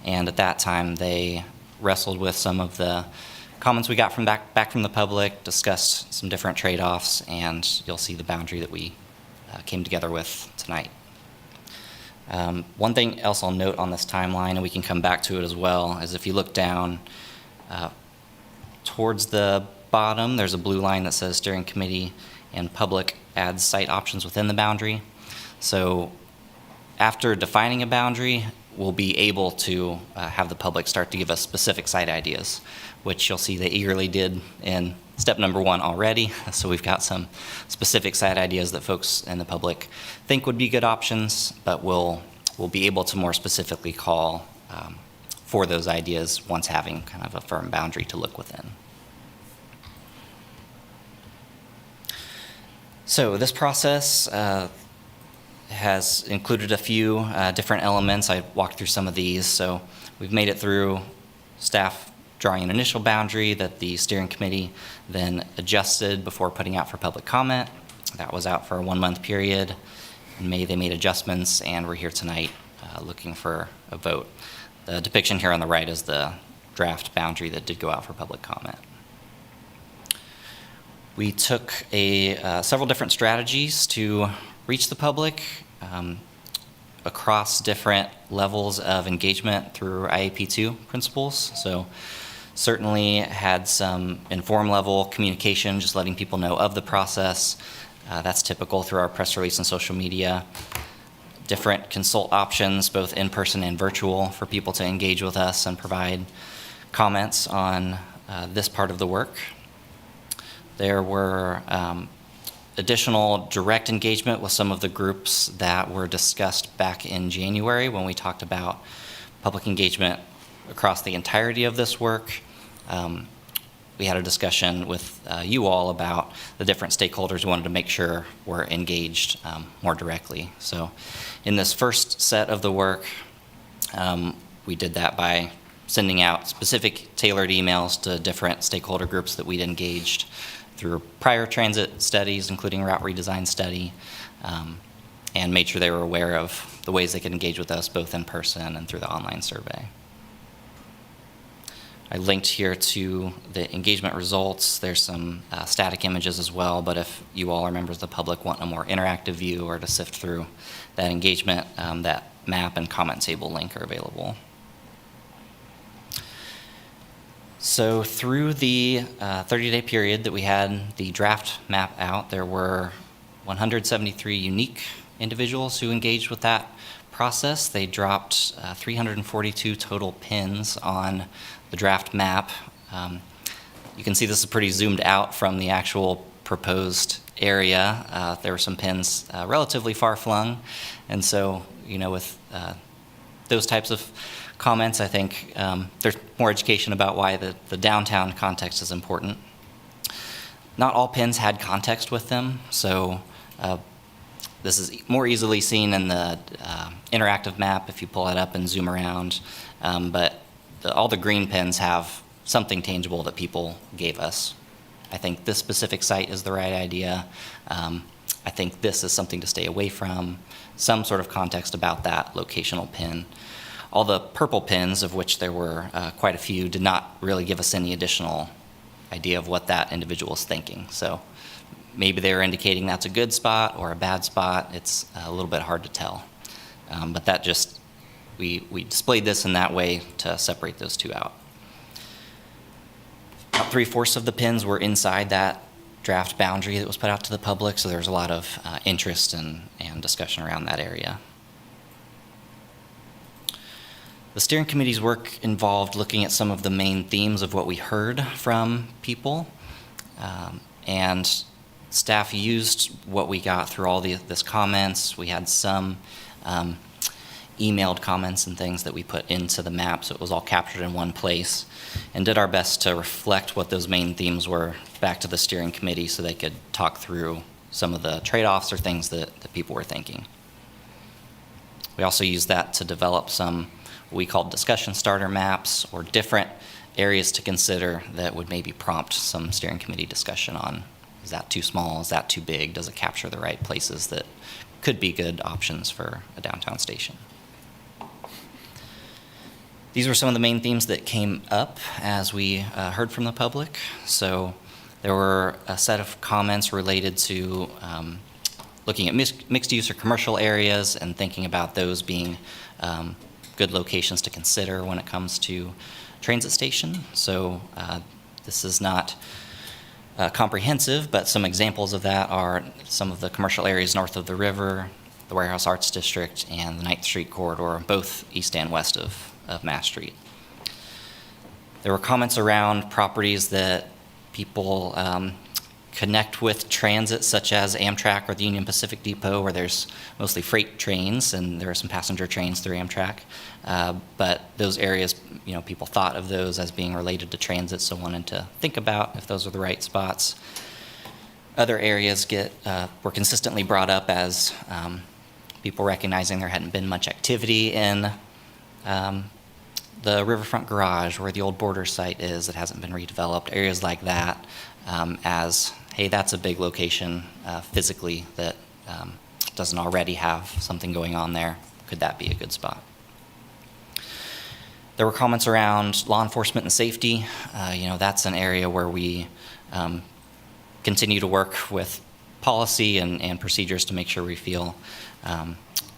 and at that time they wrestled with some of the comments we got from back from the public, discussed some different trade-offs, and you'll see the boundary that we came together with tonight. One thing else I'll note on this timeline, and we can come back to it as well, is if you look down towards the bottom, there's a blue line that says steering committee and public adds site options within the boundary. So after defining a boundary, we'll be able to have the public start to give us specific site ideas, which you'll see they eagerly did in step number 1 already. So we've got some specific site ideas that folks in the public think would be good options, but we'll be able to more specifically call for those ideas once having kind of a firm boundary to look within. So this process has included a few different elements. I walked through some of these. So we've made it through staff drawing an initial boundary that the steering committee then adjusted before putting out for public comment. That was out for a 1-month period. In May, they made adjustments, and we're here tonight looking for a vote. The depiction here on the right is the draft boundary that did go out for public comment. We took several different strategies to reach the public across different levels of engagement through IAP2 principles. So certainly had some informed level communication, just letting people know of the process. That's typical through our press release and social media. Different consult options, both in person and virtual, for people to engage with us and provide comments on this part of the work. There were additional direct engagement with some of the groups that were discussed back in January when we talked about public engagement across the entirety of this work. We had a discussion with you all about the different stakeholders we wanted to make sure were engaged more directly. So in this first set of the work, we did that by sending out specific tailored emails to different stakeholder groups that we'd engaged through prior transit studies, including route redesign study, and made sure they were aware of the ways they could engage with us both in person and through the online survey. I linked here to the engagement results. There's some static images as well, but if you all are members of the public want a more interactive view or to sift through that engagement, that map and comment table link are available. So through the 30-day period that we had the draft map out, there were 173 unique individuals who engaged with that process. They dropped 342 total pins on the draft map. You can see this is pretty zoomed out from the actual proposed area. There were some pins relatively far flung, and so, with those types of comments, I think there's more education about why the downtown context is important. Not all pins had context with them, so this is more easily seen in the interactive map if you pull it up and zoom around, but all the green pins have something tangible that people gave us. I think this specific site is the right idea. I think this is something to stay away from, some sort of context about that locational pin. All the purple pins, of which there were quite a few, did not really give us any additional idea of what that individual is thinking. So maybe they were indicating that's a good spot or a bad spot. It's a little bit hard to tell. But that just, we displayed this in that way to separate those two out. About 3/4 of the pins were inside that draft boundary that was put out to the public, so there was a lot of interest and discussion around that area. The steering committee's work involved looking at some of the main themes of what we heard from people, and staff used what we got through all this comments. We had some emailed comments and things that we put into the map, so it was all captured in one place, and did our best to reflect what those main themes were back to the steering committee so they could talk through some of the trade-offs or things that people were thinking. We also used that to develop some what we called discussion starter maps, or different areas to consider that would maybe prompt some steering committee discussion on, is that too small, is that too big, does it capture the right places that could be good options for a downtown station. These were some of the main themes that came up as we heard from the public. So there were a set of comments related to looking at mixed use or commercial areas and thinking about those being good locations to consider when it comes to transit station. So this is not comprehensive, but some examples of that are some of the commercial areas north of the river, the Warehouse Arts District, and the 9th Street corridor, both east and west of Mass Street. There were comments around properties that people connect with transit, such as Amtrak or the Union Pacific Depot, where there's mostly freight trains, and there are some passenger trains through Amtrak. But those areas, people thought of those as being related to transit, so wanted to think about if those are the right spots. Other areas were consistently brought up as people recognizing there hadn't been much activity in the Riverfront Garage, where the old border site is, that hasn't been redeveloped, areas like that, as, hey, that's a big location physically that doesn't already have something going on there. Could that be a good spot? There were comments around law enforcement and safety. That's an area where we continue to work with policy and procedures to make sure we feel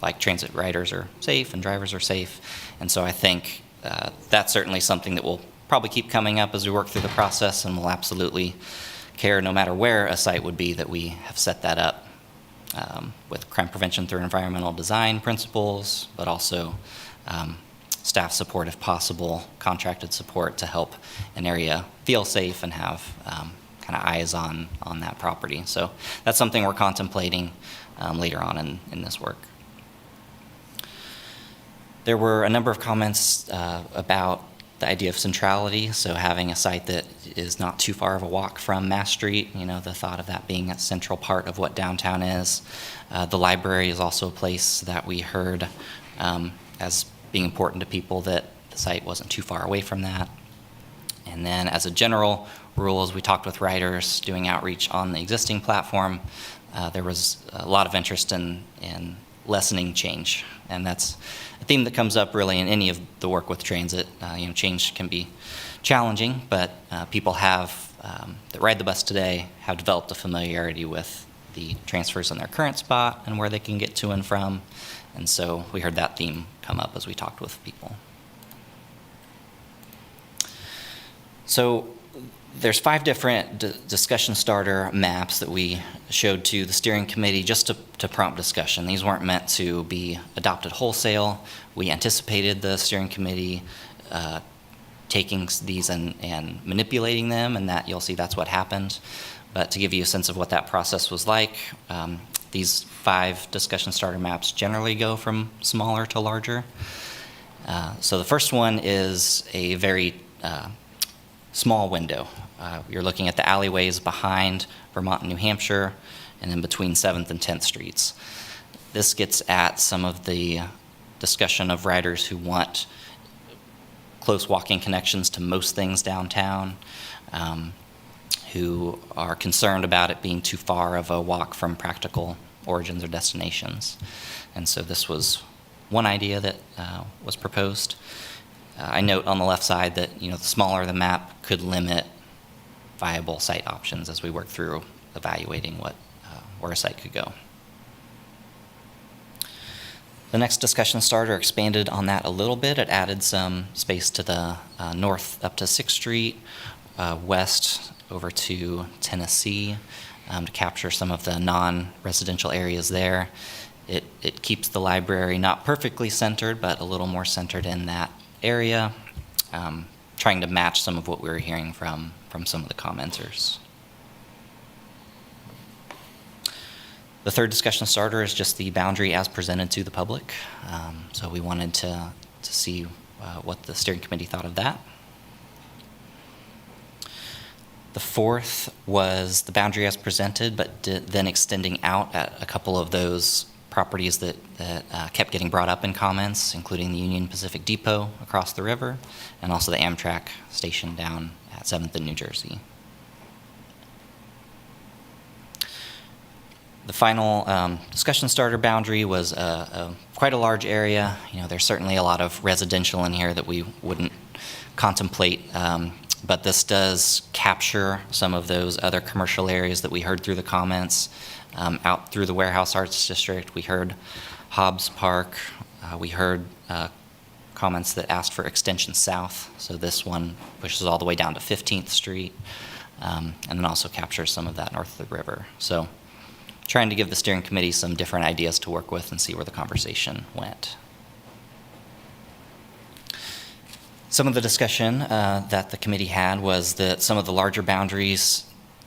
like transit riders are safe and drivers are safe. And so I think that's certainly something that will probably keep coming up as we work through the process, and we'll absolutely care, no matter where a site would be, that we have set that up with crime prevention through environmental design principles, but also staff support if possible, contracted support to help an area feel safe and have kind of eyes on that property. So that's something we're contemplating later on in this work. There were a number of comments about the idea of centrality, so having a site that is not too far of a walk from Mass Street, the thought of that being a central part of what downtown is. The library is also a place that we heard as being important to people, that the site wasn't too far away from that. And then as a general rule, as we talked with riders doing outreach on the existing platform, there was a lot of interest in lessening change. And that's a theme that comes up really in any of the work with transit. Change can be challenging, but people that ride the bus today have developed a familiarity with the transfers in their current spot and where they can get to and from. And so we heard that theme come up as we talked with people. So there's 5 different discussion starter maps that we showed to the steering committee just to prompt discussion. These weren't meant to be adopted wholesale. We anticipated the steering committee taking these and manipulating them, and that you'll see that's what happened. But to give you a sense of what that process was like, these 5 discussion starter maps generally go from smaller to larger. So the first one is a very small window. You're looking at the alleyways behind Vermont and New Hampshire, and then between 7th and 10th Streets. This gets at some of the discussion of riders who want close walking connections to most things downtown, who are concerned about it being too far of a walk from practical origins or destinations. And so this was one idea that was proposed. I note on the left side that the smaller the map could limit viable site options as we work through evaluating where a site could go. The next discussion starter expanded on that a little bit. It added some space to the north up to 6th Street, west over to Tennessee, to capture some of the non-residential areas there. It keeps the library not perfectly centered, but a little more centered in that area, trying to match some of what we were hearing from some of the commenters. The third discussion starter is just the boundary as presented to the public. So we wanted to see what the steering committee thought of that. The fourth was the boundary as presented, but then extending out at a couple of those properties that kept getting brought up in comments, including the Union Pacific Depot across the river, and also the Amtrak station down at 7th and New Jersey. The final discussion starter boundary was quite a large area. There's certainly a lot of residential in here that we wouldn't contemplate, but this does capture some of those other commercial areas that we heard through the comments. Out through the Warehouse Arts District, we heard Hobbs Park. We heard comments that asked for extension south, so this one pushes all the way down to 15th Street, and then also captures some of that north of the river. So trying to give the steering committee some different ideas to work with and see where the conversation went. Some of the discussion that the committee had was that some of the larger boundaries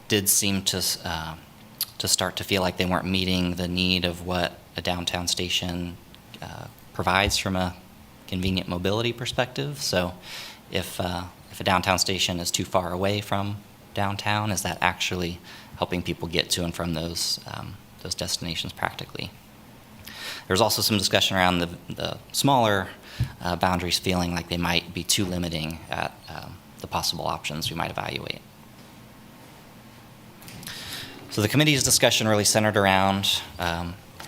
did seem to start to feel like they weren't meeting the need of what a downtown station provides from a convenient mobility perspective. So if a downtown station is too far away from downtown, is that actually helping people get to and from those destinations practically? There's also some discussion around the smaller boundaries feeling like they might be too limiting at the possible options we might evaluate. So the committee's discussion really centered around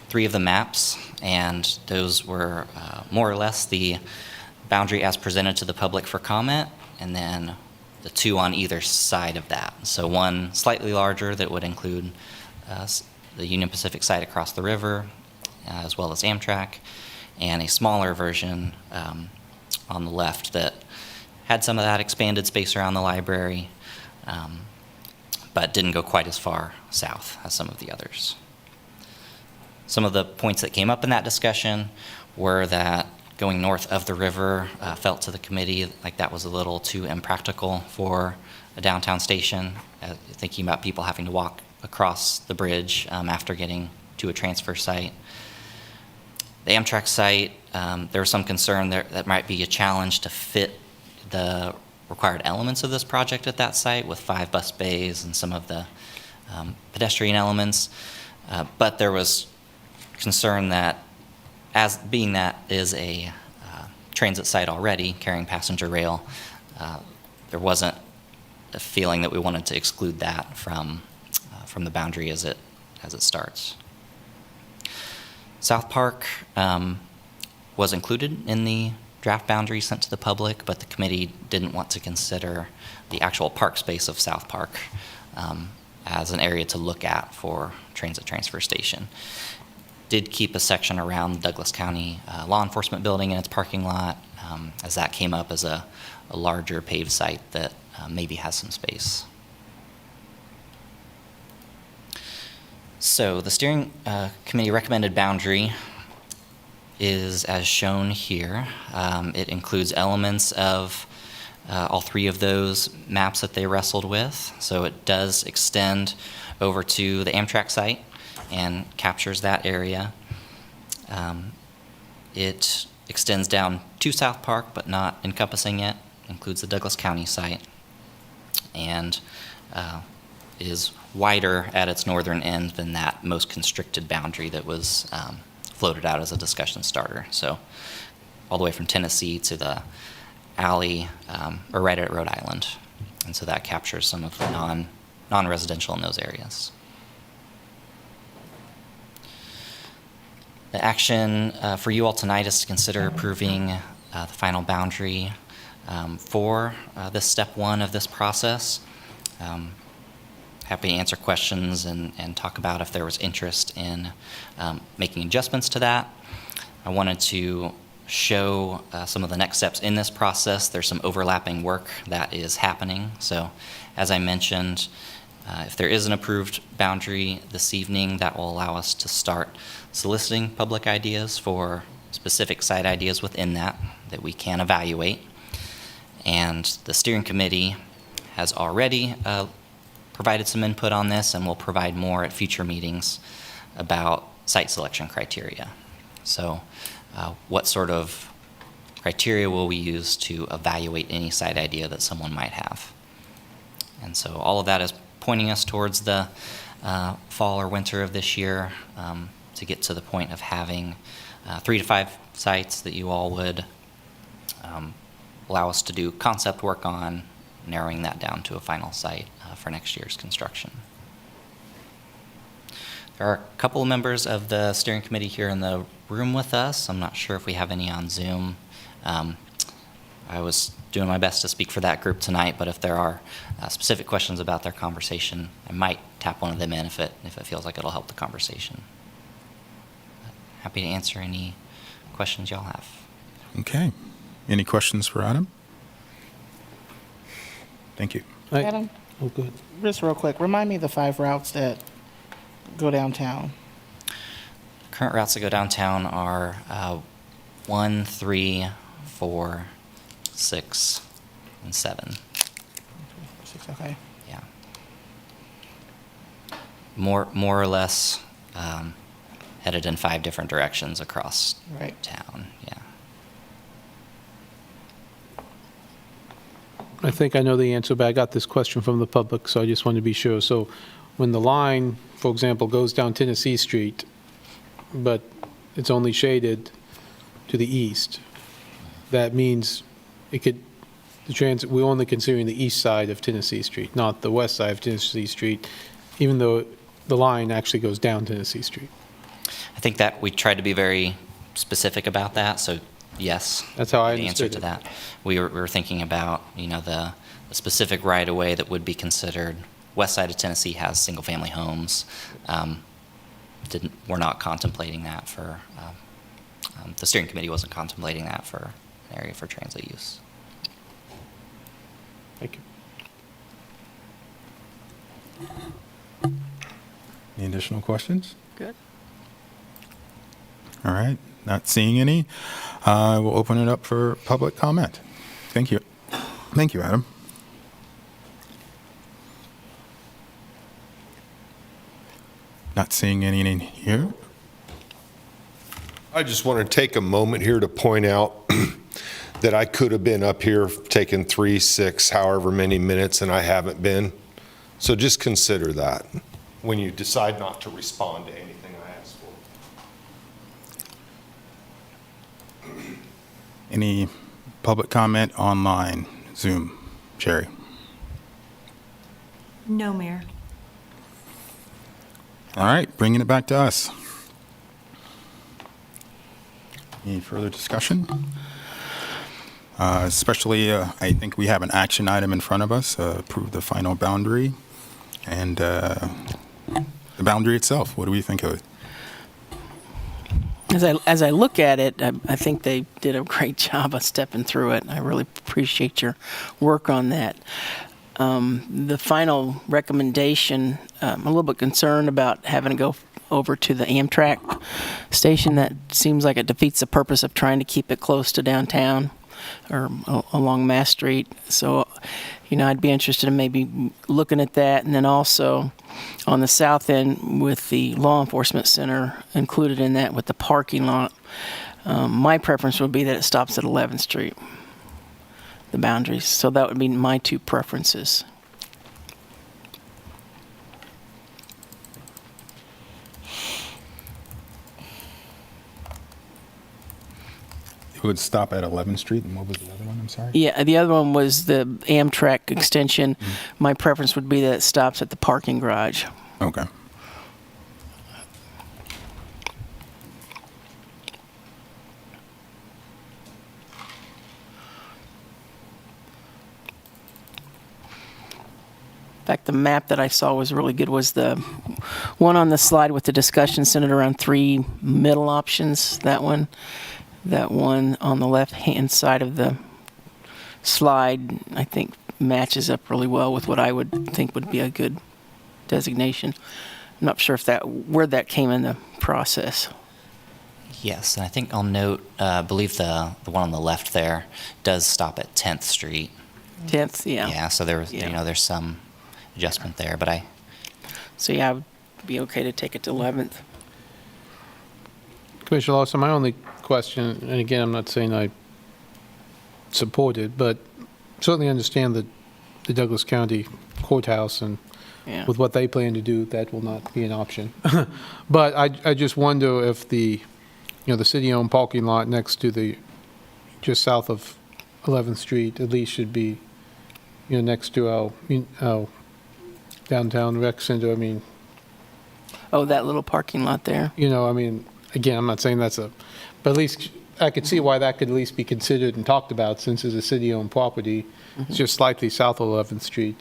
3 of the maps, and those were more or less the boundary as presented to the public for comment, and then the 2 on either side of that. So one slightly larger that would include the Union Pacific site across the river, as well as Amtrak, and a smaller version on the left that had some of that expanded space around the library, but didn't go quite as far south as some of the others. Some of the points that came up in that discussion were that going north of the river felt to the committee like that was a little too impractical for a downtown station, thinking about people having to walk across the bridge after getting to a transfer site. The Amtrak site, there was some concern that might be a challenge to fit the required elements of this project at that site with 5 bus bays and some of the pedestrian elements, but there was concern that as being that is a transit site already carrying passenger rail, there wasn't a feeling that we wanted to exclude that from the boundary as it starts. South Park was included in the draft boundary sent to the public, but the committee didn't want to consider the actual park space of South Park as an area to look at for transit transfer station. Did keep a section around the Douglas County Law Enforcement Building and its parking lot, as that came up as a larger paved site that maybe has some space. So the steering committee recommended boundary is as shown here. It includes elements of all three of those maps that they wrestled with. So it does extend over to the Amtrak site and captures that area. It extends down to South Park, but not encompassing it, includes the Douglas County site, and is wider at its northern end than that most constricted boundary that was floated out as a discussion starter. So all the way from Tennessee to the alley, or right at Rhode Island. And so that captures some of the non-residential in those areas. The action for you all tonight is to consider approving the final boundary for this step one of this process. Happy to answer questions and talk about if there was interest in making adjustments to that. I wanted to show some of the next steps in this process. There's some overlapping work that is happening. So as I mentioned, if there is an approved boundary this evening, that will allow us to start soliciting public ideas for specific site ideas within that we can evaluate. And the steering committee has already provided some input on this and will provide more at future meetings about site selection criteria. So what sort of criteria will we use to evaluate any site idea that someone might have? And so all of that is pointing us towards the fall or winter of this year to get to the point of having 3 to 5 sites that you all would allow us to do concept work on, narrowing that down to a final site for next year's construction. There are a couple of members of the steering committee here in the room with us. I'm not sure if we have any on Zoom. I was doing my best to speak for that group tonight, but if there are specific questions about their conversation, I might tap one of them in if it feels like it'll help the conversation. But happy to answer any questions y'all have. Okay. Any questions for Adam? Thank you. Adam? Oh, good. Just real quick, remind me of the 5 routes that go downtown. Current routes that go downtown are 1, 3, 4, 6, and 7. 6, okay. Yeah. More or less headed in 5 different directions across town. Yeah. I think I know the answer, but I got this question from the public, so I just wanted to be sure. So when the line, for example, goes down Tennessee Street, but it's only shaded to the east, that means it could, we're only considering the east side of Tennessee Street, not the west side of Tennessee Street, even though the line actually goes down Tennessee Street. I think that we tried to be very specific about that, so yes. That's how I the answer understood to it. that. We were thinking about, the specific right-of-way that would be considered. West side of Tennessee has single-family homes. We're not contemplating that for, the steering committee wasn't contemplating that for an area for transit use. Thank you. Any additional questions? Good. All right. Not seeing any. We'll open it up for public comment. Thank you. Thank you, Adam. Not seeing any in here. I just want to take a moment here to point out that I could have been up here taking 3, 6, however many minutes, and I haven't been. So just consider that when you decide not to respond to anything I ask for. Any public comment online? Zoom. Sherry. No, Mayor. All right, bringing it back to us. Any further discussion? Especially, I think we have an action item in front of us, approve the final boundary, and the boundary itself. What do we think of it? As I look at it, I think they did a great job of stepping through it. I really appreciate your work on that. The final recommendation, I'm a little bit concerned about having to go over to the Amtrak station. That seems like it defeats the purpose of trying to keep it close to downtown. along Mass Street. So, I'd be interested in maybe looking at that. And then also on the south end with the law enforcement center included in that with the parking lot. My preference would be that it stops at 11th Street, the boundaries. So that would be my two preferences. It would stop at 11th Street, and what was the other one? I'm sorry? Yeah, the other one was the Amtrak extension. My preference would be that it stops at the parking garage. Okay. In fact, the map that I saw was really good was the one on the slide with the discussion centered around 3 middle options. That one on the left-hand side of the slide, I think, matches up really well with what I would think would be a good designation. I'm not sure if where that came in the process. Yes, and I think I'll note, I believe the one on the left there does stop at 10th Street. 10th, yeah. Yeah, so there's some adjustment there, but So yeah, I would be okay to take it to 11th. Commissioner Lawson, my only question, and again, I'm not saying I support it, but certainly understand that the Douglas County Courthouse and Yeah. with what they plan to do, that will not be an option. But I just wonder if the city-owned parking lot next to just south of 11th Street at least should be, next to our downtown rec center. I mean, Oh, that little parking lot there. Again, I'm not saying but at least I could see why that could at least be considered and talked about since it's a city-owned property. It's just slightly south of 11th Street.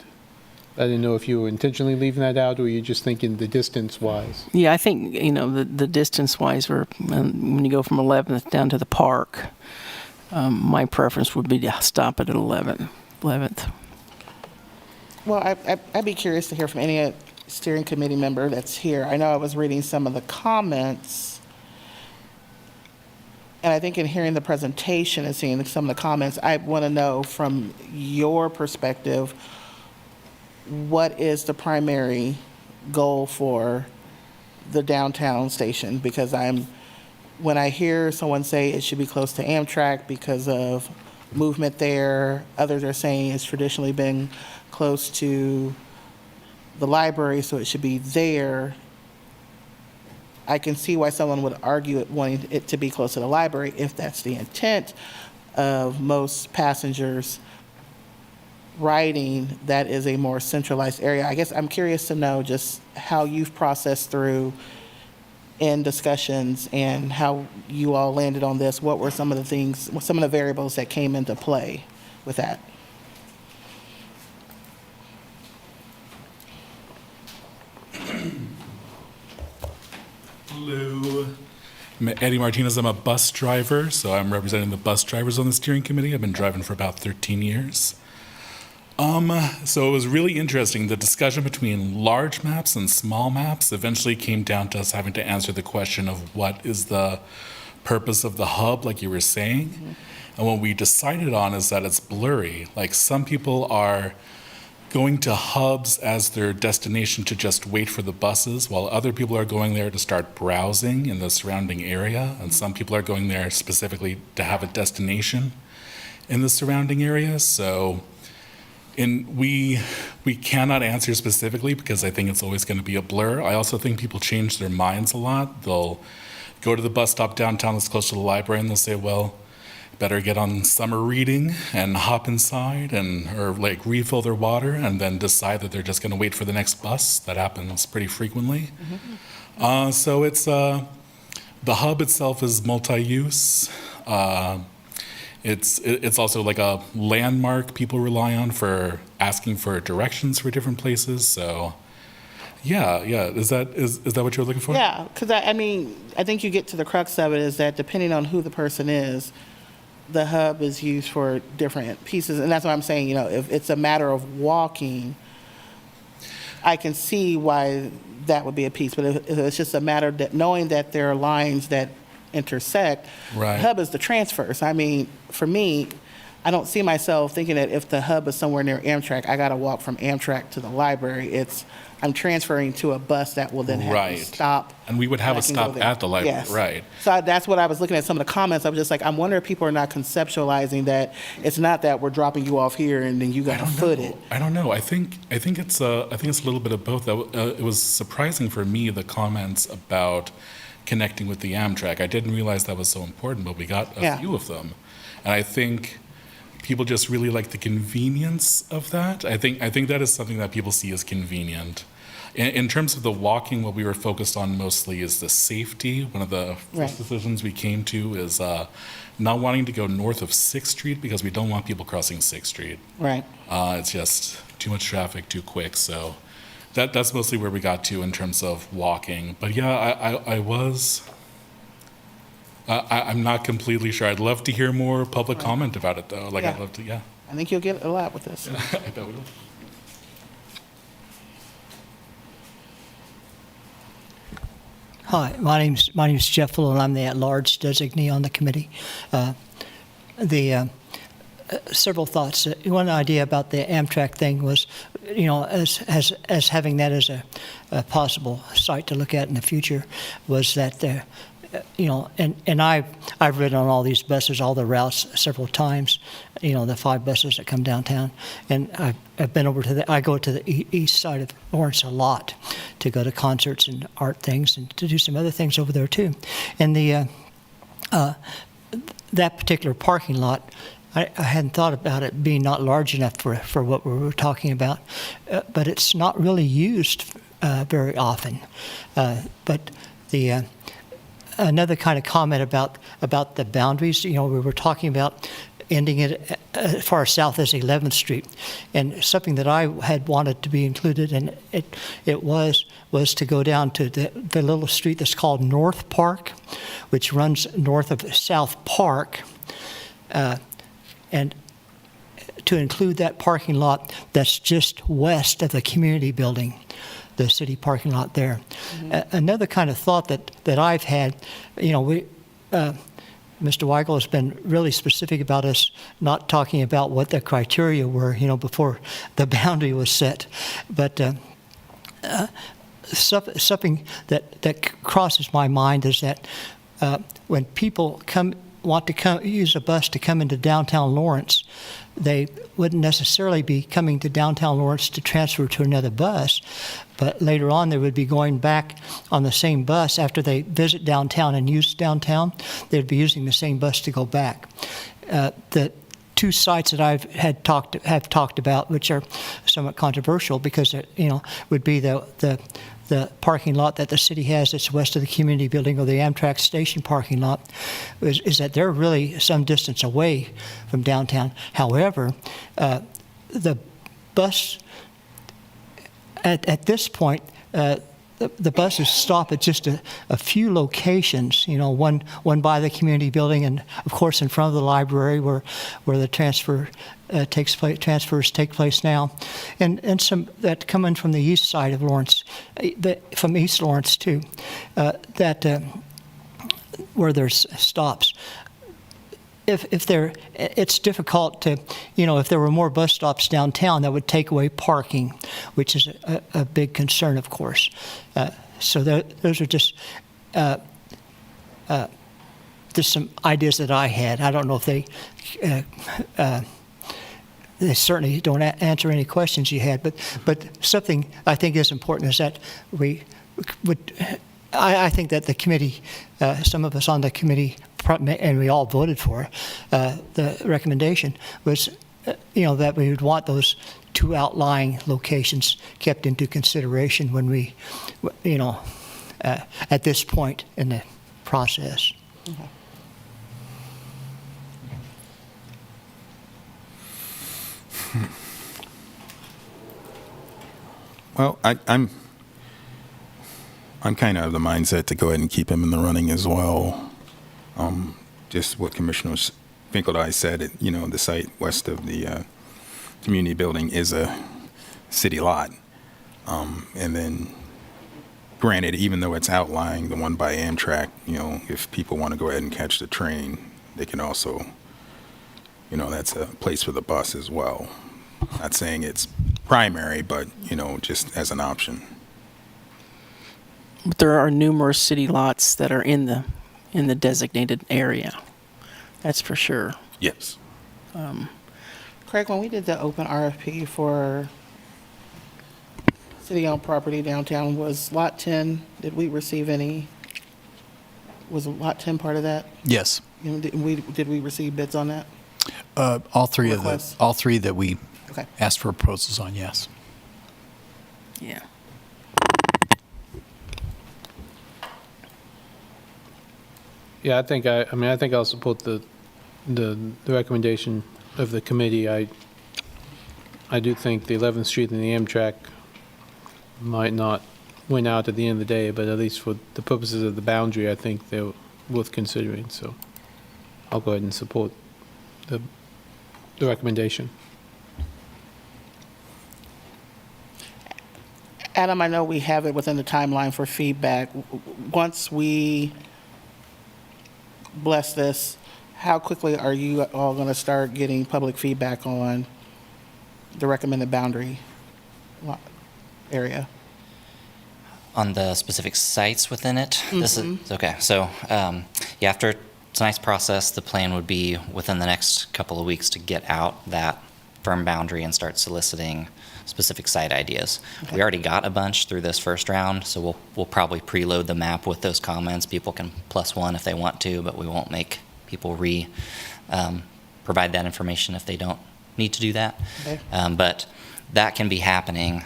I didn't know if you were intentionally leaving that out or you're just thinking the distance-wise. Yeah, I think, the distance-wise, when you go from 11th down to the park, my preference would be to stop it at 11th. Well, I'd be curious to hear from any steering committee member that's here. I know I was reading some of the comments, and I think in hearing the presentation and seeing some of the comments, I want to know from your perspective, what is the primary goal for the downtown station? Because when I hear someone say it should be close to Amtrak because of movement there, others are saying it's traditionally been close to the library, so it should be there. I can see why someone would argue wanting it to be close to the library if that's the intent of most passengers riding. That is a more centralized area. I guess I'm curious to know just how you've processed through in discussions and how you all landed on this. What were some of the variables that came into play with that? Hello. I'm Eddie Martinez. I'm a bus driver, so I'm representing the bus drivers on the steering committee. I've been driving for about 13 years. So it was really interesting. The discussion between large maps and small maps eventually came down to us having to answer the question of what is the purpose of the hub, like you were saying. Mm-hmm. And what we decided on is that it's blurry. Like some people are going to hubs as their destination to just wait for the buses, while other people are going there to start browsing in the surrounding area. And some people are going there specifically to have a destination in the surrounding area. So we cannot answer specifically because I think it's always going to be a blur. I also think people change their minds a lot. They'll go to the bus stop downtown that's close to the library and they'll say, well, better get on summer reading and hop inside or like refill their water and then decide that they're just going to wait for the next bus. That happens pretty frequently. Mm-hmm. So it's the hub itself is multi-use. It's also like a landmark people rely on for asking for directions for different places. So yeah. Is that what you're looking for? Yeah, because I think you get to the crux of it is that depending on who the person is, the hub is used for different pieces. And that's what I'm saying, if it's a matter of walking, I can see why that would be a piece. But if it's just a matter that knowing that there are lines that intersect, right. The hub is the transfers. For me, I don't see myself thinking that if the hub is somewhere near Amtrak, I got to walk from Amtrak to the library. I'm transferring to a bus that will then have Right. to stop. And we would have a and I can go stop there. at the library, Yes. right. So that's what I was looking at some of the comments. I was just like, I'm wondering if people are not conceptualizing that it's not that we're dropping you off here and then you got to foot it. I don't know. I think it's a little bit of both. It was surprising for me, the comments about connecting with the Amtrak. I didn't realize that was so important, but we got a few of them. And I think people just really like the convenience of that. I think that is something that people see as convenient. In terms of the walking, what we were focused on mostly is the safety. One of the first decisions we came to is not wanting to go north of 6th Street because we don't want people crossing 6th Street. Right. It's just too much traffic, too quick. So that's mostly where we got to in terms of walking. But yeah, I'm not completely sure. I'd love to hear more public comment about it, though. I'd love to, yeah. I think you'll get a lot with this. I bet we will. Hi, my name's Jeff Fuller, and I'm the at-large designee on the committee. Several thoughts. One idea about the Amtrak thing was, as having that as a possible site to look at in the future, was that and I've ridden on all these buses, all the routes several times, the 5 buses that come downtown, and I've been over to I go to the east side of Lawrence a lot to go to concerts and art things and to do some other things over there too. And that particular parking lot, I hadn't thought about it being not large enough for what we were talking about, but it's not really used very often. But another kind of comment about the boundaries, we were talking about ending it as far south as 11th Street, and something that I had wanted to be included, and it was to go down to the little street that's called North Park, which runs north of South Park, and to include that parking lot that's just west of the community building, the city parking lot there. Mm-hmm. Another kind of thought that I've had, Mr. Weigel has been really specific about us not talking about what the criteria were, before the boundary was set. But something that crosses my mind is that when people want to use a bus to come into downtown Lawrence, they wouldn't necessarily be coming to downtown Lawrence to transfer to another bus, but later on they would be going back on the same bus after they visit downtown and use downtown. They'd be using the same bus to go back. The 2 sites that have talked about, which are somewhat controversial because would be the parking lot that the city has that's west of the community building, or the Amtrak station parking lot, is that they're really some distance away from downtown. However, the bus, at this point, the buses stop at just a few locations, one by the community building, and of course in front of the library where the transfers take place now, and some that come in from the east side of Lawrence, from East Lawrence too, where there's stops. It's difficult to, if there were more bus stops downtown, that would take away parking, which is a big concern, of course. So those are just some ideas that I had. I don't know if they certainly don't answer any questions you had, but something I think is important is that I think that the committee, some of us on the committee, and we all voted for the recommendation, was that we would want those 2 outlying locations kept into consideration when we, at this point in the process. Okay. Well, I'm kind of of the mindset to go ahead and keep him in the running as well. Just what Commissioner Finkeldei said, the site west of the community building is a city lot. And then, granted, even though it's outlying, the one by Amtrak, if people want to go ahead and catch the train, they can also that's a place for the bus as well. Not saying it's primary, but, just as an option. But there are numerous city lots that are in the designated area. That's for sure. Yes. Craig, when we did the open RFP for city-owned property downtown, was Lot 10, did we receive any, was Lot 10 part of that? Yes. Did we receive bids on that? All three Requests? all three that we Okay. asked for proposals on, yes. Yeah. Yeah, I think I'll support the recommendation of the committee. I do think the 11th Street and the Amtrak might not win out at the end of the day, but at least for the purposes of the boundary, I think they're worth considering. So I'll go ahead and support the recommendation. Adam, I know we have it within the timeline for feedback. Once we bless this, how quickly are you all going to start getting public feedback on the recommended boundary area? On the specific sites within it? This is okay. So, after tonight's process, the plan would be within the next couple of weeks to get out that firm boundary and start soliciting specific site ideas. Okay. We already got a bunch through this first round, so we'll probably preload the map with those comments. People can +1 if they want to, but we won't make people provide that information if they don't need to do that. Okay. But that can be happening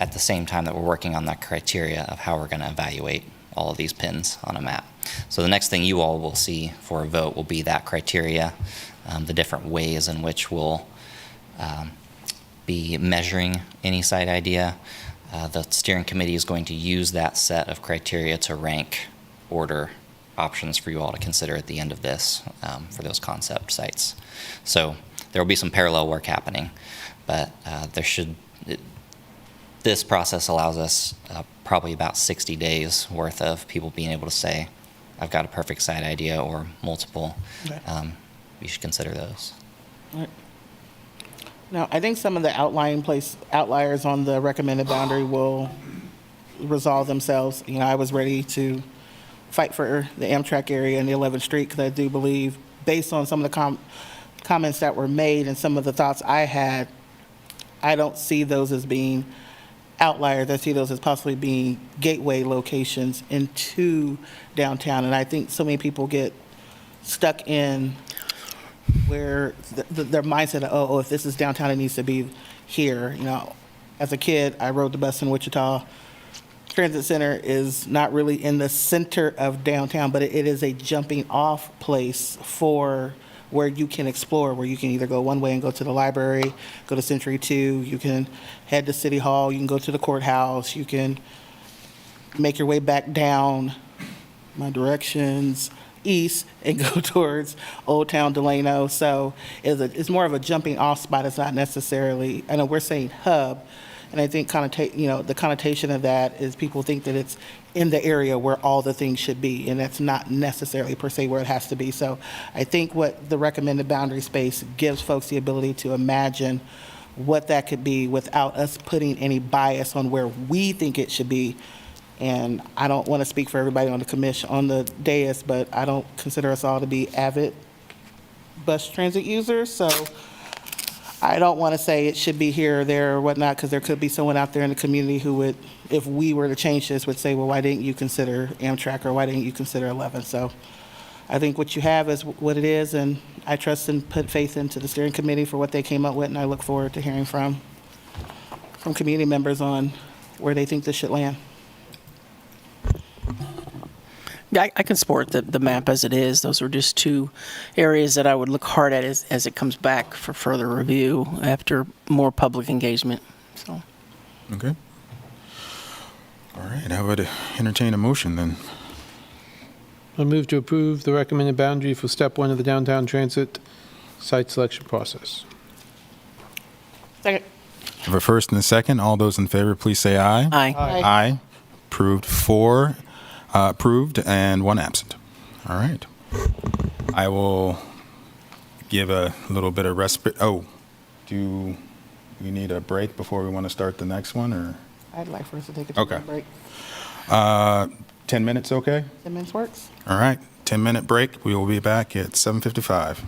at the same time that we're working on that criteria of how we're going to evaluate all of these pins on a map. So the next thing you all will see for a vote will be that criteria, the different ways in which we'll be measuring any site idea. The steering committee is going to use that set of criteria to rank order options for you all to consider at the end of this for those concept sites. So there will be some parallel work happening, but this process allows us probably about 60 days worth of people being able to say, I've got a perfect site idea or multiple. Okay. You should consider those. All right. Now, I think some of the outliers on the recommended boundary will resolve themselves. I was ready to fight for the Amtrak area and the 11th Street because I do believe, based on some of the comments that were made and some of the thoughts I had, I don't see those as being outliers. I see those as possibly being gateway locations into downtown. And I think so many people get stuck in where their mindset of, oh, if this is downtown, it needs to be here. As a kid, I rode the bus in Wichita. Transit Center is not really in the center of downtown, but it is a jumping off place for where you can explore, where you can either go one way and go to the library, go to Century 2, you can head to City Hall, you can go to the courthouse, you can make your way back down my directions east and go towards Old Town Delano. So it's more of a jumping off spot. It's not necessarily, I know we're saying hub, and I think the connotation of that is people think that it's in the area where all the things should be, and that's not necessarily per se where it has to be. So I think what the recommended boundary space gives folks the ability to imagine what that could be without us putting any bias on where we think it should be. And I don't want to speak for everybody on the commission, on the dais, but I don't consider us all to be avid bus transit users. So I don't want to say it should be here or there or whatnot, because there could be someone out there in the community who would, if we were to change this, would say, well, why didn't you consider Amtrak, or why didn't you consider 11? So I think what you have is what it is, and I trust and put faith into the steering committee for what they came up with, and I look forward to hearing from community members on where they think this should land. I can support the map as it is. Those are just two areas that I would look hard at as it comes back for further review after more public engagement. So. Okay. All right. I would entertain a motion then. I move to approve the recommended boundary for step 1 of the downtown transit site selection process. Second. I have a first and a second. All those in favor, please say aye. Aye. Aye. Aye. Approved 4. Approved and 1 absent. All right. I will give a little bit of respite. Oh, do we need a break before we want to start the next one, or? I'd like for us to take a 10-minute Okay. break. 10 minutes, okay? 10 minutes works? All right, 10-minute break. We will be back at 7:55.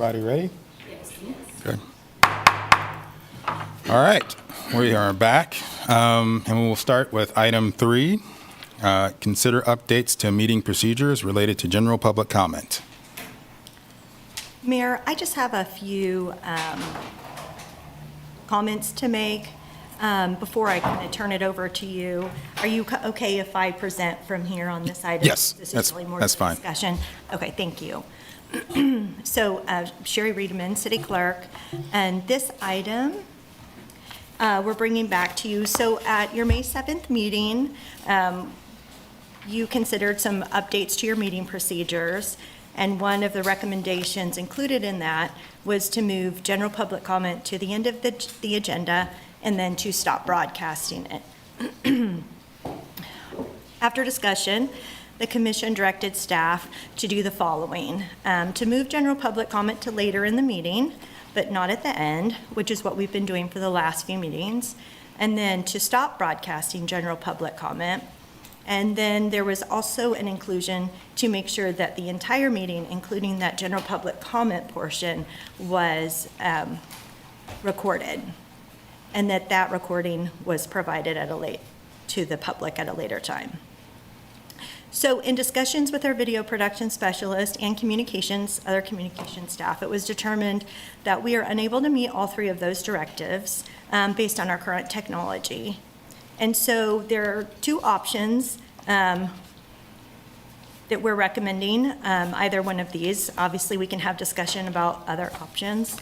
Everybody ready? Yes. Good. All right, we are back, and we will start with item 3. Consider updates to meeting procedures related to general public comment. Mayor, I just have a few comments to make before I kind of turn it over to you. Are you okay if I present from here on this item? Yes, This is that's- really more that's of a fine. discussion. Okay, thank you. So Sherry Reedman, City Clerk, and this item we're bringing back to you. So at your May 7th meeting, you considered some updates to your meeting procedures, and one of the recommendations included in that was to move general public comment to the end of the agenda and then to stop broadcasting it. After discussion, the commission directed staff to do the following: to move general public comment to later in the meeting, but not at the end, which is what we've been doing for the last few meetings, and then to stop broadcasting general public comment. And then there was also an inclusion to make sure that the entire meeting, including that general public comment portion, was recorded, and that recording was provided to the public at a later time. So in discussions with our video production specialist and other communication staff, it was determined that we are unable to meet all 3 of those directives based on our current technology. And so there are 2 options that we're recommending, either one of these. Obviously, we can have discussion about other options.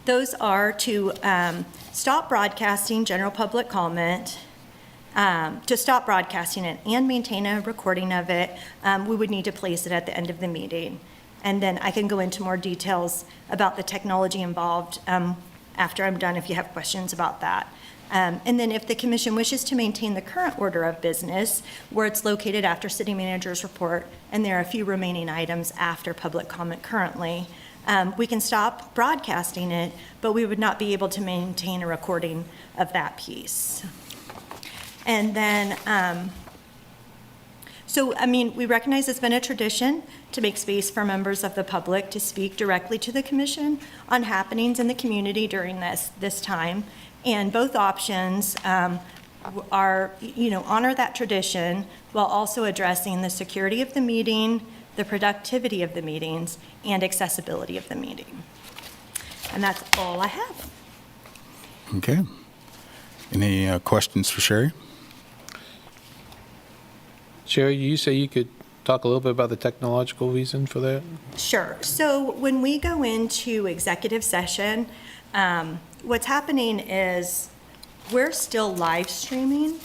Those are to stop broadcasting general public comment, to stop broadcasting it and maintain a recording of it. We would need to place it at the end of the meeting. And then I can go into more details about the technology involved after I'm done if you have questions about that. And then if the commission wishes to maintain the current order of business, where it's located after city manager's report, and there are a few remaining items after public comment currently, we can stop broadcasting it, but we would not be able to maintain a recording of that piece. And then, we recognize it's been a tradition to make space for members of the public to speak directly to the commission on happenings in the community during this time. And both options are, honor that tradition while also addressing the security of the meeting, the productivity of the meetings, and accessibility of the meeting. And that's all I have. Okay. Any questions for Sherry? Sherry, you say you could talk a little bit about the technological reason for that? Sure. So when we go into executive session, what's happening is we're still live streaming.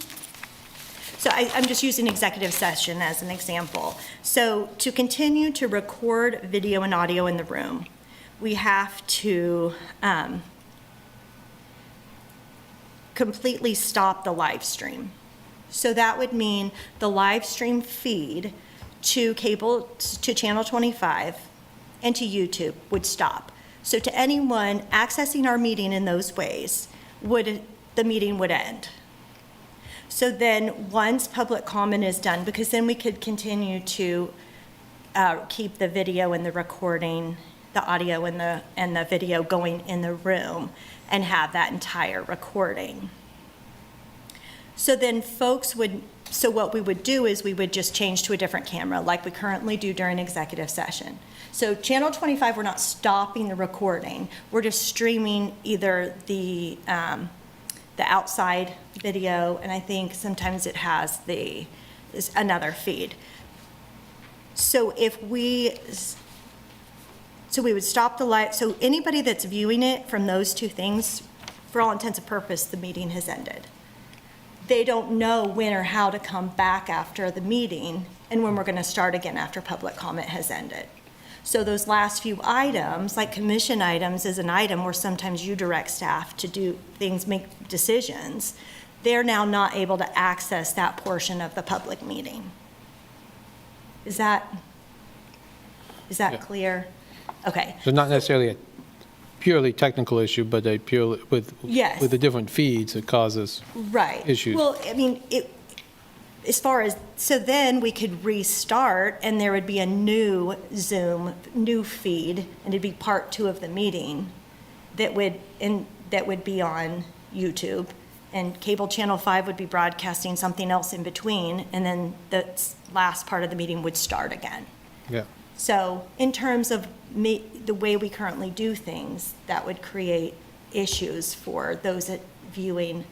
So I'm just using executive session as an example. So to continue to record video and audio in the room, we have to completely stop the live stream. So that would mean the live stream feed to channel 25 and to YouTube would stop. So to anyone accessing our meeting in those ways, the meeting would end. So then once public comment is done, because then we could continue to keep the video and the recording, the audio and the video going in the room and have that entire recording. So then what we would do is we would just change to a different camera like we currently do during executive session. So channel 25, we're not stopping the recording. We're just streaming either the outside video, and I think sometimes it has another feed. So we would stop the live, so anybody that's viewing it from those 2 things, for all intents and purposes, the meeting has ended. They don't know when or how to come back after the meeting and when we're going to start again after public comment has ended. So those last few items, like commission items, is an item where sometimes you direct staff to do things, make decisions. They're now not able to access that portion of the public meeting. Is that clear? Okay. So not necessarily a purely technical issue, but a purely, with Yes. the different feeds, it causes Right. issues. Well, I mean, as far as, so then we could restart and there would be a new Zoom, new feed, and it'd be part 2 of the meeting that would be on YouTube. And cable channel 5 would be broadcasting something else in between, and then the last part of the meeting would start again. Yeah. So in terms of the way we currently do things, that would create issues for those viewing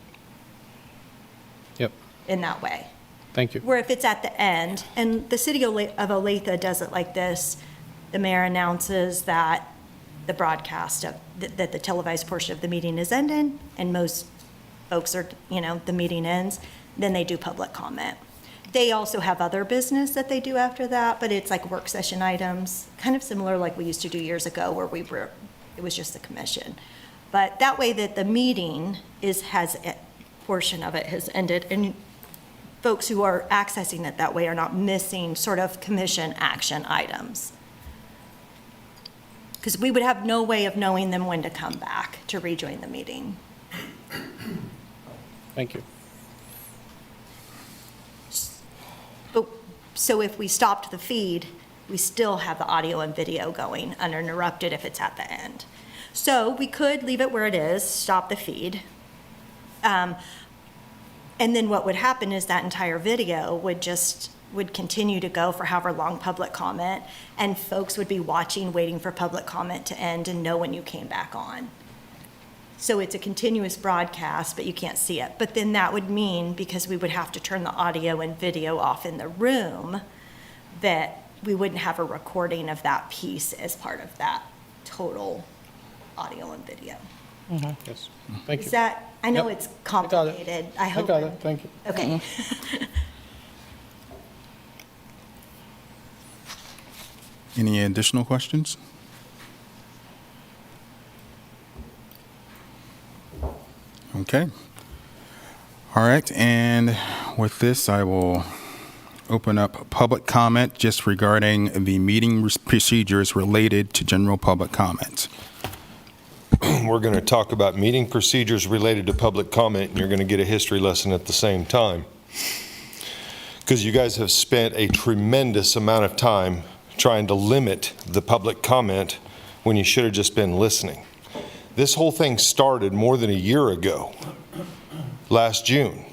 Yep. in that way. Thank you. Where if it's at the end, and the city of Olathe does it like this, the mayor announces that the broadcast of, that the televised portion of the meeting is ended, and most folks are, the meeting ends, then they do public comment. They also have other business that they do after that, but it's like work session items, kind of similar like we used to do years ago where it was just the commission. But that way that the meeting has a portion of it has ended, and folks who are accessing it that way are not missing sort of commission action items. Because we would have no way of knowing them when to come back to rejoin the meeting. Thank you. So if we stopped the feed, we still have the audio and video going uninterrupted if it's at the end. So we could leave it where it is, stop the feed. And then what would happen is that entire video would continue to go for however long public comment, and folks would be watching, waiting for public comment to end and know when you came back on. So it's a continuous broadcast, but you can't see it. But then that would mean, because we would have to turn the audio and video off in the room, that we wouldn't have a recording of that piece as part of that total audio and video. Yes. Thank you. Is that, I know Yep. it's complicated. I hope. got it. Thank you. Okay. Any additional questions? Okay. All right, and with this, I will open up public comment just regarding the meeting procedures related to general public comment. We're going to talk about meeting procedures related to public comment, and you're going to get a history lesson at the same time. Because you guys have spent a tremendous amount of time trying to limit the public comment when you should have just been listening. This whole thing started more than a year ago, last June.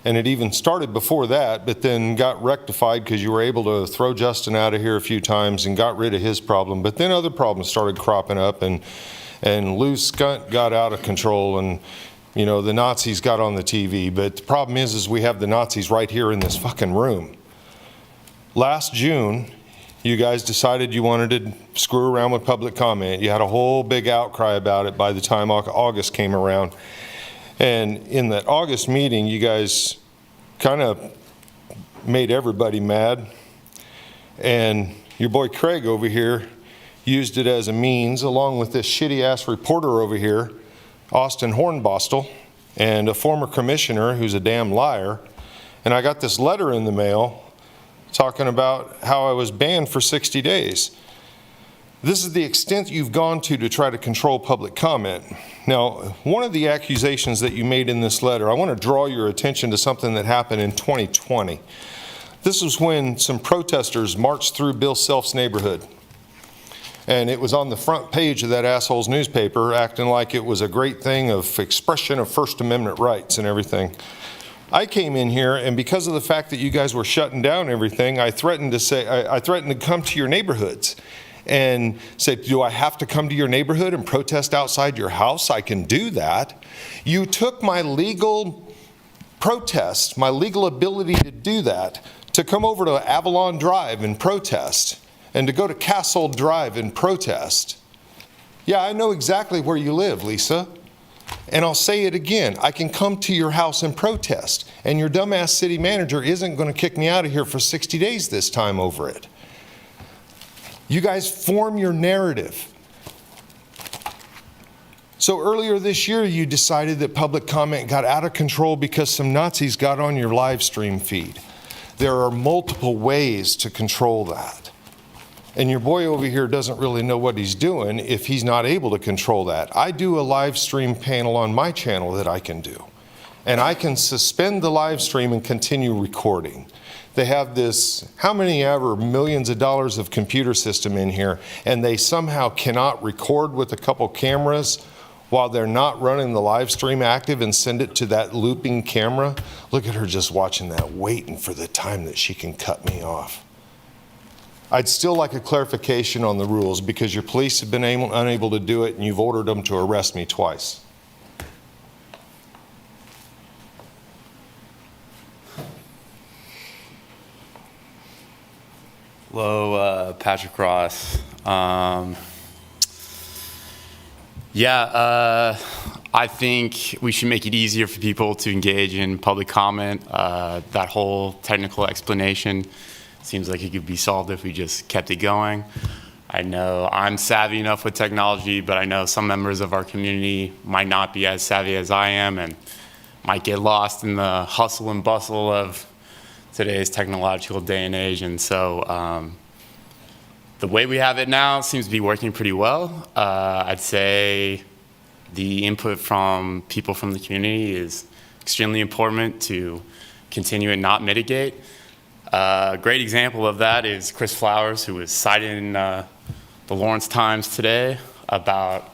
And it even started before that, but then got rectified because you were able to throw Justin out of here a few times and got rid of his problem. But then other problems started cropping up, and Lou Skunt got out of control, and the Nazis got on the TV. But the problem is we have the Nazis right here in this fucking room. Last June, you guys decided you wanted to screw around with public comment. You had a whole big outcry about it by the time August came around. And in that August meeting, you guys kind of made everybody mad. And your boy Craig over here used it as a means, along with this shitty-ass reporter over here, Austin Hornbostel, and a former commissioner who's a damn liar. And I got this letter in the mail talking about how I was banned for 60 days. This is the extent you've gone to try to control public comment. Now, one of the accusations that you made in this letter, I want to draw your attention to something that happened in 2020. This was when some protesters marched through Bill Self's neighborhood. And it was on the front page of that asshole's newspaper, acting like it was a great thing of expression of First Amendment rights and everything. I came in here, and because of the fact that you guys were shutting down everything, I threatened to come to your neighborhoods and say, do I have to come to your neighborhood and protest outside your house? I can do that. You took my legal protest, my legal ability to do that, to come over to Avalon Drive and protest, and to go to Castle Drive and protest. Yeah, I know exactly where you live, Lisa. And I'll say it again, I can come to your house and protest, and your dumbass city manager isn't going to kick me out of here for 60 days this time over it. You guys form your narrative. So earlier this year, you decided that public comment got out of control because some Nazis got on your live stream feed. There are multiple ways to control that. And your boy over here doesn't really know what he's doing if he's not able to control that. I do a live stream panel on my channel that I can do. and I can suspend the live stream and continue recording. They have this, how many ever millions of dollars of computer system in here, and they somehow cannot record with a couple cameras while they're not running the live stream active and send it to that looping camera. Look at her just watching that, waiting for the time that she can cut me off. I'd still like a clarification on the rules because your police have been unable to do it and you've ordered them to arrest me twice. Hello, Patrick Ross. I think we should make it easier for people to engage in public comment. That whole technical explanation seems like it could be solved if we just kept it going. I know I'm savvy enough with technology, but I know some members of our community might not be as savvy as I am and might get lost in the hustle and bustle of today's technological day and age. And so the way we have it now seems to be working pretty well. I'd say the input from people from the community is extremely important to continue and not mitigate. A great example of that is Chris Flowers, who was cited in the Lawrence Times today about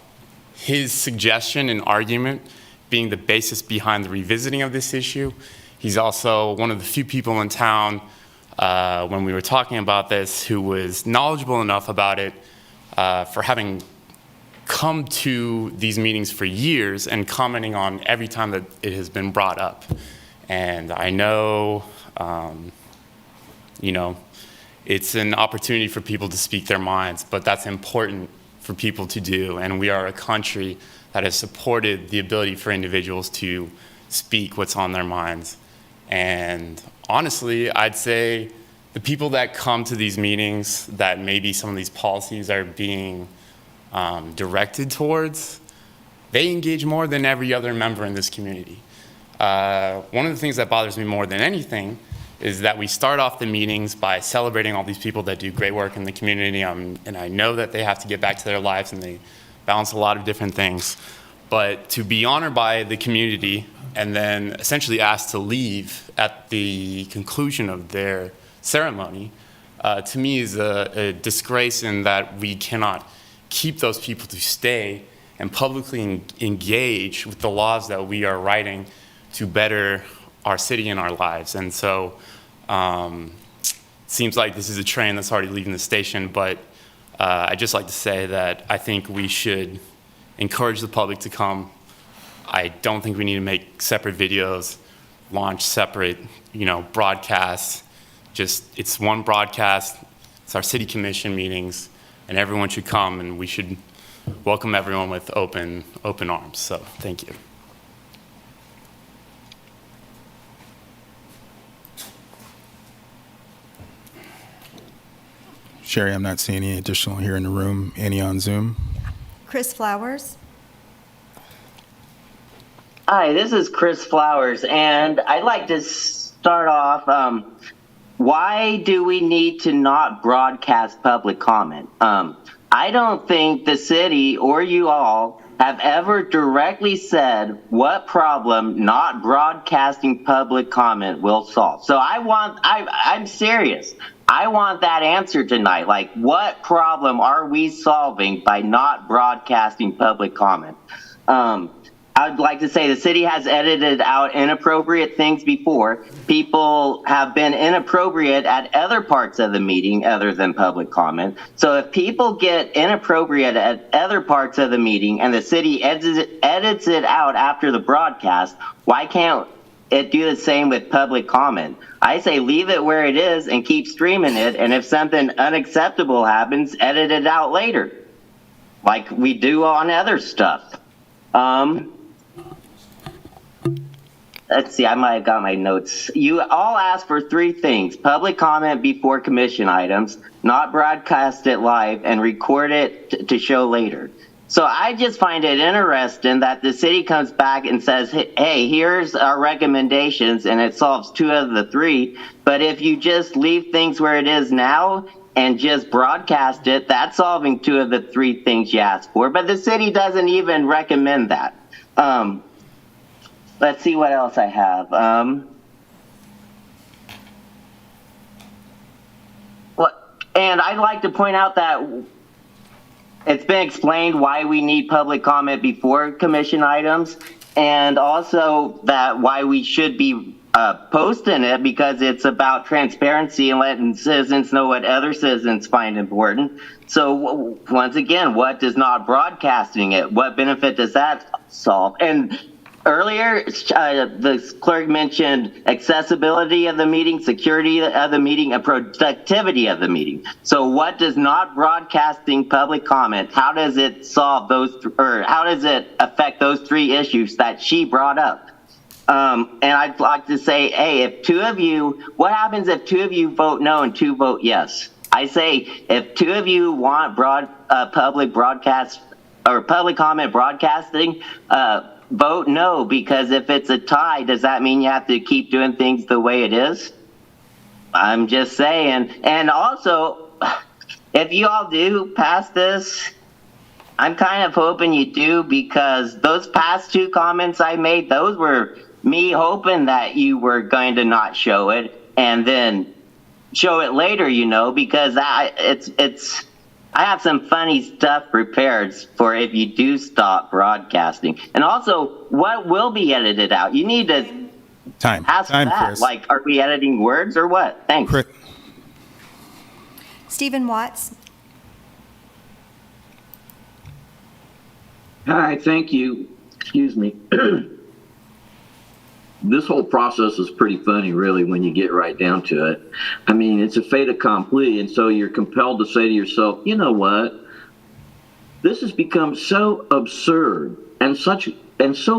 his suggestion and argument being the basis behind the revisiting of this issue. He's also one of the few people in town when we were talking about this who was knowledgeable enough about it for having come to these meetings for years and commenting on every time that it has been brought up. And I know, it's an opportunity for people to speak their minds, but that's important for people to do. And we are a country that has supported the ability for individuals to speak what's on their minds. And honestly, I'd say the people that come to these meetings that maybe some of these policies are being directed towards, they engage more than every other member in this community. One of the things that bothers me more than anything is that we start off the meetings by celebrating all these people that do great work in the community, and I know that they have to get back to their lives and they balance a lot of different things. But to be honored by the community and then essentially asked to leave at the conclusion of their ceremony, to me is a disgrace in that we cannot keep those people to stay and publicly engage with the laws that we are writing to better our city and our lives. And so seems like this is a train that's already leaving the station, but I'd just like to say that I think we should encourage the public to come. I don't think we need to make separate videos, launch separate, broadcasts. Just, it's one broadcast, it's our city commission meetings, and everyone should come, and we should welcome everyone with open arms. So, thank you. Sherry, I'm not seeing any additional here in the room. Any on Zoom? Chris Flowers. Hi, this is Chris Flowers, and I'd like to start off, why do we need to not broadcast public comment? I don't think the city or you all have ever directly said what problem not broadcasting public comment will solve. So I'm serious. I want that answer tonight. Like, what problem are we solving by not broadcasting public comment? I'd like to say the city has edited out inappropriate things before. People have been inappropriate at other parts of the meeting other than public comment. So if people get inappropriate at other parts of the meeting and the city edits it out after the broadcast, why can't it do the same with public comment? I say leave it where it is and keep streaming it, and if something unacceptable happens, edit it out later, like we do on other stuff. Let's see, I might have got my notes. You all asked for 3 things: public comment before commission items, not broadcast it live, and record it to show later. So I just find it interesting that the city comes back and says, hey, here's our recommendations, and it solves 2 of the 3. But if you just leave things where it is now and just broadcast it, that's solving 2 of the 3 things you asked for. But the city doesn't even recommend that. let's see what else I have. And I'd like to point out that it's been explained why we need public comment before commission items, and also that why we should be posting it, because it's about transparency and letting citizens know what other citizens find important. So once again, what does not broadcasting it? What benefit does that solve? And earlier, the clerk mentioned accessibility of the meeting, security of the meeting, and productivity of the meeting. So what does not broadcasting public comment, how does it solve those, or how does it affect those three issues that she brought up? And I'd like to say, hey, if two of you, what happens if two of you vote no and two vote yes? I say, if two of you want public broadcast or public comment broadcasting, vote no, because if it's a tie, does that mean you have to keep doing things the way it is? I'm just saying. And also, if you all do pass this, I'm kind of hoping you do, because those past two comments I made, those were me hoping that you were going to not show it and then show it later, you know, because I have some funny stuff prepared for if you do stop broadcasting. And also, what will be edited out? You need to ask that. Chris. Like, are we editing words or what? Thanks. Chris. Stephen Watts. Hi, thank you. Excuse me. This whole process is pretty funny, really, when you get right down to it. I mean, it's a fait accompli, and so you're compelled to say to yourself, you know what? This has become so absurd and so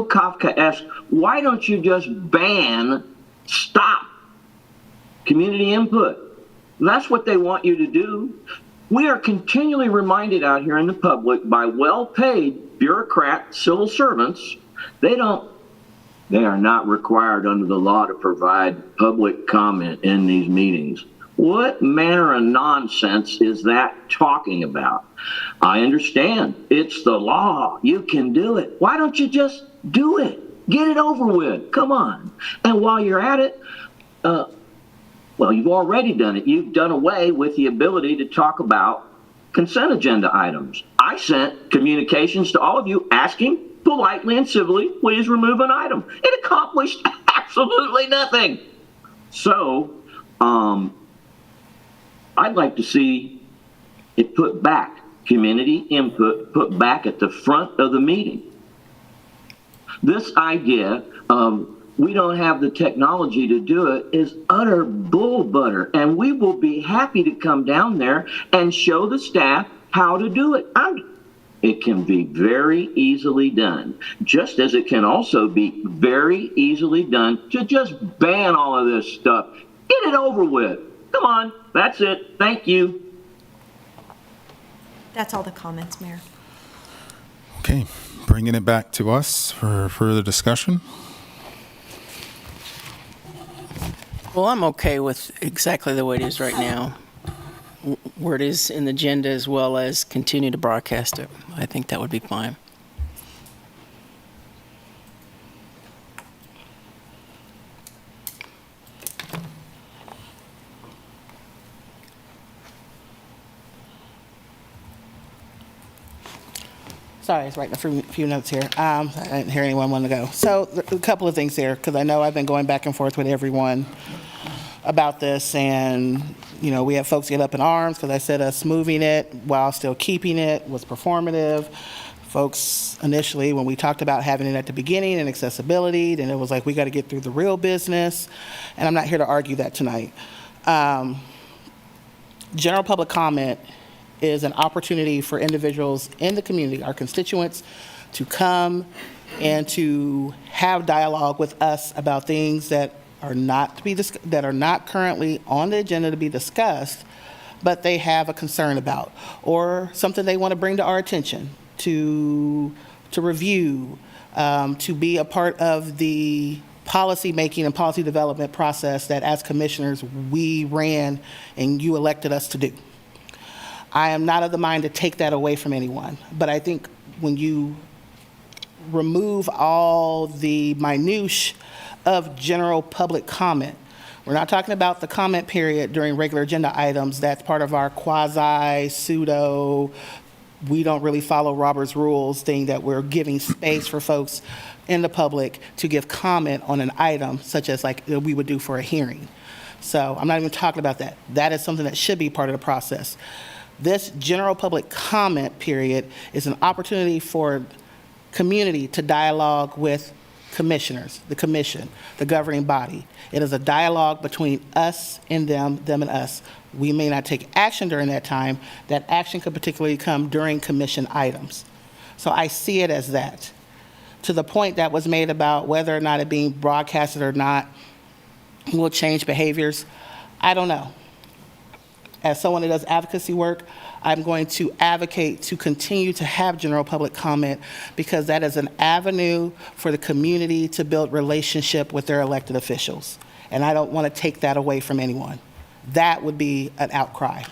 Kafkaesque. Why don't you just stop community input? That's what they want you to do. We are continually reminded out here in the public by well-paid bureaucrat civil servants, they are not required under the law to provide public comment in these meetings. What manner of nonsense is that talking about? I understand. It's the law. You can do it. Why don't you just do it? Get it over with. Come on. And while you're at it, well, you've already done it. You've done away with the ability to talk about consent agenda items. I sent communications to all of you asking politely and civilly, please remove an item. It accomplished absolutely nothing. So, I'd like to see it put back, community input put back at the front of the meeting. This idea of we don't have the technology to do it is utter bull butter, and we will be happy to come down there and show the staff how to do it. It can be very easily done, just as it can also be very easily done to just ban all of this stuff. Get it over with. Come on, that's it. Thank you. That's all the comments, Mayor. Okay, bringing it back to us for further discussion. Well, I'm okay with exactly the way it is right now, where it is in the agenda, as well as continue to broadcast it. I think that would be fine. Sorry, I was writing a few notes here. I didn't hear anyone want to go. So a couple of things here, because I know I've been going back and forth with everyone about this, and you know, we have folks get up in arms because I said us moving it while still keeping it was performative. Folks initially, when we talked about having it at the beginning and accessibility, then it was like, we got to get through the real business, and I'm not here to argue that tonight. General public comment is an opportunity for individuals in the community, our constituents, to come and to have dialogue with us about things that are not currently on the agenda to be discussed, but they have a concern about, or something they want to bring to our attention to review, to be a part of the policy making and policy development process that as commissioners we ran and you elected us to do. I am not of the mind to take that away from anyone, but I think when you remove all the minutia of general public comment. We're not talking about the comment period during regular agenda items. That's part of our quasi, pseudo, we don't really follow Robert's rules thing, that we're giving space for folks in the public to give comment on an item, such as like we would do for a hearing. So I'm not even talking about that. That is something that should be part of the process. This general public comment period is an opportunity for community to dialogue with commissioners, the commission, the governing body. It is a dialogue between us and them and us. We may not take action during that time. That action could particularly come during commission items. So I see it as that. To the point that was made about whether or not it being broadcasted or not will change behaviors, I don't know. As someone that does advocacy work, I'm going to advocate to continue to have general public comment, because that is an avenue for the community to build relationship with their elected officials. And I don't want to take that away from anyone. That would be an outcry.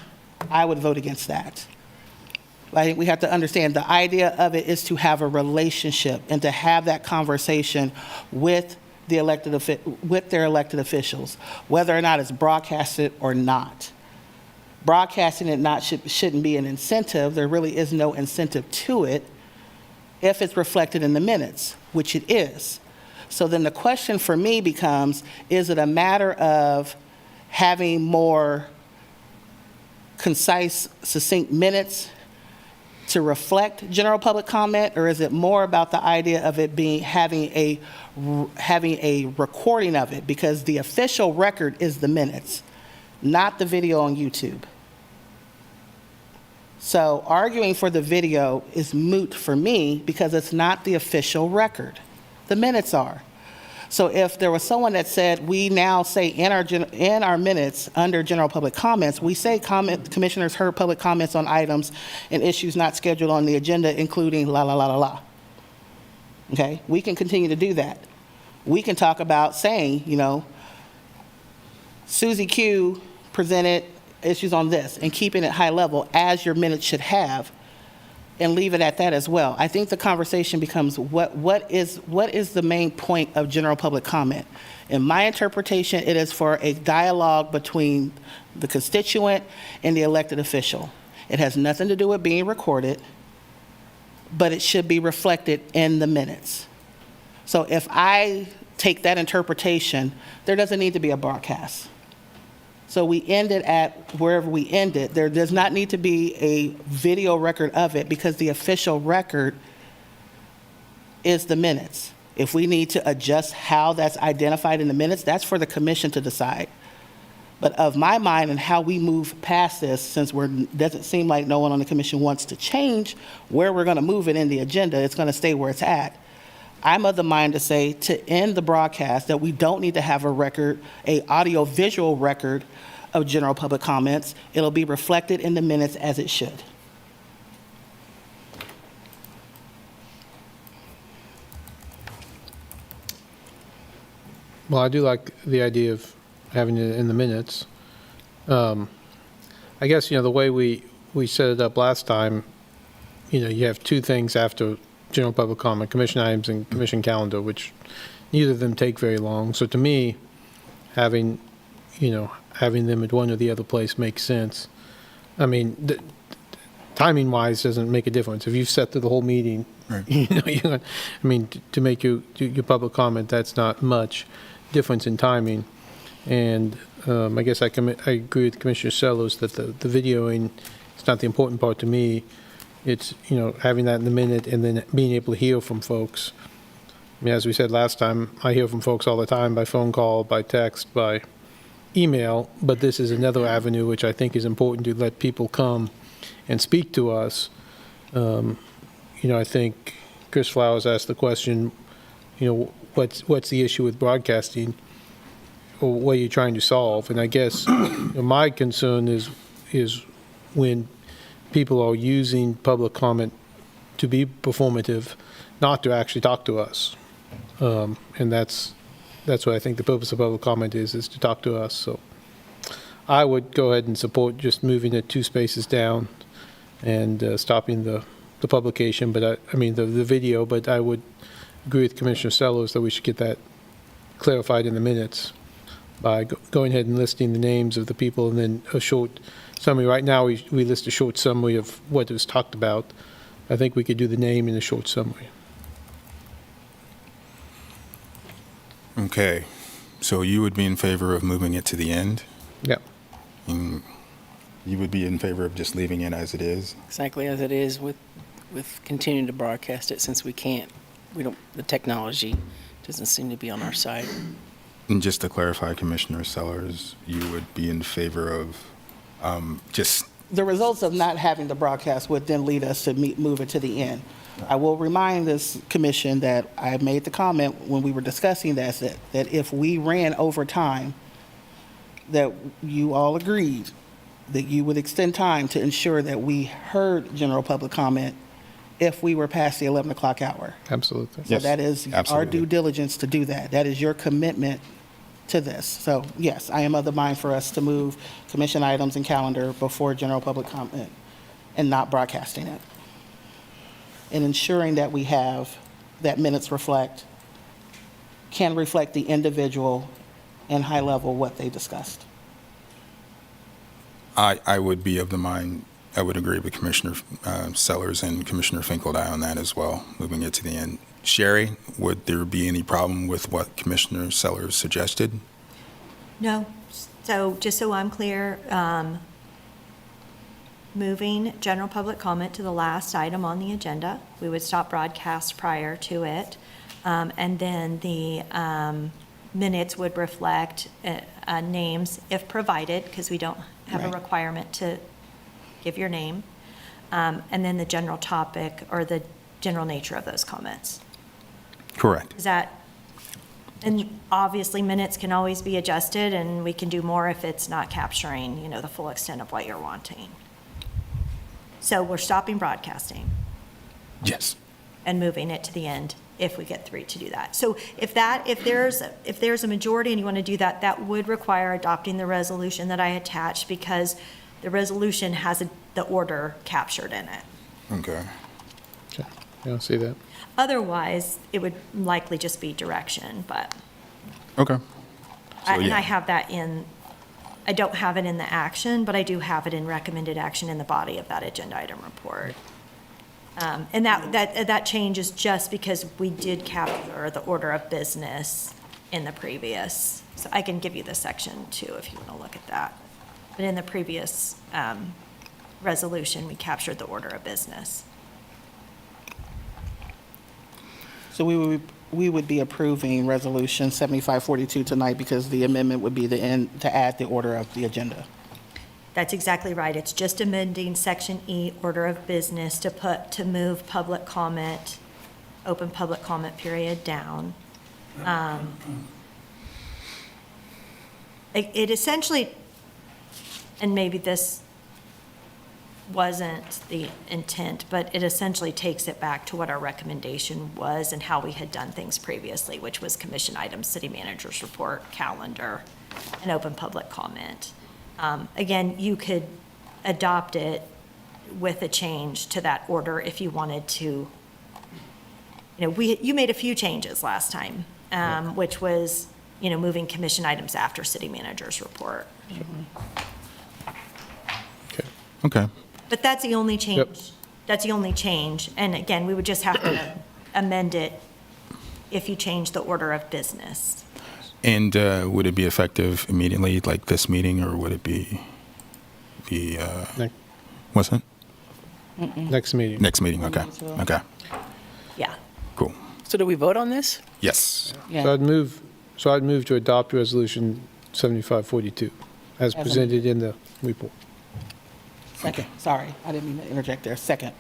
I would vote against that. I think we have to understand the idea of it is to have a relationship and to have that conversation with the with their elected officials, whether or not it's broadcasted or not. Broadcasting it shouldn't be an incentive. There really is no incentive to it if it's reflected in the minutes, which it is. So then the question for me becomes, is it a matter of having more concise, succinct minutes to reflect general public comment, or is it more about the idea of it being having a recording of it? Because the official record is the minutes, not the video on YouTube. So arguing for the video is moot for me because it's not the official record. The minutes are. So if there was someone that said, we now say in our minutes under general public comments, we say commissioners heard public comments on items and issues not scheduled on the agenda, including la la la la la. Okay, we can continue to do that. We can talk about saying, you know, Susie Q presented issues on this, and keeping it high level as your minutes should have, and leave it at that as well. I think the conversation becomes what is the main point of general public comment? In my interpretation, it is for a dialogue between the constituent and the elected official. It has nothing to do with being recorded, but it should be reflected in the minutes. So if I take that interpretation, there doesn't need to be a broadcast. So we end it at wherever we end it. There does not need to be a video record of it, because the official record is the minutes. If we need to adjust how that's identified in the minutes, that's for the commission to decide. But of my mind and how we move past this, since doesn't seem like no one on the commission wants to change where we're going to move it in the agenda, it's going to stay where it's at. I'm of the mind to say, to end the broadcast, that we don't need to have a record, a audio-visual record of general public comments. It'll be reflected in the minutes as it should. Well, I do like the idea of having it in the minutes. I guess, you know, the way we set it up last time, you know, you have two things after general public comment: commission items and commission calendar, which neither of them take very long. So to me, having them at one or the other place makes sense. I mean, timing wise doesn't make a difference. If you've set through the whole meeting, right, you know, to make your public comment, that's not much difference in timing. And I guess I agree with Commissioner Sellos that the videoing is not the important part to me. It's, you know, having that in the minute and then being able to hear from folks. I mean, as we said last time, I hear from folks all the time by phone call, by text, by email, but this is another avenue which I think is important to let people come and speak to us. You know, I think Chris Flowers asked the question, you know, what's the issue with broadcasting, or what are you trying to solve? And I guess my concern is when people are using public comment to be performative, not to actually talk to us. And that's what I think the purpose of public comment is to talk to us. So I would go ahead and support just moving it 2 spaces down and stopping the the publication, but I mean, the video, but I would agree with Commissioner Sellers that we should get that clarified in the minutes by going ahead and listing the names of the people and then a short summary. Right now, we list a short summary of what was talked about. I think we could do the name in a short summary. Okay, so you would be in favor of moving it to the end? Yeah. And you would be in favor of just leaving it as it is? Exactly as it is with continuing to broadcast it, since we don't, the technology doesn't seem to be on our side. And just to clarify, Commissioner Sellers, you would be in favor of just... The results of not having the broadcast would then lead us to move it to the end. I will remind this commission that I made the comment when we were discussing that if we ran over time, that you all agreed that you would extend time to ensure that we heard general public comment if we were past the 11 o'clock hour. Absolutely. So Yes, that is our absolutely. due diligence to do that. That is your commitment to this. So yes, I am of the mind for us to move commission items and calendar before general public comment and not broadcasting it. And ensuring that we have, that minutes can reflect the individual and high level what they discussed. I would be of the mind, I would agree with Commissioner Sellers and Commissioner Finkeldine on that as well, moving it to the end. Sherry, would there be any problem with what Commissioner Sellers suggested? No. So just so I'm clear, moving general public comment to the last item on the agenda. We would stop broadcast prior to it. And then the minutes would reflect names if provided, because we don't have a requirement to give your name. And then the general topic or the general nature of those comments. Correct. Is that, and obviously minutes can always be adjusted and we can do more if it's not capturing, the full extent of what you're wanting. So we're stopping broadcasting Yes. and moving it to the end if we get three to do that. So if there's a majority and you want to do that, that would require adopting the resolution that I attached, because the resolution has the order captured in it. Okay. Okay. I don't see that. Otherwise, it would likely just be direction, but, Okay. and yeah. I have that I don't have it in the action, but I do have it in recommended action in the body of that agenda item report. And that change is just because we did capture the order of business in the previous. So I can give you the section too, if you want to look at that. But in the previous resolution, we captured the order of business. So we would be approving resolution 7542 tonight, because the amendment would be to add the order of the agenda. That's exactly right. It's just amending section E, order of business, to move public comment, open public comment period down. It essentially, and maybe this wasn't the intent, but it essentially takes it back to what our recommendation was and how we had done things previously, which was commission items, city manager's report, calendar, and open public comment. Again, you could adopt it with a change to that order if you wanted to. You made a few changes last time, which was, moving commission items after city manager's report. Okay. But that's the only change. Yep. That's the only change. And again, we would just have to amend it if you change the order of business. And would it be effective immediately, like this meeting, or would it be what's that? Next meeting. Next meeting, okay. Okay, Yeah. cool. So do we vote on this? Yes. Yeah. So I'd move to adopt resolution 7542 as presented in the report. Second, sorry, I didn't mean to interject there. Second.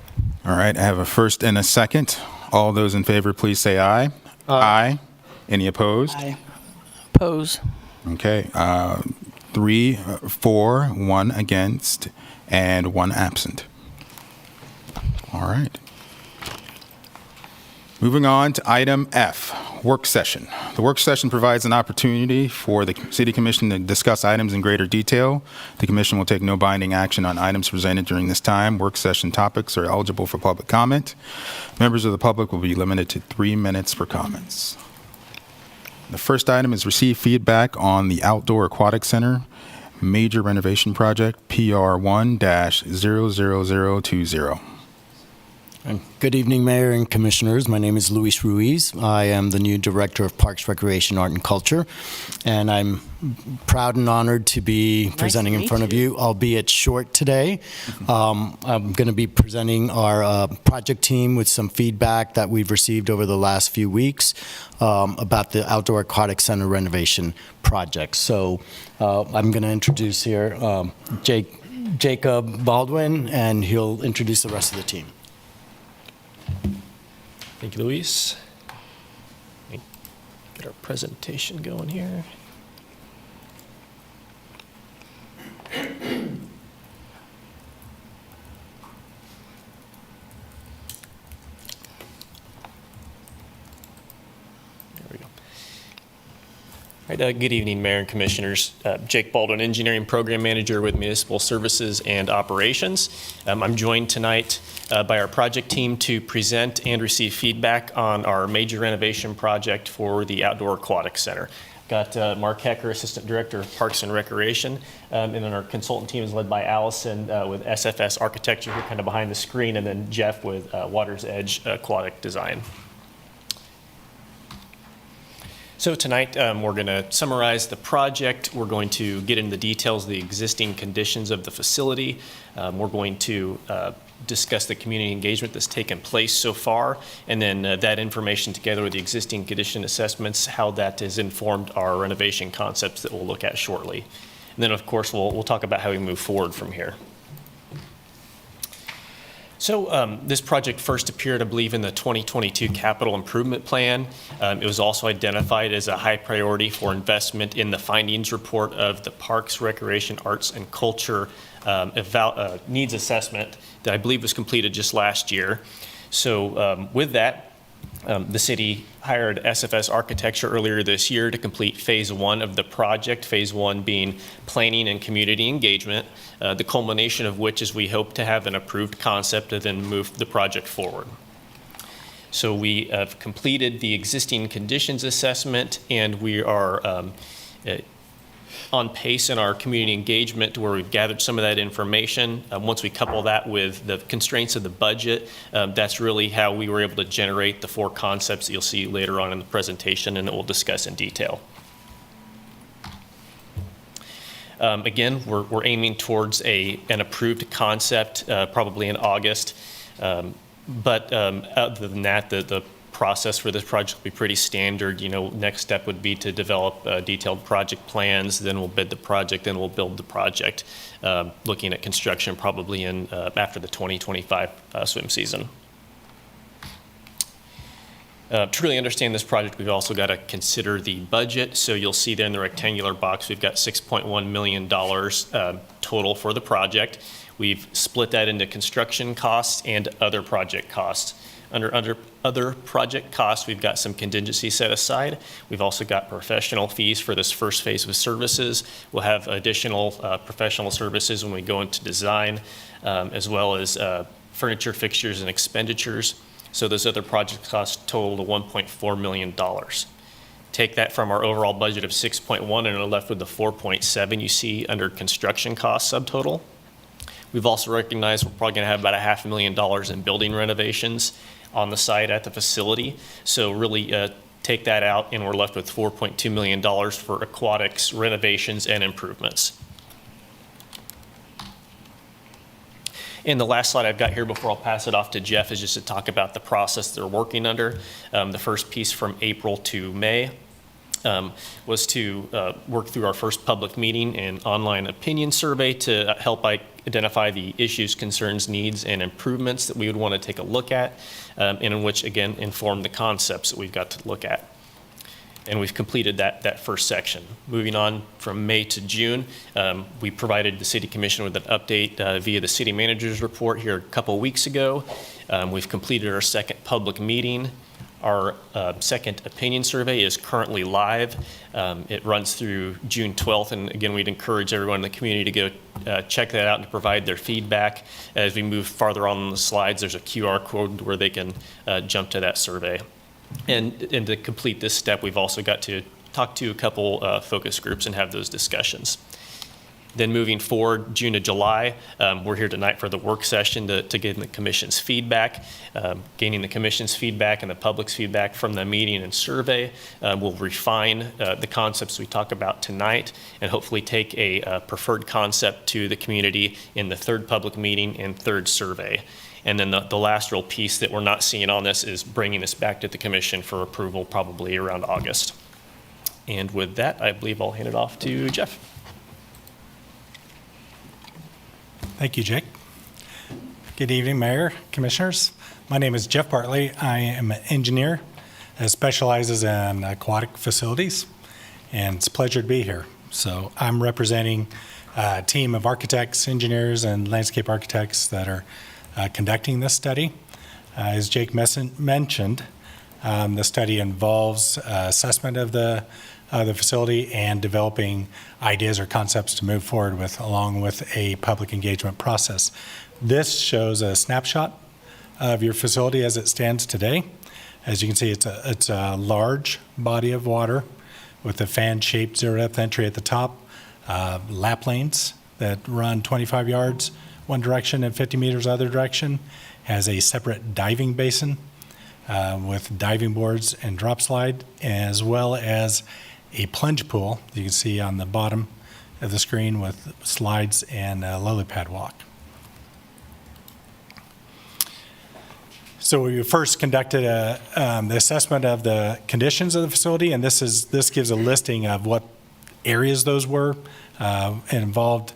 All right, I have a first and a second. All those in favor, please say aye. Aye. Any opposed? Aye. Oppose. Okay, 3, 4, 1 against, and 1 absent. All right. Moving on to item F, work session. The work session provides an opportunity for the City Commission to discuss items in greater detail. The Commission will take no binding action on items presented during this time. Work session topics are eligible for public comment. Members of the public will be limited to 3 minutes for comments. The first item is receive feedback on the Outdoor Aquatic Center Major Renovation Project, PR1-00020. Good evening, Mayor and Commissioners. My name is Luis Ruiz. I am the new Director of Parks, Recreation, Art, and Culture, and I'm proud and honored to be presenting in front of you, albeit short today. I'm going to be presenting our project team with some feedback that we've received over the last few weeks about the Outdoor Aquatic Center renovation project. So I'm going to introduce here Jacob Baldwin, and he'll introduce the rest of the team. Thank you, Luis. Let me get our presentation going here. All right, good evening, Mayor and Commissioners. Jake Baldwin, Engineering Program Manager with Municipal Services and Operations. I'm joined tonight by our project team to present and receive feedback on our major renovation project for the Outdoor Aquatic Center. Got Mark Hecker, Assistant Director of Parks and Recreation, and then our consultant team is led by Allison with SFS Architecture, here kind of behind the screen, and then Jeff with Water's Edge Aquatic Design. So tonight, we're going to summarize the project. We're going to get into the details of the existing conditions of the facility. We're going to discuss the community engagement that's taken place so far, and then that information together with the existing condition assessments, how that has informed our renovation concepts that we'll look at shortly. And then, of course, we'll talk about how we move forward from here. So this project first appeared, I believe, in the 2022 Capital Improvement Plan. It was also identified as a high priority for investment in the findings report of the Parks, Recreation, Arts, and Culture needs assessment that I believe was completed just last year. So with that, the city hired SFS Architecture earlier this year to complete phase 1 of the project, phase 1 being planning and community engagement, the culmination of which is we hope to have an approved concept and then move the project forward. So we have completed the existing conditions assessment, and we are on pace in our community engagement to where we've gathered some of that information. Once we couple that with the constraints of the budget, that's really how we were able to generate the 4 concepts that you'll see later on in the presentation and that we'll discuss in detail. Again, we're aiming towards an approved concept probably in August. But other than that, the process for this project will be pretty standard. You know, next step would be to develop detailed project plans, then we'll bid the project, then we'll build the project, looking at construction probably in after the 2025 swim season. To really understand this project, we've also got to consider the budget. So you'll see there in the rectangular box, we've got $6.1 million total for the project. We've split that into construction costs and other project costs. Under other project costs, we've got some contingency set aside. We've also got professional fees for this first phase of services. We'll have additional professional services when we go into design, as well as furniture, fixtures, and expenditures. So those other project costs total to $1.4 million. Take that from our overall budget of 6.1 and are left with the 4.7 you see under construction cost subtotal. We've also recognized we're probably going to have about $500,000 in building renovations on the site at the facility. So really take that out and we're left with $4.2 million for aquatics renovations and improvements. And the last slide I've got here before I'll pass it off to Jeff is just to talk about the process they're working under. The first piece from April to May was to work through our first public meeting and online opinion survey to help identify the issues, concerns, needs, and improvements that we would want to take a look at, and in which, again, inform the concepts that we've got to look at. And we've completed that first section. Moving on from May to June, we provided the City Commission with an update via the City Manager's report here a couple weeks ago. We've completed our second public meeting. Our second opinion survey is currently live. It runs through June 12th, and again, we'd encourage everyone in the community to go check that out and to provide their feedback. As we move farther on the slides, there's a QR code where they can jump to that survey. And to complete this step, we've also got to talk to a couple focus groups and have those discussions. Then moving forward, June to July, we're here tonight for the work session to get the commission's feedback. Gaining the commission's feedback and the public's feedback from the meeting and survey, we'll refine the concepts we talk about tonight and hopefully take a preferred concept to the community in the third public meeting and third survey. And then the last real piece that we're not seeing on this is bringing this back to the commission for approval probably around August. And with that, I believe I'll hand it off to Jeff. Thank you, Jake. Good evening, Mayor, Commissioners. My name is Jeff Bartley. I am an engineer that specializes in aquatic facilities, and it's a pleasure to be here. So I'm representing a team of architects, engineers, and landscape architects that are conducting this study. As Jake mentioned, the study involves assessment of the facility and developing ideas or concepts to move forward with, along with a public engagement process. This shows a snapshot of your facility as it stands today. As you can see, it's a large body of water with a fan-shaped zero-depth entry at the top, lap lanes that run 25 yards one direction and 50 meters other direction, has a separate diving basin with diving boards and drop slide, as well as a plunge pool you can see on the bottom of the screen with slides and a lily pad walk. So we first conducted the assessment of the conditions of the facility, and this gives a listing of what areas those were. It involved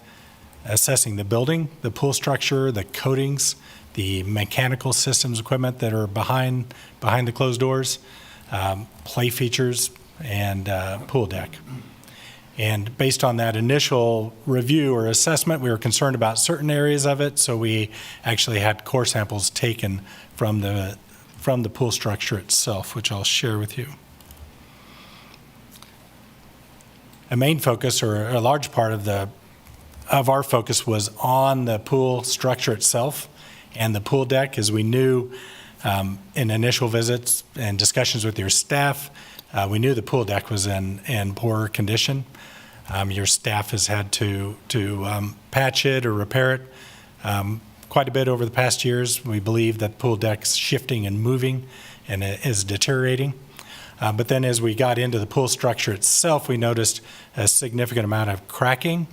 assessing the building, the pool structure, the coatings, the mechanical systems equipment that are behind the closed doors, play features, and pool deck. And based on that initial review or assessment, we were concerned about certain areas of it, so we actually had core samples taken from the pool structure itself, which I'll share with you. A main focus, or a large part of our focus, was on the pool structure itself and the pool deck, as we knew in initial visits and discussions with your staff, we knew the pool deck was in poor condition. Your staff has had to patch it or repair it quite a bit over the past years. We believe that pool deck's shifting and moving and it is deteriorating. But then as we got into the pool structure itself, we noticed a significant amount of cracking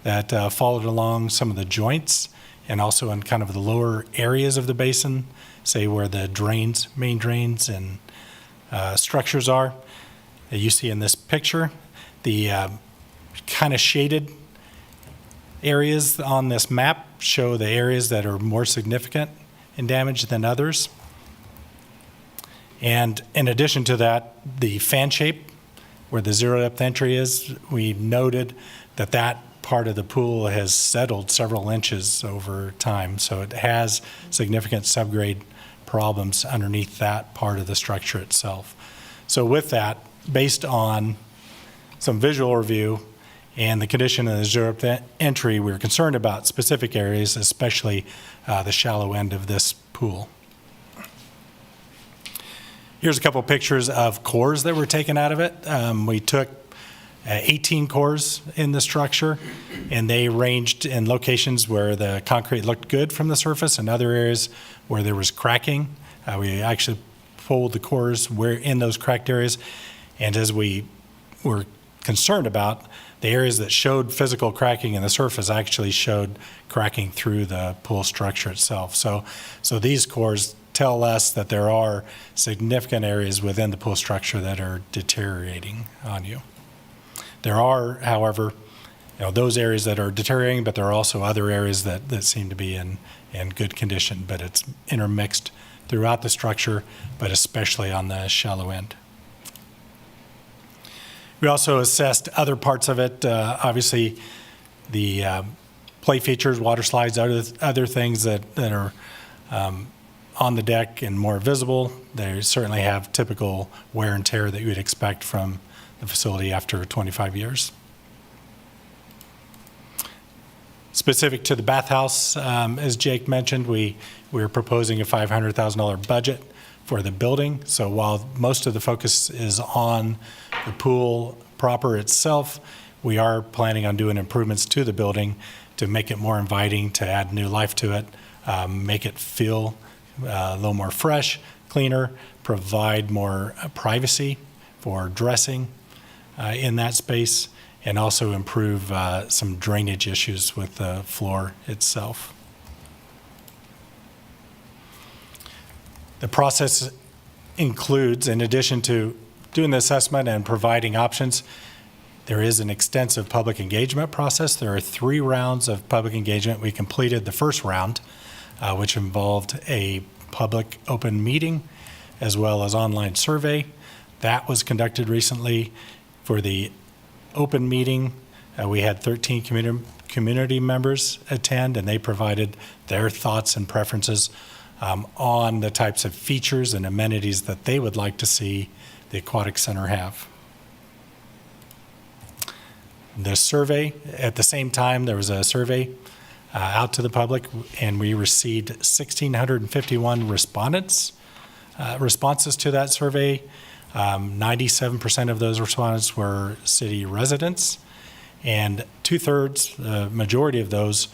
that followed along some of the joints and also in kind of the lower areas of the basin, say where the main drains and structures are. You see in this picture, the kind of shaded areas on this map show the areas that are more significant in damage than others. And in addition to that, the fan shape, where the zero depth entry is, we noted that part of the pool has settled several inches over time. So it has significant subgrade problems underneath that part of the structure itself. So with that, based on some visual review and the condition of the zero depth entry, we were concerned about specific areas, especially the shallow end of this pool. Here's a couple pictures of cores that were taken out of it. We took 18 cores in the structure, and they ranged in locations where the concrete looked good from the surface and other areas where there was cracking. We actually pulled the cores in those cracked areas, and as we were concerned about, the areas that showed physical cracking in the surface actually showed cracking through the pool structure itself. So these cores tell us that there are significant areas within the pool structure that are deteriorating on you. There are, however, those areas that are deteriorating, but there are also other areas that seem to be in good condition, but it's intermixed throughout the structure, but especially on the shallow end. We also assessed other parts of it, obviously the play features, water slides, other things that are on the deck and more visible. They certainly have typical wear and tear that you would expect from the facility after 25 years. Specific to the bathhouse, as Jake mentioned, we're proposing a $500,000 budget for the building. So while most of the focus is on the pool proper itself, we are planning on doing improvements to the building to make it more inviting, to add new life to it, make it feel a little more fresh, cleaner, provide more privacy for dressing in that space, and also improve some drainage issues with the floor itself. The process includes, in addition to doing the assessment and providing options, there is an extensive public engagement process. There are 3 rounds of public engagement. We completed the first round, which involved a public open meeting as well as online survey. That was conducted recently. For the open meeting, we had 13 community members attend, and they provided their thoughts and preferences on the types of features and amenities that they would like to see the Aquatic Center have. The survey, at the same time, there was a survey out to the public, and we received 1,651 responses to that survey. 97% of those respondents were city residents, and 2/3, the majority of those,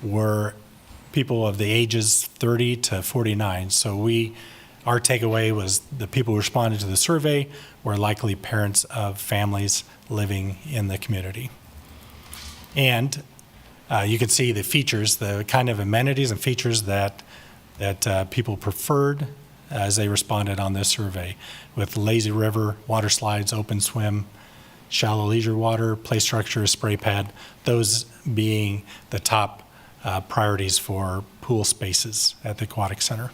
were people of the ages 30 to 49. So our takeaway was the people who responded to the survey were likely parents of families living in the community. And you can see the features, the kind of amenities and features that people preferred as they responded on this survey, with lazy river, water slides, open swim, shallow leisure water, play structure, spray pad, those being the top priorities for pool spaces at the Aquatic Center.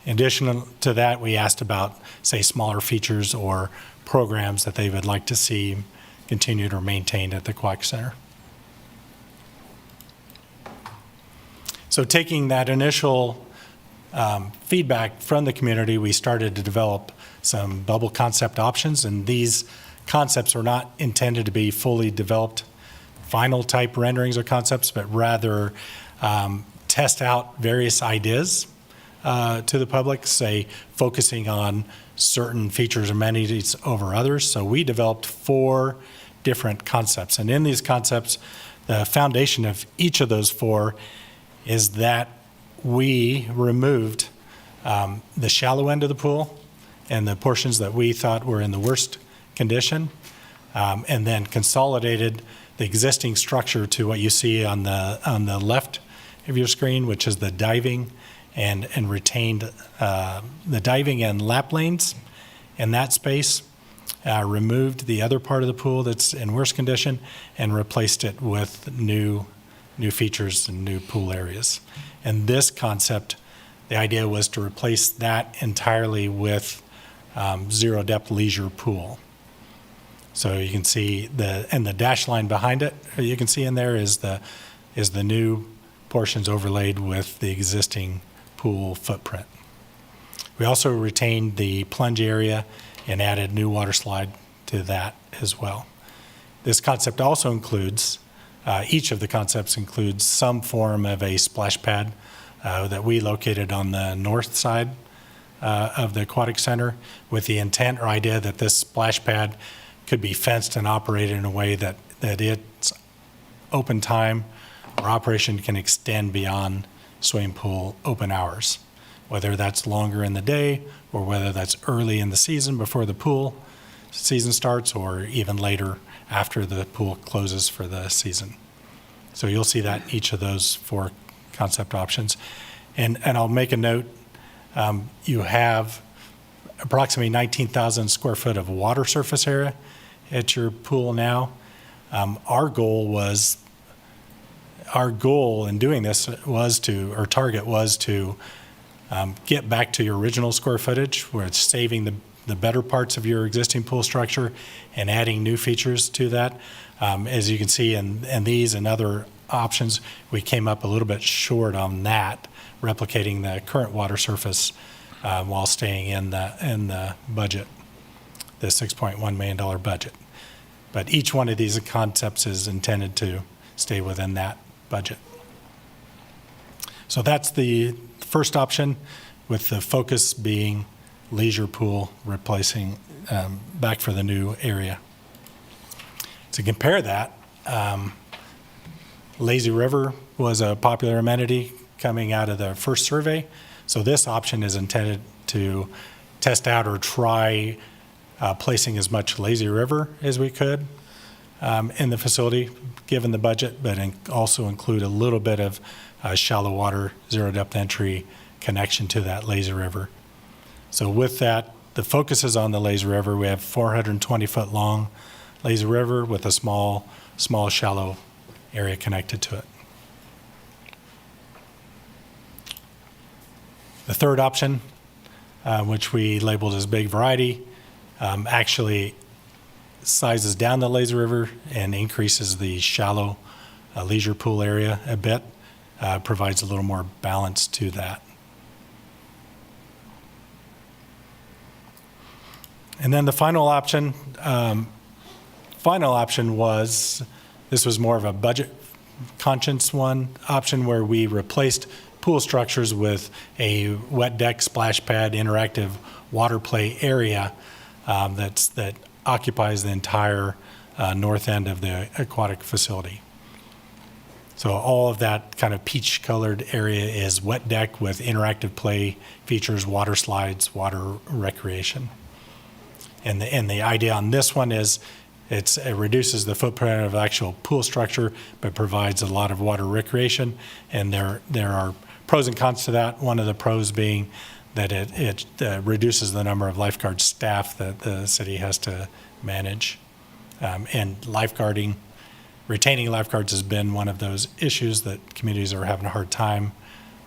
In addition to that, we asked about, say, smaller features or programs that they would like to see continued or maintained at the Aquatic Center. So taking that initial feedback from the community, we started to develop some bubble concept options, and these concepts are not intended to be fully developed final type renderings or concepts, but rather test out various ideas to the public, say focusing on certain features or amenities over others. So we developed 4 different concepts, and in these concepts, the foundation of each of those 4 is that we removed the shallow end of the pool and the portions that we thought were in the worst condition, and then consolidated the existing structure to what you see on the left of your screen, which is the diving and retained the diving and lap lanes in that space, removed the other part of the pool that's in worse condition, and replaced it with new features and new pool areas. And this concept, the idea was to replace that entirely with zero depth leisure pool. So you can see the dash line behind it, you can see in there is the new portions overlaid with the existing pool footprint. We also retained the plunge area and added new water slide to that as well. This concept also includes, each of the concepts includes some form of a splash pad that we located on the north side of the Aquatic Center, with the intent or idea that this splash pad could be fenced and operated in a way that its open time or operation can extend beyond swimming pool open hours, whether that's longer in the day or whether that's early in the season before the pool season starts, or even later after the pool closes for the season. So you'll see that in each of those 4 concept options. And I'll make a note, you have approximately 19,000 square foot of water surface area at your pool now. Our goal in doing this was to get back to your original square footage, where it's saving the better parts of your existing pool structure and adding new features to that. As you can see in these and other options. We came up a little bit short on that, replicating the current water surface while staying in the budget, the $6.1 million budget. But each one of these concepts is intended to stay within that budget. So that's the first option, with the focus being leisure pool replacing back for the new area. To compare that, Lazy River was a popular amenity coming out of the first survey. So this option is intended to test out or try placing as much Lazy River as we could in the facility, given the budget, but also include a little bit of shallow water, zero depth entry connection to that Lazy River. So with that, the focus is on the Lazy River. We have 420-foot long Lazy River with a small shallow area connected to it. The third option, which we labeled as big variety, actually sizes down the Lazy River and increases the shallow leisure pool area a bit, provides a little more balance to that. And then the final option was, this was more of a budget conscious option where we replaced pool structures with a wet deck, splash pad, interactive water play area that occupies the entire north end of the aquatic facility. So all of that kind of peach colored area is wet deck with interactive play features, water slides, water recreation. And the idea on this one is it reduces the footprint of actual pool structure, but provides a lot of water recreation. And there are pros and cons to that. One of the pros being that it reduces the number of lifeguard staff that the city has to manage. And lifeguarding, retaining lifeguards has been one of those issues that communities are having a hard time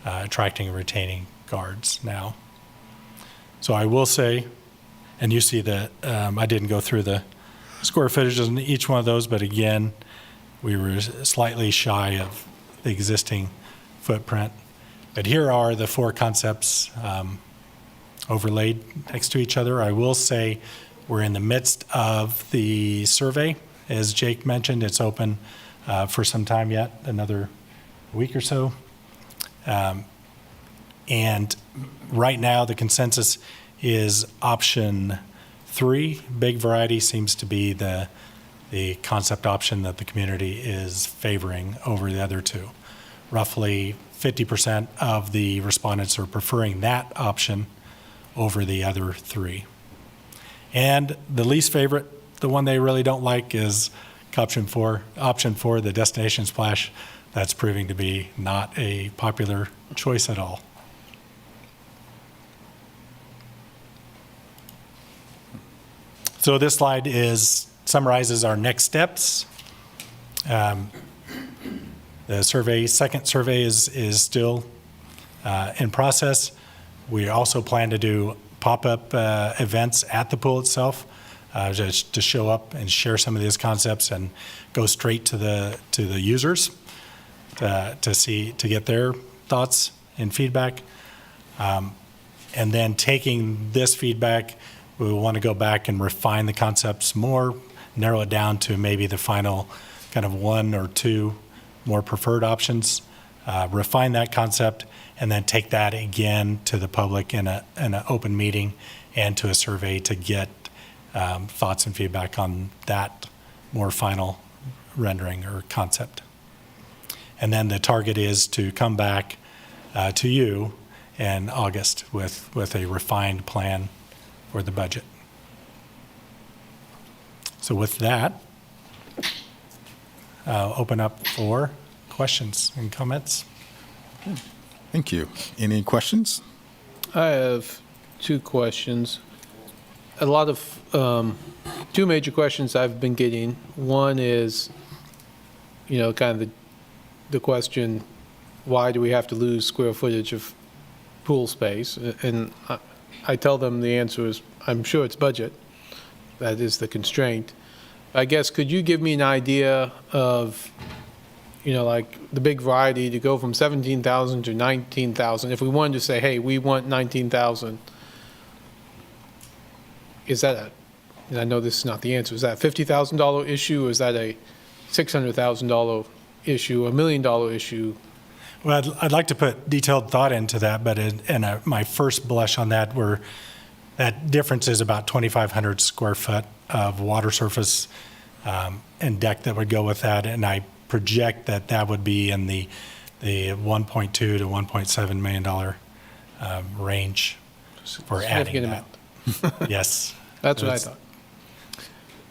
attracting and retaining guards now. So I will say, and you see that I didn't go through the square footages in each one of those, but again, we were slightly shy of the existing footprint. But here are the four concepts overlaid next to each other. I will say we're in the midst of the survey. As Jake mentioned, it's open for some time yet, another week or so. And right now, the consensus is option 3. Big variety seems to be the concept option that the community is favoring over the other two. Roughly 50% of the respondents are preferring that option over the other 3. And the least favorite, the one they really don't like, is option 4, the destination splash. That's proving to be not a popular choice at all. So this slide summarizes our next steps. The second survey is still in process. We also plan to do pop-up events at the pool itself, just to show up and share some of these concepts and go straight to the users to get their thoughts and feedback. And then taking this feedback, we want to go back and refine the concepts more, narrow it down to maybe the final kind of 1 or 2 more preferred options, refine that concept, and then take that again to the public in an open meeting and to a survey to get thoughts and feedback on that more final rendering or concept. And then the target is to come back to you in August with a refined plan for the budget. So with that, open up for questions and comments. Thank you. Any questions? I have 2 questions. A lot of 2 major questions I've been getting. One is, kind of the question, why do we have to lose square footage of pool space? And I tell them the answer is, I'm sure it's budget. That is the constraint. I guess, could you give me an idea of, like the big variety to go from 17,000 to 19,000, if we wanted to say, hey, we want 19,000, is that a, and I know this is not the answer, is that a $50,000 issue, or is that a $600,000 issue, $1 million issue? Well, I'd like to put detailed thought into that, but my first blush on that that difference is about 2,500 square foot of water surface and deck that would go with that, and I project that would be in the $1.2 to $1.7 million range for adding that. Yes. That's what I thought.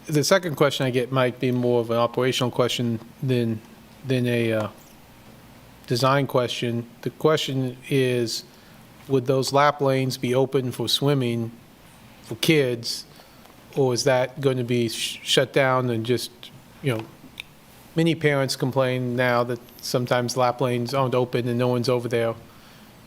The second question I get might be more of an operational question than a design question. The question is, would those lap lanes be open for swimming for kids, or is that going to be shut down and just, many parents complain now that sometimes lap lanes aren't open and no one's over there.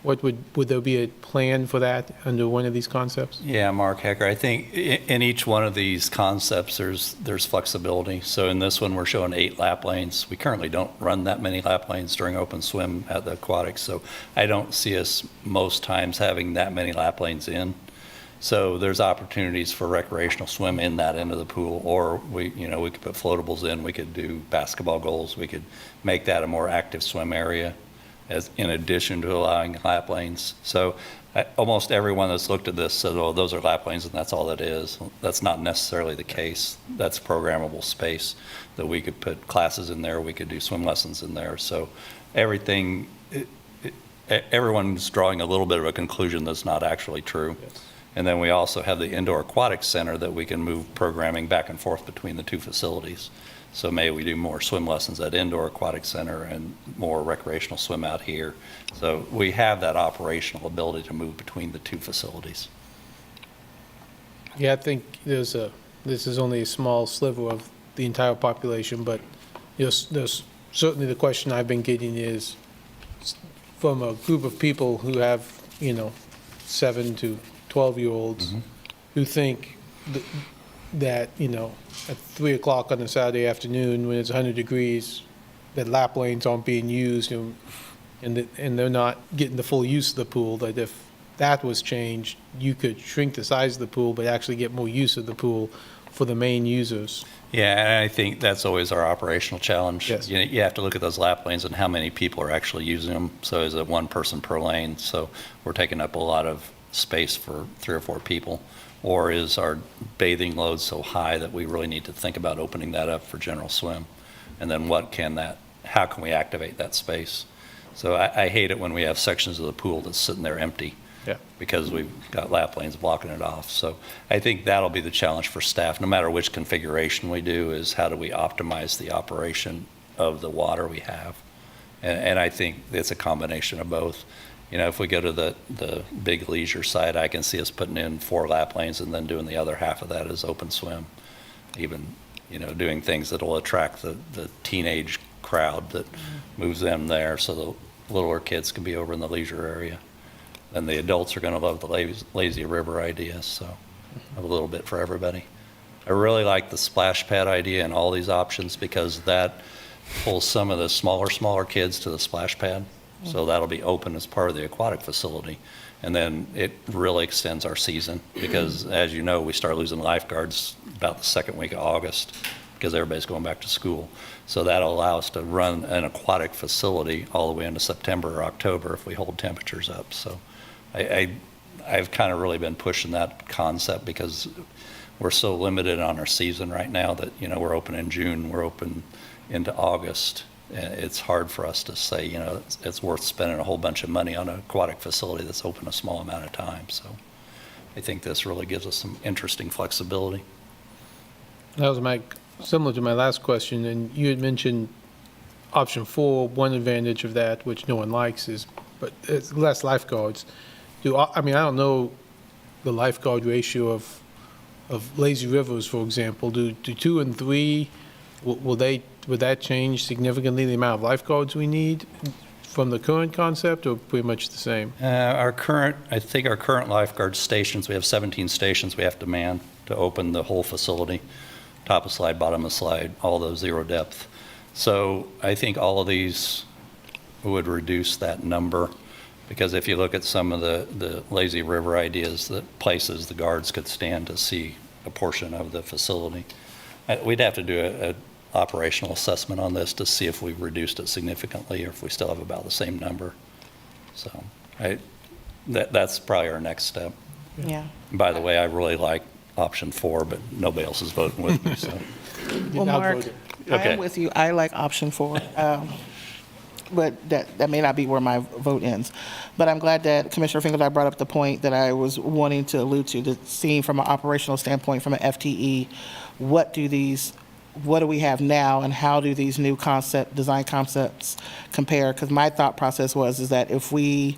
Would there be a plan for that under one of these concepts? Yeah, Mark Hecker, I think in each one of these concepts, there's flexibility. So in this one, we're showing 8 lap lanes. We currently don't run that many lap lanes during open swim at the aquatics, so I don't see us most times having that many lap lanes in. So there's opportunities for recreational swim in that end of the pool, or we could put floatables in. We could do basketball goals. We could make that a more active swim area, as in addition to allowing lap lanes. So almost everyone that's looked at this said, oh, those are lap lanes and that's all that is. That's not necessarily the case. That's programmable space that we could put classes in there. We could do swim lessons in there. So everything, everyone's drawing a little bit of a conclusion that's not actually true. Yes. And then we also have the indoor aquatic center that we can move programming back and forth between the two facilities. So maybe we do more swim lessons at indoor aquatic center and more recreational swim out here. So we have that operational ability to move between the two facilities. Yeah, I think this is only a small sliver of the entire population, but there's certainly the question I've been getting is from a group of people who have 7 to 12-year-olds who think that at 3 o'clock on a Saturday afternoon when it's 100 degrees, that lap lanes aren't being used and they're not getting the full use of the pool, that if that was changed, you could shrink the size of the pool but actually get more use of the pool for the main users. Yeah, and I think that's always our operational challenge. Yes. You have to look at those lap lanes and how many people are actually using them. So is it one person per lane? So we're taking up a lot of space for 3 or 4 people. Or is our bathing load so high that we really need to think about opening that up for general swim? And then how can we activate that space? So I hate it when we have sections of the pool that's sitting there empty. Yeah. Because we've got lap lanes blocking it off. So I think that'll be the challenge for staff, no matter which configuration we do, is how do we optimize the operation of the water we have? And I think it's a combination of both. If we go to the big leisure side, I can see us putting in 4 lap lanes and then doing the other half of that as open swim. Even, doing things that will attract the teenage crowd that moves them there so the littler kids can be over in the leisure area. And the adults are going to love the lazy river idea, so a little bit for everybody. I really like the splash pad idea and all these options because that pulls some of the smaller kids to the splash pad. So that'll be open as part of the aquatic facility. And then it really extends our season because, as you know, we start losing lifeguards about the second week of August because everybody's going back to school. So that'll allow us to run an aquatic facility all the way into September or October if we hold temperatures up. So I've kind of really been pushing that concept because we're so limited on our season right now that, we're open in June, we're open into August. It's hard for us to say, it's worth spending a whole bunch of money on an aquatic facility that's open a small amount of time. So I think this really gives us some interesting flexibility. That was similar to my last question, and you had mentioned option 4. One advantage of that, which no one likes, but it's less lifeguards. I don't know the lifeguard ratio of lazy rivers, for example. Do 2 and 3, would that change significantly the amount of lifeguards we need from the current concept, or pretty much the same? I think our current lifeguard stations, we have 17 stations we have to man to open the whole facility, top of slide, bottom of slide, all those 0 depth. So I think all of these would reduce that number, because if you look at some of the lazy river ideas, that places the guards could stand to see a portion of the facility. We'd have to do an operational assessment on this to see if we've reduced it significantly or if we still have about the same number. So that's probably our next step. Yeah. By the way, I really like option 4, but nobody else is voting with me, so. Well, Mark, I Okay. am with you. I like option 4. But that may not be where my vote ends. But I'm glad that Commissioner Finkelstein brought up the point that I was wanting to allude to, that seeing from an operational standpoint, from an FTE, what do we have now and how do these new design concepts compare? Because my thought process is that if we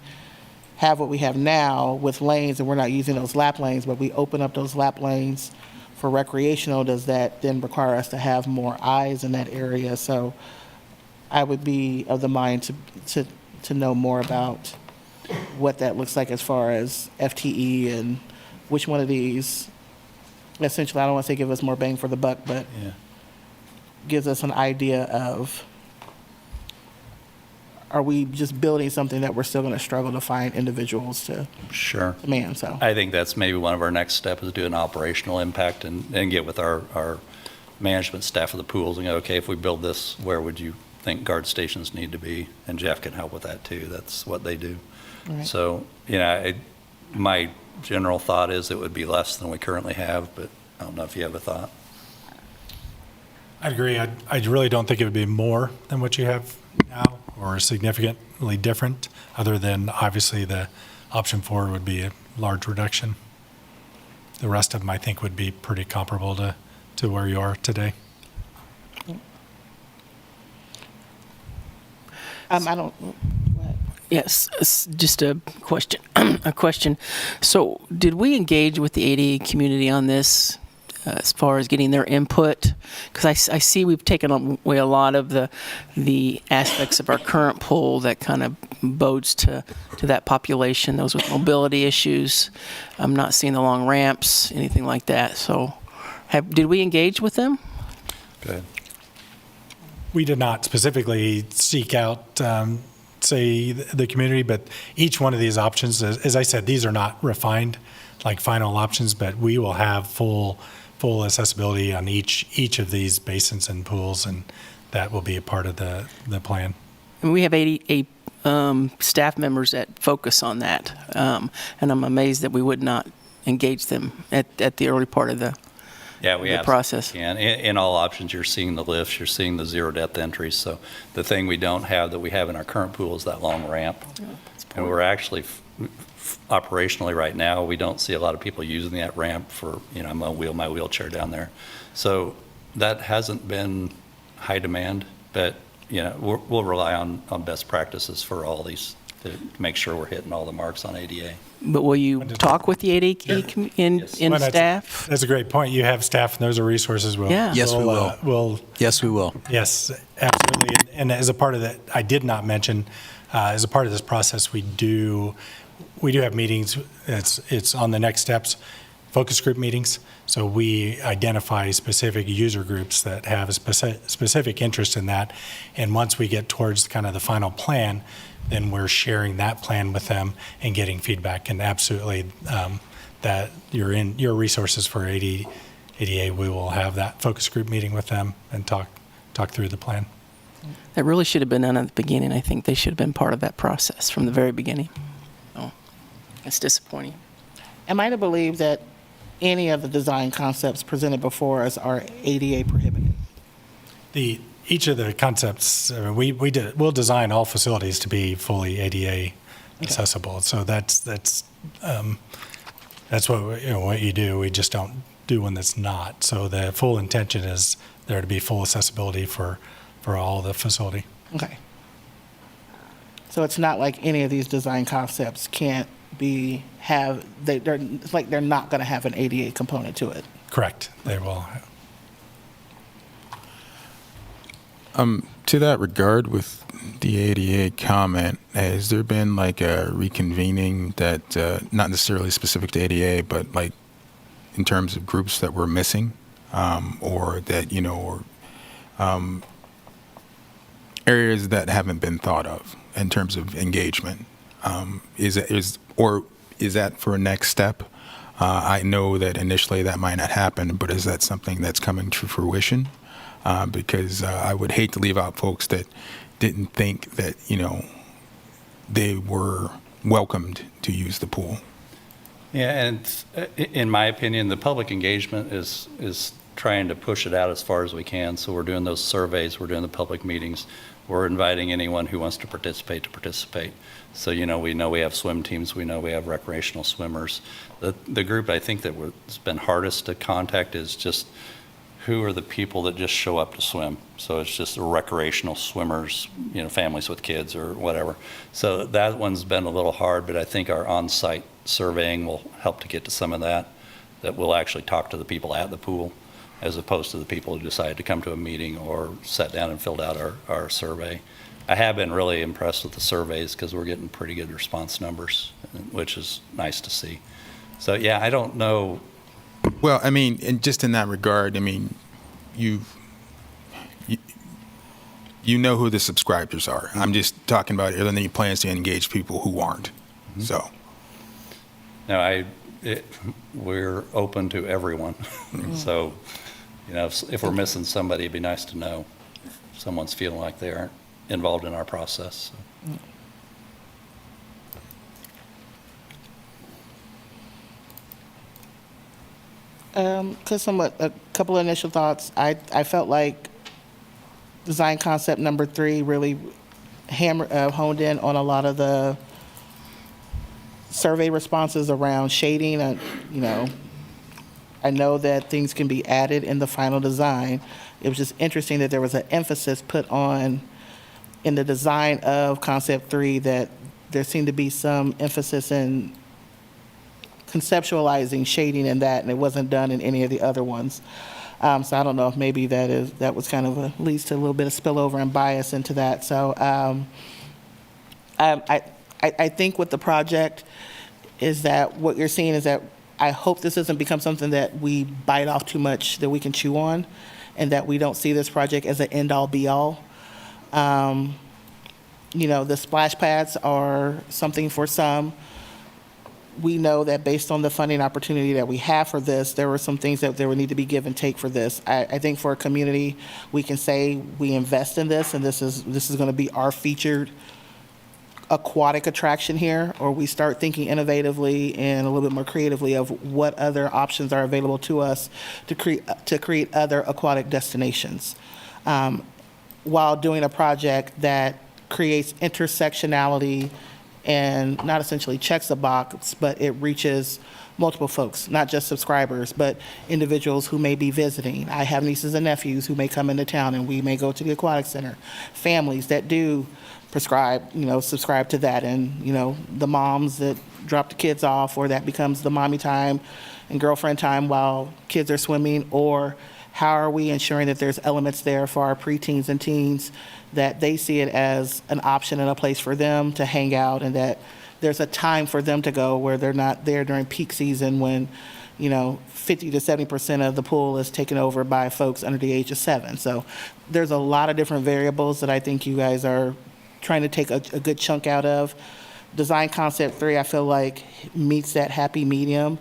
have what we have now with lanes and we're not using those lap lanes, but we open up those lap lanes for recreational, does that then require us to have more eyes in that area? So I would be of the mind to know more about what that looks like as far as FTE and which one of these, essentially, I don't want to say give us more bang for the buck, but gives us an idea of, are we just building something that we're still going to struggle to find individuals to Sure. demand? So I think that's maybe one of our next steps, is do an operational impact and get with our management staff of the pools and go, okay, if we build this, where would you think guard stations need to be? And Jeff can help with that too. That's what they do. Right. So, my general thought is it would be less than we currently have, but I don't know if you have a thought. I'd agree. I really don't think it would be more than what you have now or significantly different, other than obviously the option 4 would be a large reduction. The rest of them, I think, would be pretty comparable to where you are today. I don't. Yes, just a question. So did we engage with the ADA community on this as far as getting their input? Because I see we've taken away a lot of the aspects of our current pool that kind of bodes to that population, those with mobility issues. I'm not seeing the long ramps, anything like that. So did we engage with them? Good. We did not specifically seek out, say, the community, but each one of these options, as I said, these are not refined like final options, but we will have full accessibility on each of these basins and pools, and that will be a part of the plan. And we have 88 staff members that focus on that, and I'm amazed that we would not engage them at the early part of the process. And in all options, you're seeing the lifts, you're seeing the zero depth entries. So the thing we don't have that we have in our current pool is that long ramp. And we're actually operationally right now, we don't see a lot of people using that ramp for, I'm gonna wheel my wheelchair down there. So that hasn't been high demand, but we'll rely on best practices for all these to make sure we're hitting all the marks on ADA. But will you talk with the ADA in staff? That's a great point. You have staff, and those are resources. Yes, we will. Yes, we will. Yes, absolutely. And as a part of that, I did not mention, as a part of this process, we do have meetings. It's on the next steps, focus group meetings. So we identify specific user groups that have a specific interest in that. And once we get towards kind of the final plan, then we're sharing that plan with them and getting feedback. And absolutely, that your resources for ADA, we will have that focus group meeting with them and talk through the plan. That really should have been done at the beginning. I think they should have been part of that process from the very beginning. Oh, it's disappointing. Am I to believe that any of the design concepts presented before us are ADA prohibited? Each of the concepts, we'll design all facilities to be fully ADA accessible. So that's what you do. We just don't do one that's not. So the full intention is there to be full accessibility for all the facility. Okay. So it's not like any of these design concepts can't it's like they're not going to have an ADA component to it. Correct. They will. To that regard, with the ADA comment, has there been like a reconvening that, not necessarily specific to ADA, but like in terms of groups that were missing, or that, areas that haven't been thought of in terms of engagement. Is that for a next step? I know that initially that might not happen, but is that something that's coming to fruition? Because I would hate to leave out folks that didn't think that, they were welcomed to use the pool. Yeah, and in my opinion, the public engagement is trying to push it out as far as we can. So we're doing those surveys, we're doing the public meetings, we're inviting anyone who wants to participate to participate. So, we know we have swim teams, we know we have recreational swimmers. The group I think that has been hardest to contact is just who are the people that just show up to swim. So it's just recreational swimmers, families with kids or whatever. So that one's been a little hard, but I think our on-site surveying will help to get to some of that we'll actually talk to the people at the pool as opposed to the people who decided to come to a meeting or sat down and filled out our survey. I have been really impressed with the surveys because we're getting pretty good response numbers, which is nice to see. So, yeah, I don't know. Well, and just in that regard, you know who the subscribers are. I'm just talking about, are there any plans to engage people who aren't? Mm-hmm. So. No, we're open to everyone. Mm-hmm. So, if we're missing somebody, it'd be nice to know if someone's feeling like they aren't involved in our process. So. A couple of initial thoughts. I felt like design concept number 3 really honed in on a lot of the survey responses around shading. I know that things can be added in the final design. It was just interesting that there was an emphasis put on in the design of concept 3 that there seemed to be some emphasis in conceptualizing shading in that, and it wasn't done in any of the other ones. So I don't know if maybe that was kind of leads to a little bit of spillover and bias into that. So I think with the project is that what you're seeing is that I hope this doesn't become something that we bite off too much that we can chew on, and that we don't see this project as an end-all be-all. The splash pads are something for some. We know that based on the funding opportunity that we have for this, there were some things that there would need to be give and take for this. I think for a community, we can say we invest in this, and this is going to be our featured aquatic attraction here, or we start thinking innovatively and a little bit more creatively of what other options are available to us to create other aquatic destinations, while doing a project that creates intersectionality and not essentially checks a box, but it reaches multiple folks, not just subscribers, but individuals who may be visiting. I have nieces and nephews who may come into town, and we may go to the aquatic center. Families that do subscribe to that, and the moms that drop the kids off, or that becomes the mommy time and girlfriend time while kids are swimming. Or how are we ensuring that there's elements there for our preteens and teens that they see it as an option and a place for them to hang out, and that there's a time for them to go where they're not there during peak season when 50 to 70% of the pool is taken over by folks under the age of 7. So there's a lot of different variables that I think you guys are trying to take a good chunk out of. Design concept 3, I feel like, meets that happy medium,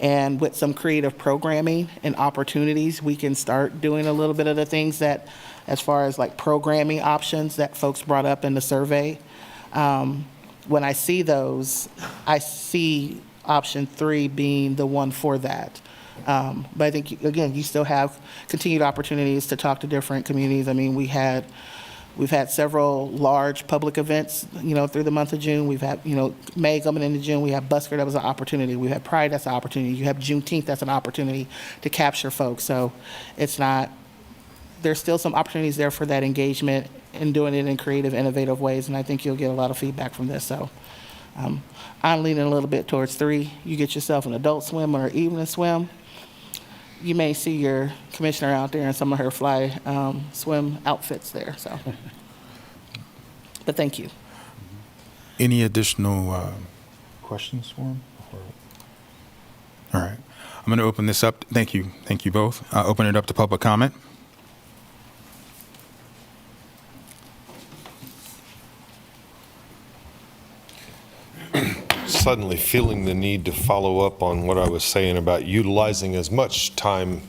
and with some creative programming and opportunities, we can start doing a little bit of the things that, as far as like programming options that folks brought up in the survey. When I see those, I see option 3 being the one for that. But I think, again, you still have continued opportunities to talk to different communities. We've had several large public events, through the month of June. We've had, May coming into June. We have Busker, that was an opportunity. We have Pride, that's an opportunity. You have Juneteenth, that's an opportunity to capture folks. So there's still some opportunities there for that engagement and doing it in creative, innovative ways. And I think you'll get a lot of feedback from this. So I'm leaning a little bit towards 3. You get yourself an adult swim or evening swim. You may see your commissioner out there in some of her fly swim outfits there. So, but thank you. Any additional questions for him? All right. I'm going to open this up. Thank you. Thank you both. Open it up to public comment. suddenly feeling the need to follow up on what I was saying about utilizing as much time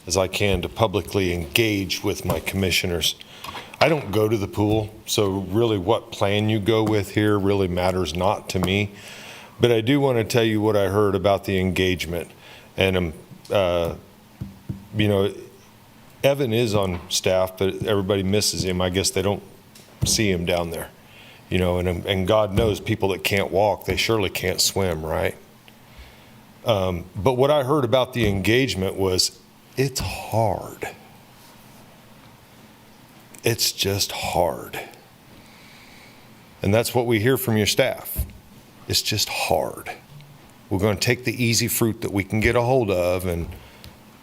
as I can to publicly engage with my commissioners. I don't go to the pool, so really what plan you go with here really matters not to me. But I do want to tell you what I heard about the engagement. And, you know, Evan is on staff, but everybody misses him. I guess they don't see him down there. You know, and God knows people that can't walk, they surely can't swim, right? But what I heard about the engagement was, it's hard. It's just hard. And that's what we hear from your staff. It's just hard. We're going to take the easy fruit that we can get a hold of, and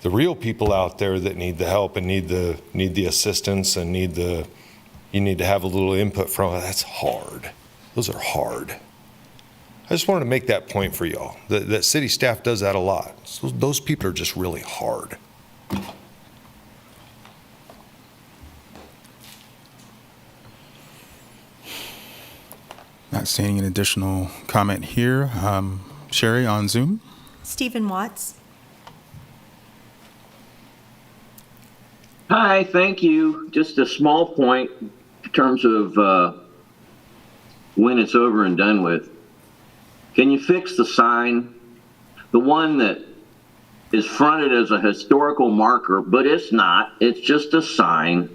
the real people out there that need the help and need the assistance and you need to have a little input from it. That's hard. Those are hard. I just wanted to make that point for y'all. That city staff does that a lot. So those people are just really hard. Not seeing an additional comment here. Sherry on Zoom. Stephen Watts. Hi, thank you. Just a small point in terms of when it's over and done with. Can you fix the sign? The one that is fronted as a historical marker, but it's not. It's just a sign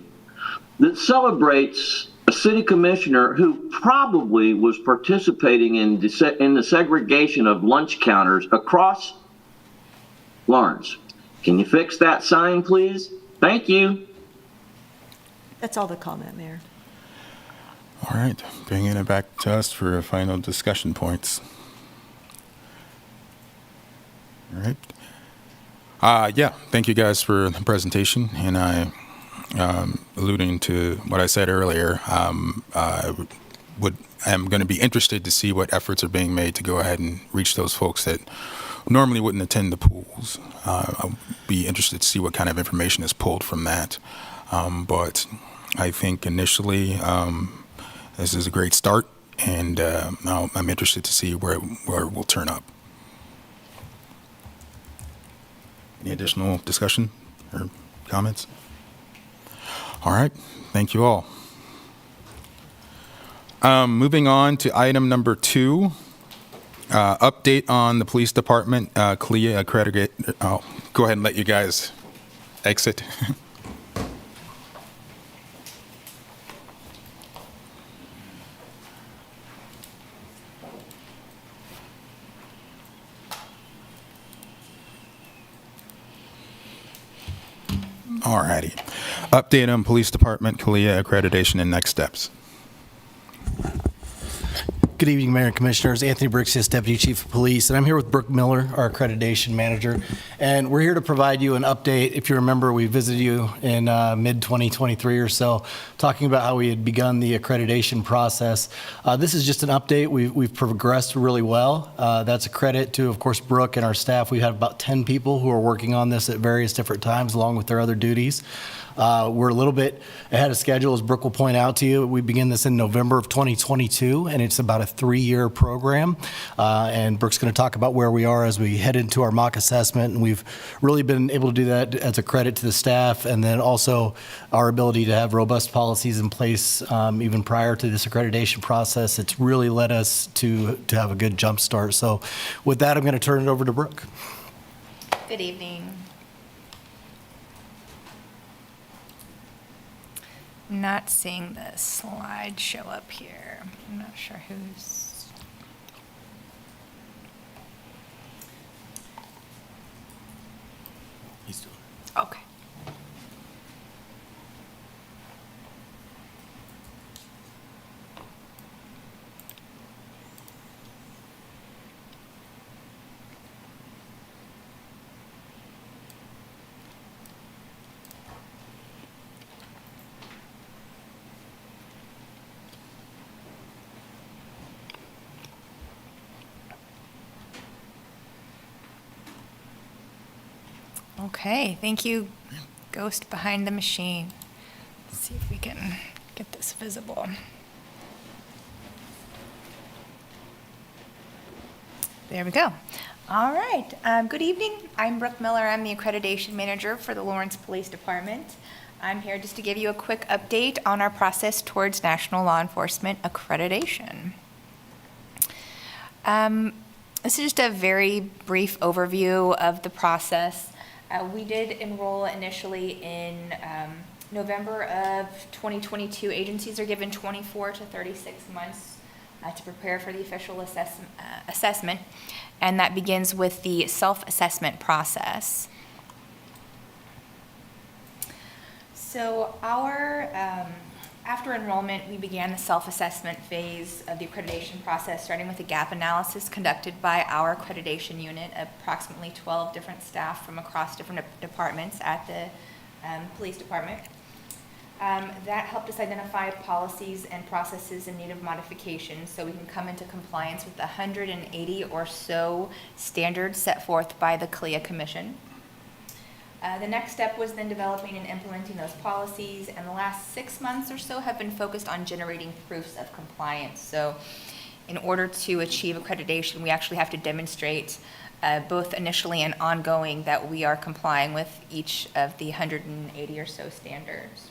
that celebrates a city commissioner who probably was participating in the segregation of lunch counters across Lawrence. Can you fix that sign, please? Thank you. That's all the comment, Mayor. All right, bringing it back to us for final discussion points. All right. Yeah, thank you guys for the presentation. And alluding to what I said earlier, I'm going to be interested to see what efforts are being made to go ahead and reach those folks that normally wouldn't attend the pools. I'll be interested to see what kind of information is pulled from that. But I think initially this is a great start, and I'm interested to see where we'll turn up. Any additional discussion or comments? All right, thank you all. Moving on to item number 2, update on the police department CLIA accredited. I'll go ahead and let you guys exit. All righty. Update on police department CLIA accreditation and next steps. Good evening, Mayor and Commissioners. Anthony Brixius, Deputy Chief of Police, and I'm here with Brooke Miller, our accreditation manager. And we're here to provide you an update. If you remember, we visited you in mid-2023 or so, talking about how we had begun the accreditation process. This is just an update. We've progressed really well. That's a credit to, of course, Brooke and our staff. We have about 10 people who are working on this at various different times, along with their other duties. We're a little bit ahead of schedule, as Brooke will point out to you. We begin this in November of 2022, and it's about a 3-year program. And Brooke's going to talk about where we are as we head into our mock assessment. And we've really been able to do that as a credit to the staff, and then also our ability to have robust policies in place even prior to this accreditation process. It's really led us to have a good jump start. So with that, I'm going to turn it over to Brooke. Good evening. Not seeing the slide show up here. I'm not sure who's. He's doing it. Okay. Okay, thank you, Ghost Behind the Machine. Let's see if we can get this visible. There we go. All right. Good evening. I'm Brooke Miller. I'm the accreditation manager for the Lawrence Police Department. I'm here just to give you a quick update on our process towards National Law Enforcement Accreditation. This is just a very brief overview of the process. We did enroll initially in November of 2022. Agencies are given 24 to 36 months to prepare for the official assessment, and that begins with the self-assessment process. So after enrollment, we began the self-assessment phase of the accreditation process, starting with a gap analysis conducted by our accreditation unit, approximately 12 different staff from across different departments at the police department. That helped us identify policies and processes in need of modification so we can come into compliance with the 180 or so standards set forth by the CLIA Commission. The next step was then developing and implementing those policies, and the last 6 months or so have been focused on generating proofs of compliance. So in order to achieve accreditation, we actually have to demonstrate both initially and ongoing that we are complying with each of the 180 or so standards.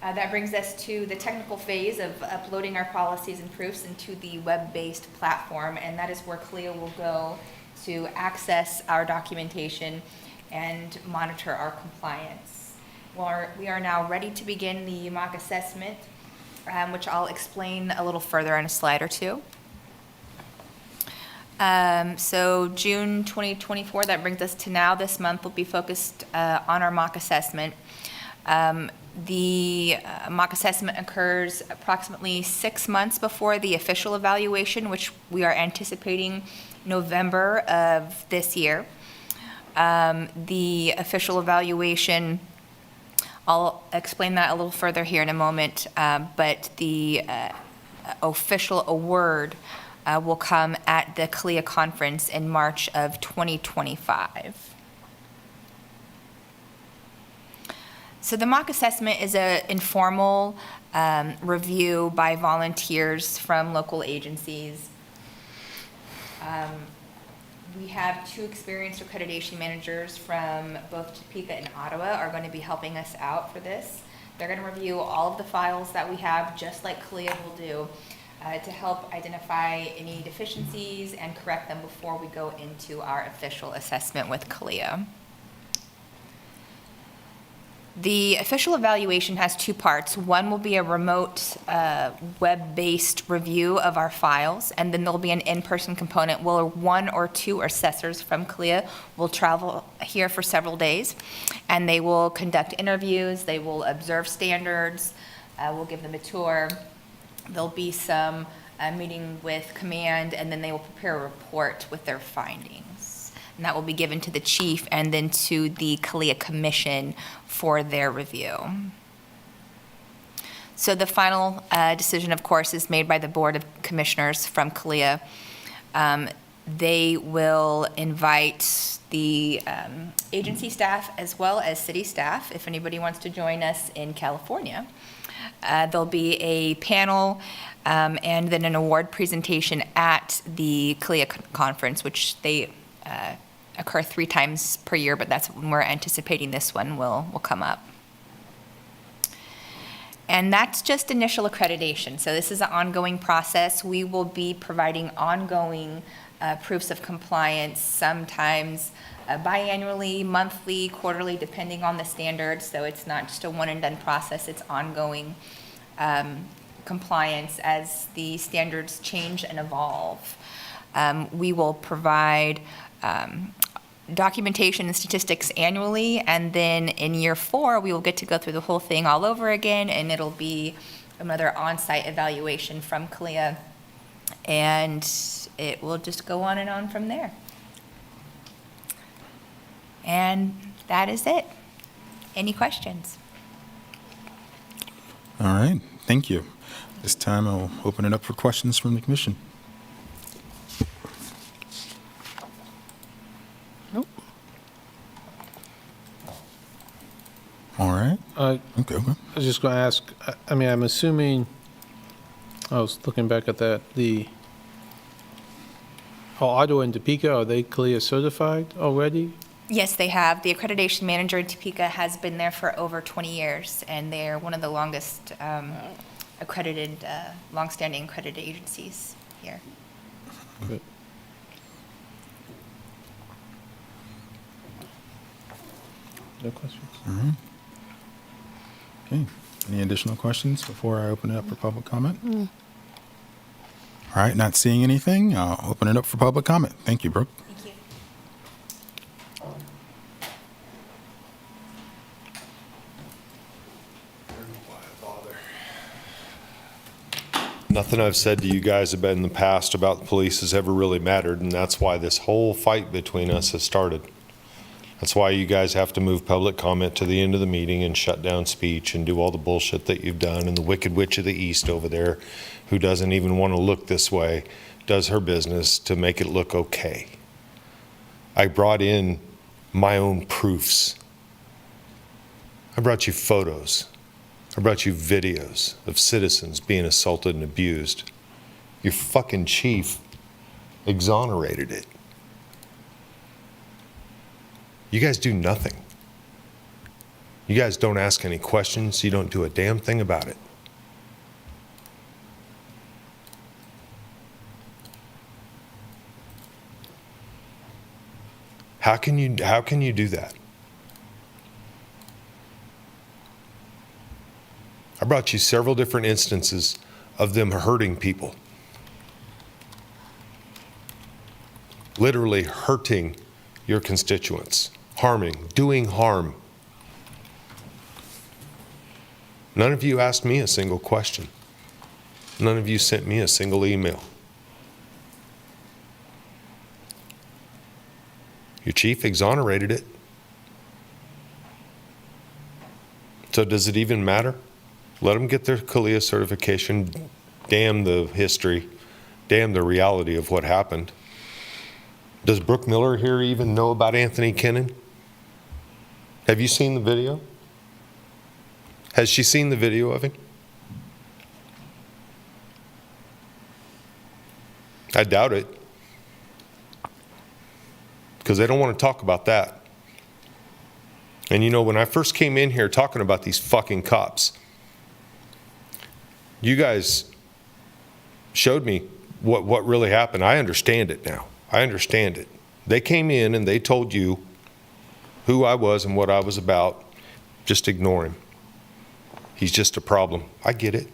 That brings us to the technical phase of uploading our policies and proofs into the web-based platform, and that is where CLIA will go to access our documentation and monitor our compliance. We are now ready to begin the mock assessment, which I'll explain a little further in a slide or two. So June 2024, that brings us to now. This month will be focused on our mock assessment. The mock assessment occurs approximately 6 months before the official evaluation, which we are anticipating November of this year. The official evaluation, I'll explain that a little further here in a moment, but the official award will come at the CLIA conference in March of 2025. So the mock assessment is an informal review by volunteers from local agencies. We have 2 experienced accreditation managers from both Topeka and Ottawa are going to be helping us out for this. They're going to review all of the files that we have, just like CLIA will do, to help identify any deficiencies and correct them before we go into our official assessment with CLIA. The official evaluation has 2 parts. One will be a remote web-based review of our files, and then there'll be an in-person component where 1 or 2 assessors from CLIA will travel here for several days, and they will conduct interviews, they will observe standards, we'll give them a tour. There'll be some meeting with command, and then they will prepare a report with their findings. And that will be given to the chief and then to the CLIA Commission for their review. So the final decision, of course, is made by the Board of Commissioners from CLIA. They will invite the agency staff as well as city staff, if anybody wants to join us in California. There'll be a panel and then an award presentation at the CLIA conference, which they occur 3 times per year, but that's when we're anticipating this one will come up. And that's just initial accreditation. So this is an ongoing process. We will be providing ongoing proofs of compliance, sometimes biannually, monthly, quarterly, depending on the standards. So it's not just a one and done process, it's ongoing compliance as the standards change and evolve. We will provide documentation and statistics annually, and then in year 4 we will get to go through the whole thing all over again, and it'll be another on-site evaluation from CLIA, and it will just go on and on from there. And that is it. Any questions? All right, thank you. This time I'll open it up for questions from the commission. Nope. All right. Okay. I was just going to ask, I mean, I'm assuming, I was looking back at that, the Ottawa and Topeka, are they CALIA certified already? Yes, they have. The accreditation manager in Topeka has been there for over 20 years, and they're one of the longest accredited, longstanding accredited agencies here. Good. No questions? Okay. Any additional questions before I open it up for public comment? All right, not seeing anything, I'll open it up for public comment. Thank you, Brooke. Thank you. Nothing I've said to you guys about in the past about the police has ever really mattered, and that's why this whole fight between us has started. That's why you guys have to move public comment to the end of the meeting and shut down speech and do all the bullshit that you've done. And the Wicked Witch of the East over there, who doesn't even want to look this way, does her business to make it look okay. I brought in my own proofs. I brought you photos. I brought you videos of citizens being assaulted and abused. Your fucking chief exonerated it. You guys do nothing. You guys don't ask any questions. You don't do a damn thing about it. How can you do that? I brought you several different instances of them hurting people. Literally hurting your constituents. Harming, doing harm. None of you asked me a single question. None of you sent me a single email. Your chief exonerated it. So does it even matter? Let them get their CALIA certification. Damn the history. Damn the reality of what happened. Does Brooke Miller here even know about Anthony Kennan? Have you seen the video? Has she seen the video of him? I doubt it. Because they don't want to talk about that. And you know, when I first came in here talking about these fucking cops, you guys showed me what really happened. I understand it now. I understand it. They came in and they told you who I was and what I was about. Just ignore him. He's just a problem. I get it.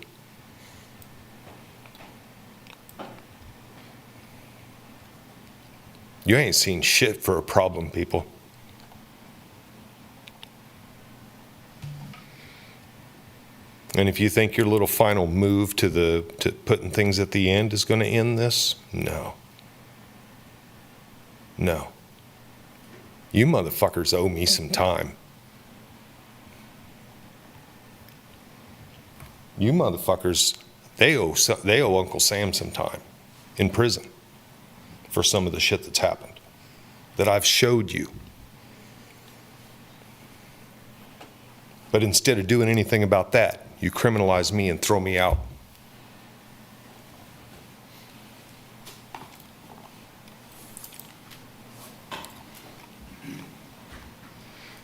You ain't seen shit for a problem, people. And if you think your little final move to putting things at the end is going to end this, no. No. You motherfuckers owe me some time. You motherfuckers, they owe Uncle Sam some time in prison for some of the shit that's happened that I've showed you. But instead of doing anything about that, you criminalize me and throw me out.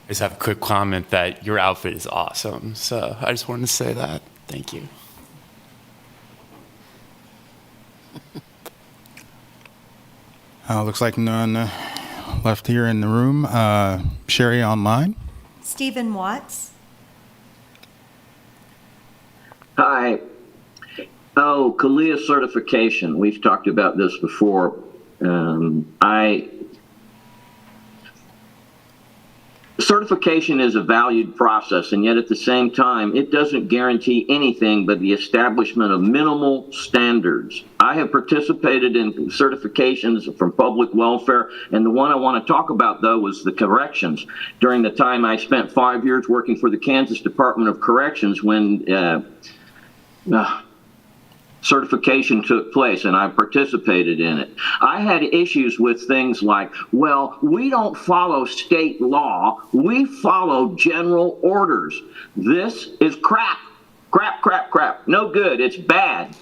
I just have a quick comment that your outfit is awesome. So I just wanted to say that. Thank you. Looks like none left here in the room. Sherry online. Stephen Watts. Hi. Oh, CALIA certification. We've talked about this before. Certification is a valued process, and yet at the same time, it doesn't guarantee anything but the establishment of minimal standards. I have participated in certifications from public welfare, and the one I want to talk about, though, was the corrections. During the time I spent 5 years working for the Kansas Department of Corrections when certification took place, and I participated in it. I had issues with things like, well, we don't follow state law, we follow general orders. This is crap, crap, crap, crap, no good, it's bad.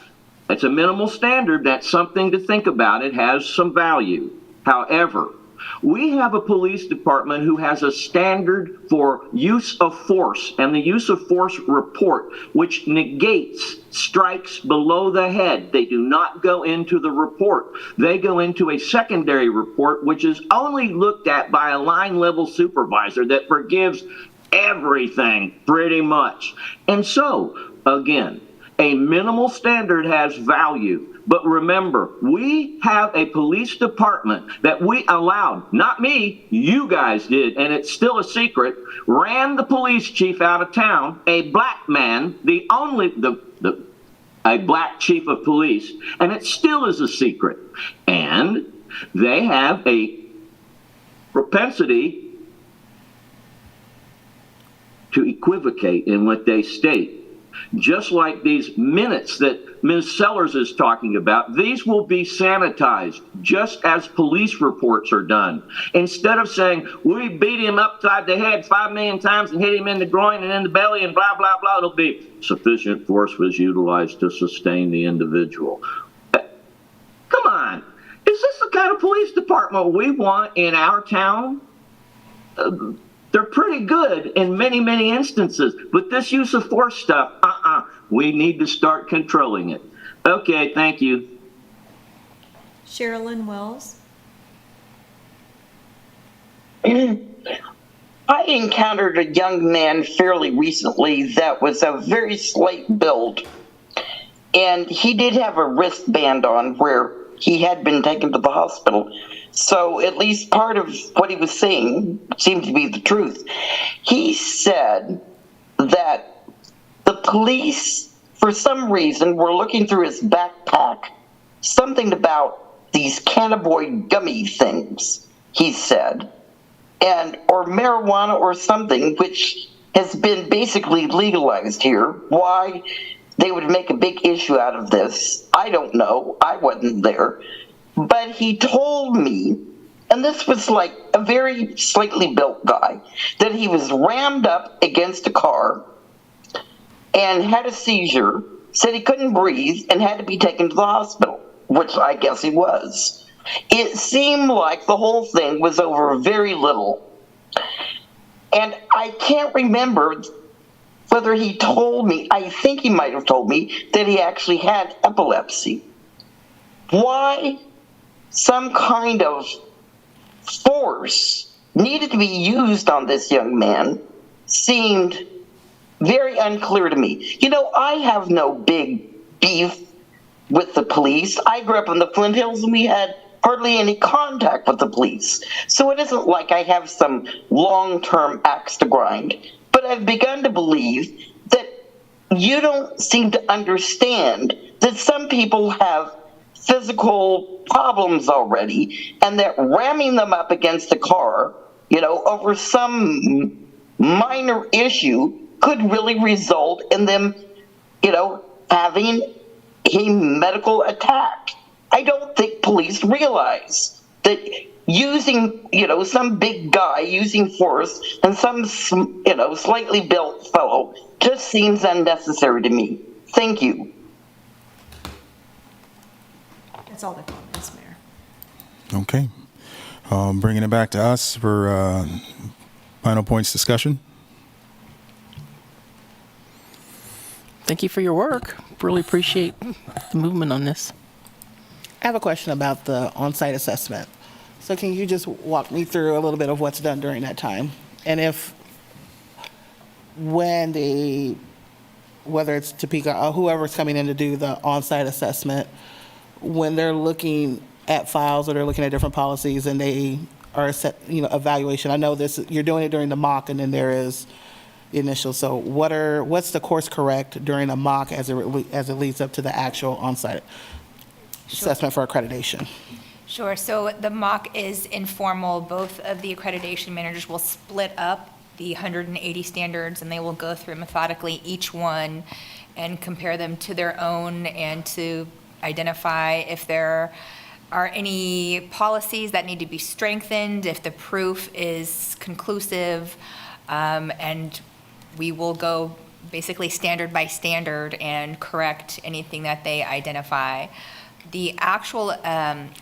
It's a minimal standard. That's something to think about. It has some value. However, we have a police department who has a standard for use of force and the use of force report, which negates strikes below the head. They do not go into the report. They go into a secondary report, which is only looked at by a line level supervisor that forgives everything pretty much. And so, again, a minimal standard has value. But remember, we have a police department that we allowed, not me, you guys did, and it's still a secret, ran the police chief out of town, a black man, a black chief of police, and it still is a secret. And they have a propensity to equivocate in what they state. Just like these minutes that Ms. Sellers is talking about, these will be sanitized just as police reports are done. Instead of saying, we beat him upside the head 5 million times and hit him in the groin and in the belly and blah, blah, blah, it'll be sufficient force was utilized to sustain the individual. Come on. Is this the kind of police department we want in our town? They're pretty good in many, many instances, but this use of force stuff, we need to start controlling it. Okay, thank you. Sherilyn Wells. I encountered a young man fairly recently that was a very slight build, and he did have a wristband on where he had been taken to the hospital. So at least part of what he was saying seemed to be the truth. He said that the police, for some reason, were looking through his backpack, something about these cannabinoid gummy things, he said, or marijuana or something, which has been basically legalized here. Why they would make a big issue out of this, I don't know. I wasn't there. But he told me, and this was like a very slightly built guy, that he was rammed up against a car and had a seizure, said he couldn't breathe, and had to be taken to the hospital, which I guess he was. It seemed like the whole thing was over very little. And I can't remember whether he told me, I think he might have told me, that he actually had epilepsy. Why some kind of force needed to be used on this young man seemed very unclear to me. You know, I have no big beef with the police. I grew up in the Flint Hills and we had hardly any contact with the police. So it isn't like I have some long-term axe to grind. But I've begun to believe that you don't seem to understand that some people have physical problems already, and that ramming them up against a car, over some minor issue could really result in them, having a medical attack. I don't think police realize that using, some big guy using force and some, slightly built fellow just seems unnecessary to me. Thank you. That's all the comments, Mayor. Okay. Bringing it back to us for final points discussion. Thank you for your work. Really appreciate the movement on this. I have a question about the on-site assessment. So can you just walk me through a little bit of what's done during that time? And whether it's Topeka or whoever's coming in to do the on-site assessment, when they're looking at files or they're looking at different policies and they are set, evaluation. I know you're doing it during the mock and then there is the initial. So what's the course correct during a mock as it leads up to the actual on-site assessment for accreditation? Sure. So the mock is informal. Both of the accreditation managers will split up the 180 standards and they will go through methodically each one and compare them to their own and to identify if there are any policies that need to be strengthened, if the proof is conclusive, and we will go basically standard by standard and correct anything that they identify. The actual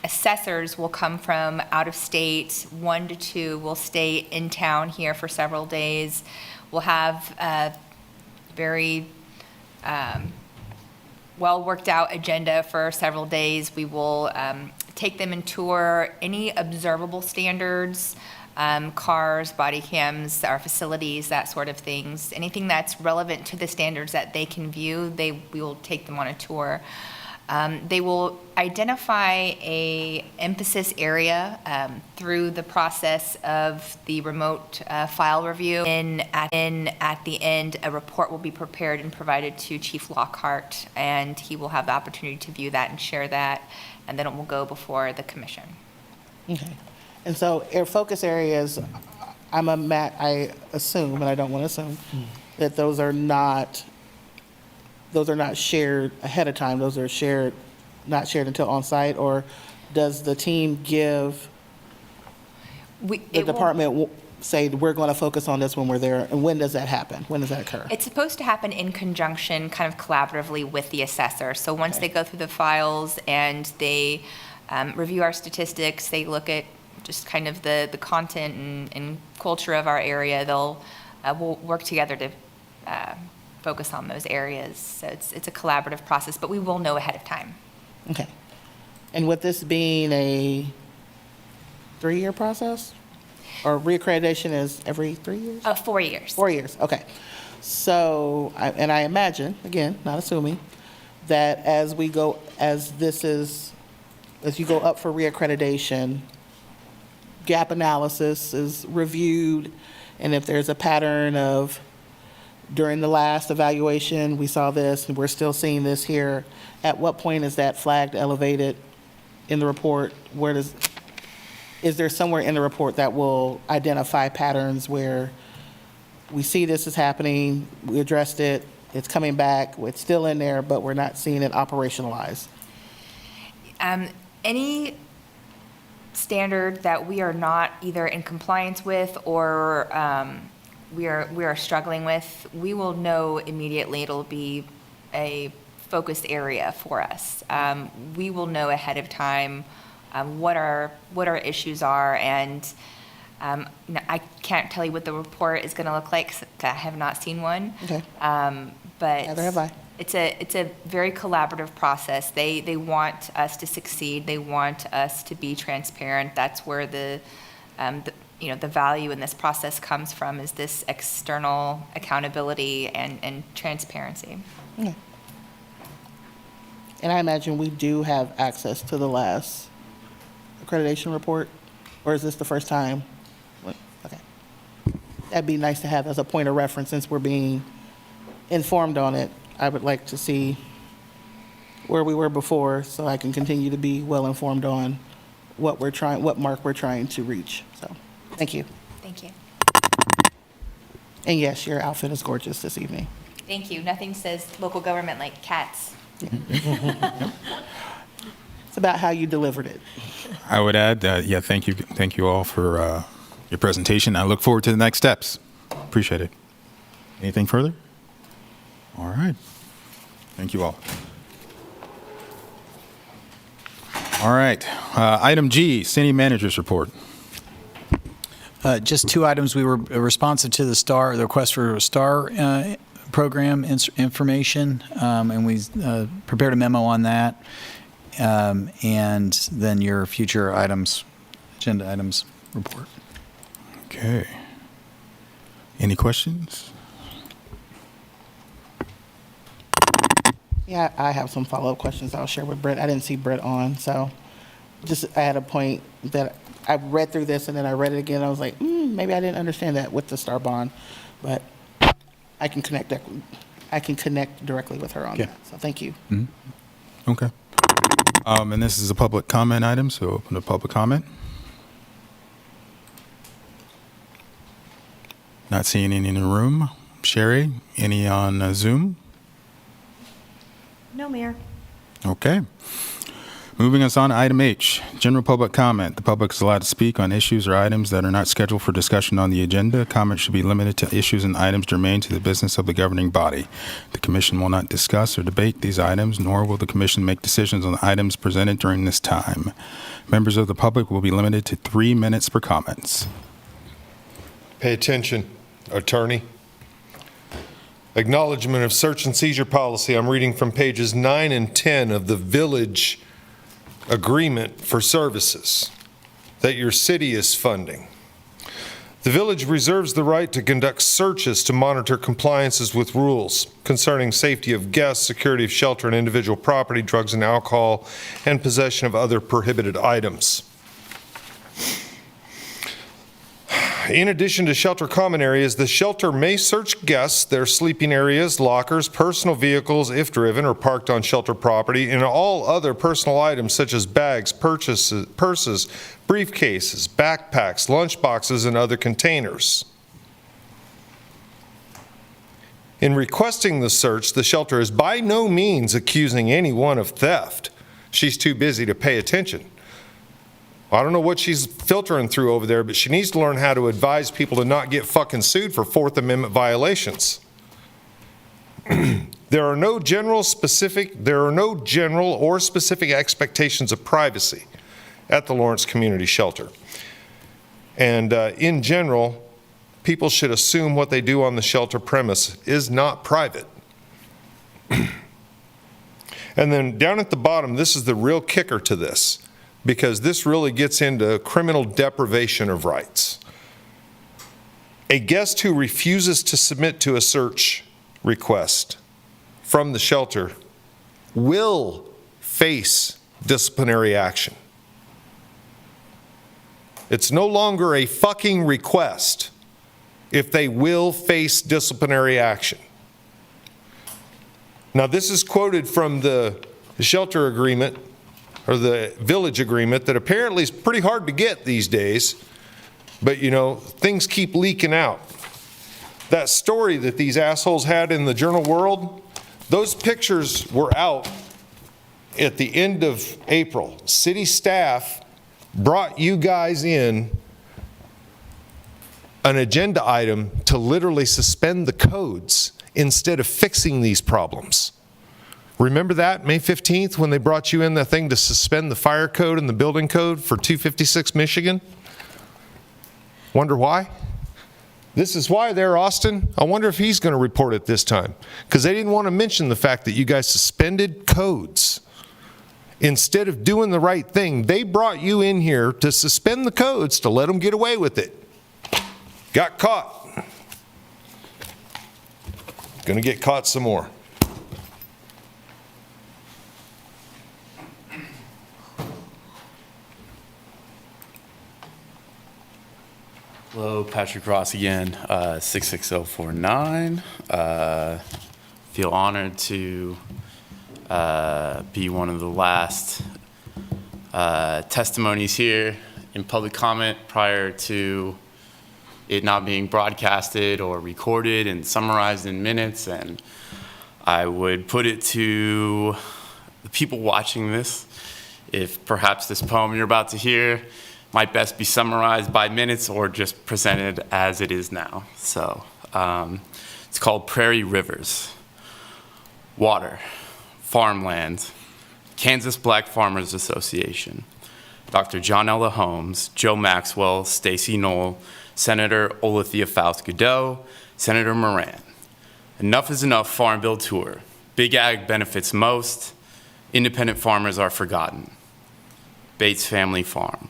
assessors will come from out of state, 1 to 2 will stay in town here for several days. We'll have a very well worked out agenda for several days. We will take them and tour any observable standards, cars, body cams, our facilities, that sort of things. Anything that's relevant to the standards that they can view, we will take them on a tour. They will identify a emphasis area through the process of the remote file review. And at the end, a report will be prepared and provided to Chief HAWKK, and he will have the opportunity to view that and share that, and then it will go before the commission. Okay. And so our focus areas, I assume, and I don't want to assume, that those are not shared ahead of time. Those are not shared until on site, or does the team give the department say we're going to focus on this when we're there, and when does that happen? When does that occur? It's supposed to happen in conjunction, kind of collaboratively with the assessor. So once they go through the files and they review our statistics, they look at just kind of the content and culture of our area, we'll work together to focus on those areas. So it's a collaborative process, but we will know ahead of time. Okay. And with this being a 3-year process? Or reaccreditation is every 3 years? 4 years. 4 years, okay. So, I imagine, again, not assuming, that as you go up for reaccreditation, gap analysis is reviewed, and if there's a pattern of during the last evaluation, we saw this, and we're still seeing this here, at what point is that flagged, elevated in the report? Is there somewhere in the report that will identify patterns where we see this is happening, we addressed it, it's coming back, it's still in there, but we're not seeing it operationalized? Any standard that we are not either in compliance with or we are struggling with, we will know immediately. It'll be a focused area for us. We will know ahead of time what our issues are, and I can't tell you what the report is going to look like 'cause I have not seen one. Okay. But Neither have I. It's a very collaborative process. They want us to succeed. They want us to be transparent. That's where the value in this process comes from, is this external accountability and transparency. Okay. And I imagine we do have access to the last accreditation report, or is this the first time? Okay. That'd be nice to have as a point of reference, since we're being informed on it. I would like to see where we were before, so I can continue to be well informed on what mark we're trying to reach. So, thank you. Thank you. And yes, your outfit is gorgeous this evening. Thank you. Nothing says local government like cats. It's about how you delivered it. I would add, thank you all for your presentation. I look forward to the next steps. Appreciate it. Anything further? All right. Thank you all. All right. Item G, City Manager's Report. Just 2 items. We were responsive to the request for a STAR program information, and we prepared a memo on that. And then your future items, agenda items report. Okay. Any questions? Yeah, I have some follow-up questions I'll share with Brett. I didn't see Brett on, so I had a point that I read through this and then I read it again. And I was like, maybe I didn't understand that with the STAR bond, but I can connect directly with her on that. So thank you. Mm-hmm. Okay. And this is a public comment item, so open to public comment. Not seeing any in the room. Sherry, any on Zoom? No, Mayor. Okay. Moving us on to item H, general public comment. The public is allowed to speak on issues or items that are not scheduled for discussion on the agenda. Comments should be limited to issues and items germane to the business of the governing body. The commission will not discuss or debate these items, nor will the commission make decisions on the items presented during this time. Members of the public will be limited to 3 minutes per comments. Pay attention, attorney. Acknowledgement of search and seizure policy. I'm reading from pages 9 and 10 of the village agreement for services that your city is funding. The village reserves the right to conduct searches to monitor compliances with rules concerning safety of guests, security of shelter and individual property, drugs and alcohol, and possession of other prohibited items. In addition to shelter common areas, the shelter may search guests, their sleeping areas, lockers, personal vehicles, if driven or parked on shelter property, and all other personal items such as bags, purses, briefcases, backpacks, lunch boxes, and other containers. In requesting the search, the shelter is by no means accusing anyone of theft. She's too busy to pay attention. I don't know what she's filtering through over there, but she needs to learn how to advise people to not get fucking sued for Fourth Amendment violations. There are no general or specific expectations of privacy at the Lawrence Community Shelter. And in general, people should assume what they do on the shelter premise is not private. And then down at the bottom, this is the real kicker to this, because this really gets into criminal deprivation of rights. A guest who refuses to submit to a search request from the shelter will face disciplinary action. It's no longer a fucking request if they will face disciplinary action. Now, this is quoted from the shelter agreement, or the village agreement, that apparently is pretty hard to get these days, but you know, things keep leaking out. That story that these assholes had in the Journal World, those pictures were out at the end of April. City staff brought you guys in an agenda item to literally suspend the codes instead of fixing these problems. Remember that, May 15th, when they brought you in that thing to suspend the fire code and the building code for 256 Michigan? Wonder why? This is why there, Austin. I wonder if he's going to report it this time. Because they didn't want to mention the fact that you guys suspended codes. Instead of doing the right thing, they brought you in here to suspend the codes to let them get away with it. Got caught. Going to get caught some more. Hello, Patrick Ross again, 66049. Feel honored to be one of the last testimonies here in public comment prior to it not being broadcasted or recorded and summarized in minutes. And I would put it to the people watching this, if perhaps this poem you're about to hear might best be summarized by minutes or just presented as it is now. So it's called Prairie Rivers. Water, farmland, Kansas Black Farmers Association, Dr. John Ella Holmes, Joe Maxwell, Stacy Knoll, Senator Olithia Faust-Godot, Senator Moran. Enough is enough Farm Bill tour. Big Ag benefits most. Independent farmers are forgotten. Bates Family Farm.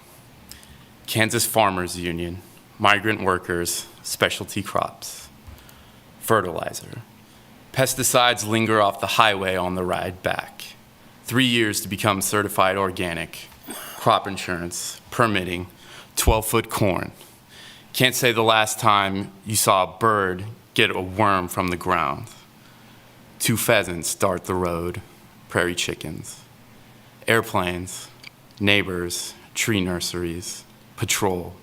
Kansas Farmers Union, migrant workers, specialty crops. Fertilizer. Pesticides linger off the highway on the ride back. 3 years to become certified organic. Crop insurance, permitting, 12-foot corn. Can't say the last time you saw a bird get a worm from the ground. 2 pheasants dart the road, prairie chickens. Airplanes, neighbors, tree nurseries, patrol,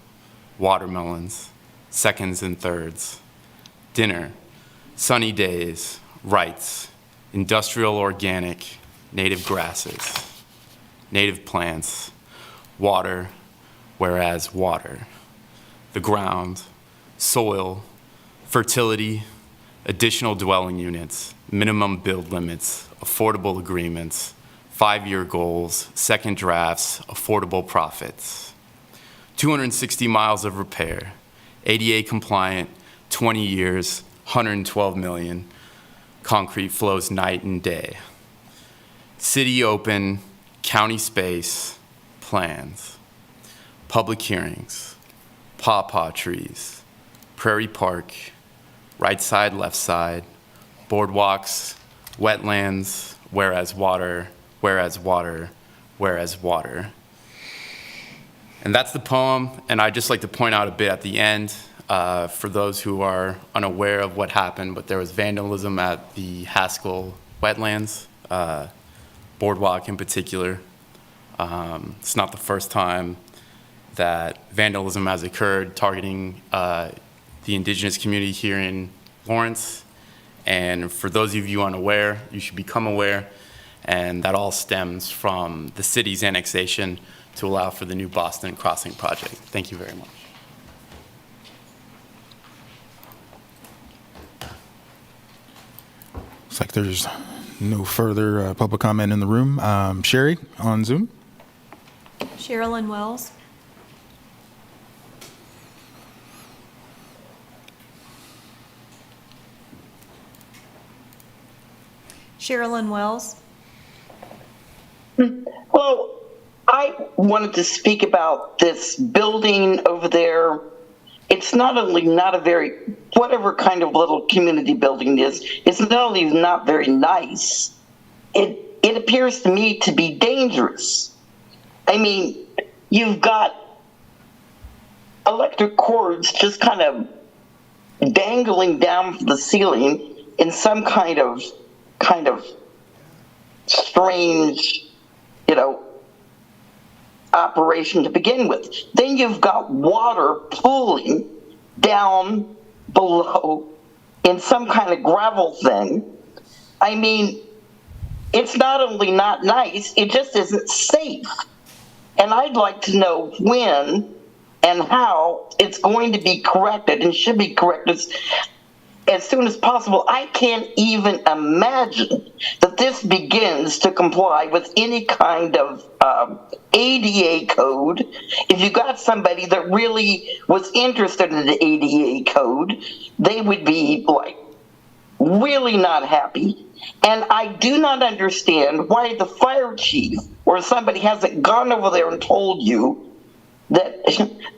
watermelons, seconds and thirds. Dinner, sunny days, rights, industrial organic, native grasses. native plants, water, whereas water, the ground, soil, fertility, additional dwelling units, minimum build limits, affordable agreements, 5-year goals, second drafts, affordable profits. 260 miles of repair, ADA compliant, 20 years, 112 million, concrete flows night and day. City open, county space, plans, public hearings, pawpaw trees, Prairie Park, right side, left side, boardwalks, wetlands, whereas water, whereas water, whereas water. And that's the poem, and I'd just like to point out a bit at the end for those who are unaware of what happened, but there was vandalism at the Haskell wetlands, boardwalk in particular. It's not the first time that vandalism has occurred targeting the indigenous community here in Lawrence. And for those of you unaware, you should become aware, and that all stems from the city's annexation to allow for the new Boston Crossing project. Thank you very much. Looks like there's no further public comment in the room. Sherry on Zoom. Sherilyn Wells. Sherilyn Wells. Well, I wanted to speak about this building over there. It's not only not a very, whatever kind of little community building it is, it's not only not very nice, it appears to me to be dangerous. I mean, you've got electric cords just kind of dangling down from the ceiling in some kind of strange, operation to begin with. Then you've got water pooling down below in some kind of gravel thing. I mean, it's not only not nice, it just isn't safe. And I'd like to know when and how it's going to be corrected and should be corrected as soon as possible. I can't even imagine that this begins to comply with any kind of ADA code. If you got somebody that really was interested in the ADA code, they would be like really not happy. And I do not understand why the fire chief or somebody hasn't gone over there and told you that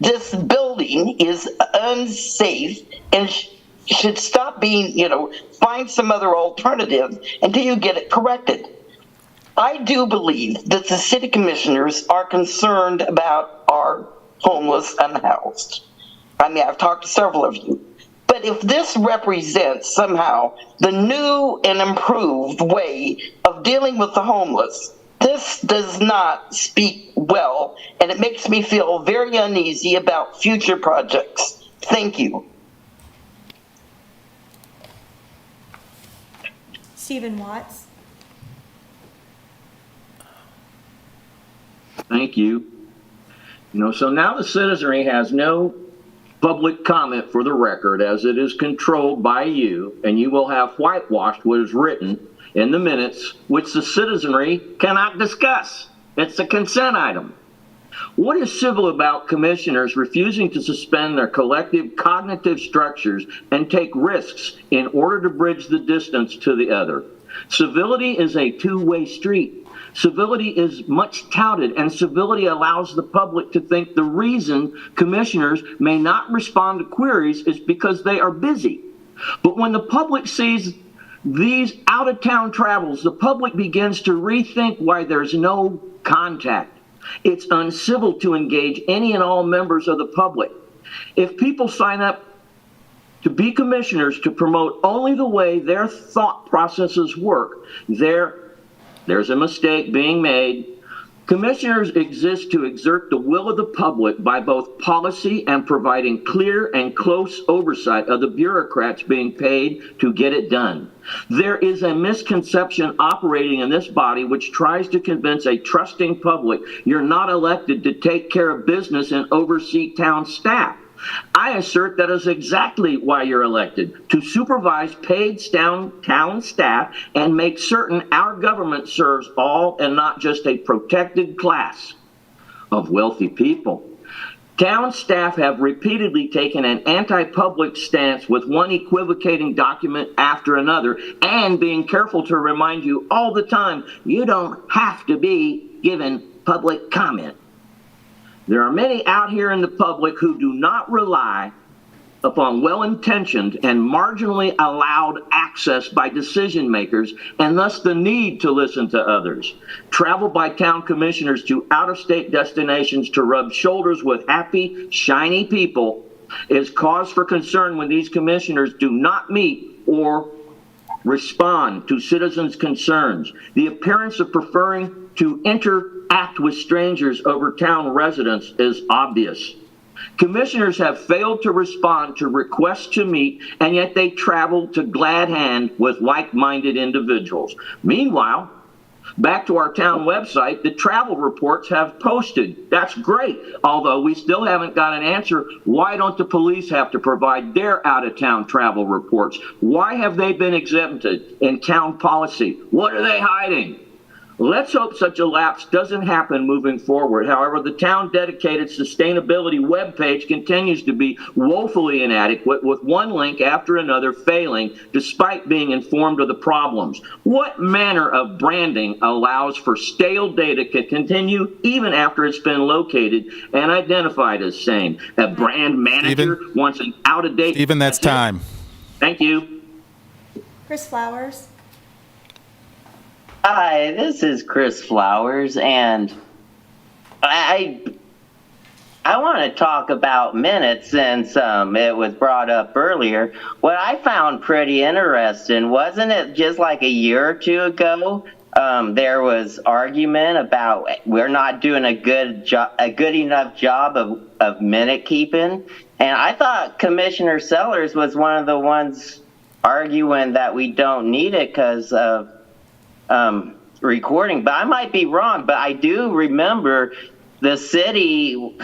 this building is unsafe and should stop being, find some other alternative until you get it corrected. I do believe that the city commissioners are concerned about our homeless unhoused. I mean, I've talked to several of you. But if this represents somehow the new and improved way of dealing with the homeless, this does not speak well, and it makes me feel very uneasy about future projects. Thank you. Stephen Watts. Thank you. So now the citizenry has no public comment for the record, as it is controlled by you, and you will have whitewashed what is written in the minutes, which the citizenry cannot discuss. It's a consent item. What is civil about commissioners refusing to suspend their collective cognitive structures and take risks in order to bridge the distance to the other? Civility is a two-way street. Civility is much touted, and civility allows the public to think the reason commissioners may not respond to queries is because they are busy. But when the public sees these out-of-town travels, the public begins to rethink why there's no contact. It's uncivil to engage any and all members of the public. If people sign up to be commissioners to promote only the way their thought processes work, there's a mistake being made. Commissioners exist to exert the will of the public by both policy and providing clear and close oversight of the bureaucrats being paid to get it done. There is a misconception operating in this body which tries to convince a trusting public you're not elected to take care of business and oversee town staff. I assert that is exactly why you're elected, to supervise paid town staff and make certain our government serves all and not just a protected class of wealthy people. Town staff have repeatedly taken an anti-public stance with one equivocating document after another, and being careful to remind you all the time you don't have to be given public comment. There are many out here in the public who do not rely upon well-intentioned and marginally allowed access by decision makers, and thus the need to listen to others. Travel by town commissioners to out-of-state destinations to rub shoulders with happy, shiny people is cause for concern when these commissioners do not meet or respond to citizens' concerns. The appearance of preferring to interact with strangers over town residents is obvious. Commissioners have failed to respond to requests to meet, and yet they travel to glad hand with like-minded individuals. Meanwhile, back to our town website, the travel reports have posted. That's great, although we still haven't got an answer. Why don't the police have to provide their out-of-town travel reports? Why have they been exempted in town policy? What are they hiding? Let's hope such a lapse doesn't happen moving forward. However, the town-dedicated sustainability webpage continues to be woefully inadequate, with one link after another failing despite being informed of the problems. What manner of branding allows for stale data to continue even after it's been located and identified as same? A brand manager wants an out-of-date... Stephen, that's time. Thank you. Chris Flowers. Hi, this is Chris Flowers, and I want to talk about minutes since it was brought up earlier. What I found pretty interesting, wasn't it just like a year or two ago, there was argument about we're not doing a good enough job of minute keeping, and I thought Commissioner Sellers was one of the ones arguing that we don't need it because of recording, but I might be wrong. But I do remember the city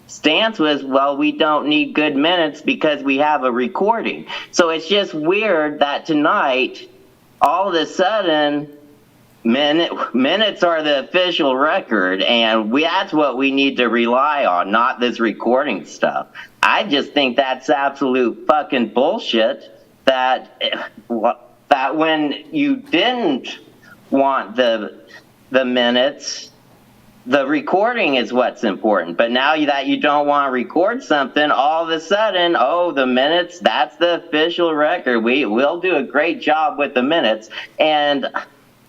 stance was, well, we don't need good minutes because we have a recording. So it's just weird that tonight, all of a sudden, minutes are the official record, and that's what we need to rely on, not this recording stuff. I just think that's absolute fucking bullshit that when you didn't want the minutes, the recording is what's important. But now that you don't want to record something, all of a sudden, oh, the minutes, that's the official record. We'll do a great job with the minutes. And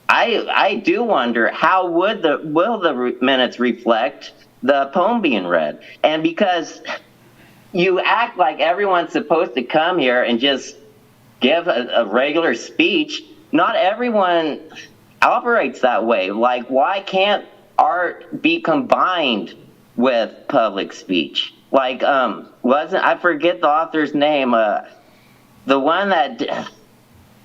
I do wonder, how will the minutes reflect the poem being read? And because you act like everyone's supposed to come here and just give a regular speech, not everyone operates that way. Like, why can't art be combined with public speech? Like, I forget the author's name, the one that,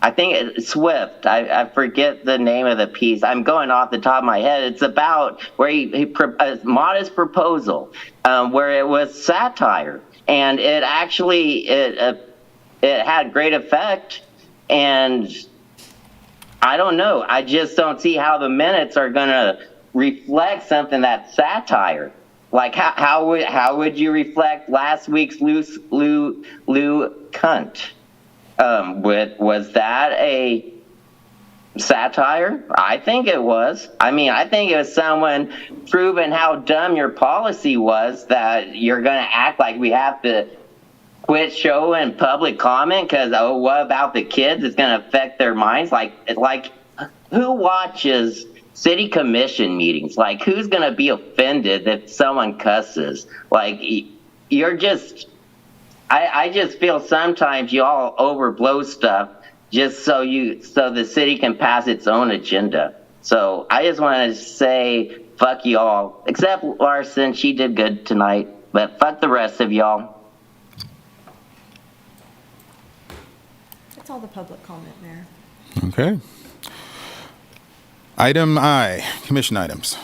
I think it's Swift. I forget the name of the piece. I'm going off the top of my head. It's about where a modest proposal, where it was satire, and it actually, it had great effect, and I don't know. I just don't see how the minutes are going to reflect something that's satire. Like, how would you reflect last week's Lou cunt? Was that a satire? I think it was. I mean, I think it was someone proving how dumb your policy was, that you're going to act like we have to quit showing public comment because, oh, what about the kids? It's going to affect their minds. Like who watches city commission meetings? Like, who's going to be offended if someone cusses? Like, you're just, I just feel sometimes you all overblow stuff just so the city can pass its own agenda. So I just want to say fuck y'all. Except Larson, she did good tonight. But fuck the rest of y'all. That's all the public comment, Mayor. Okay. Item I, commission items.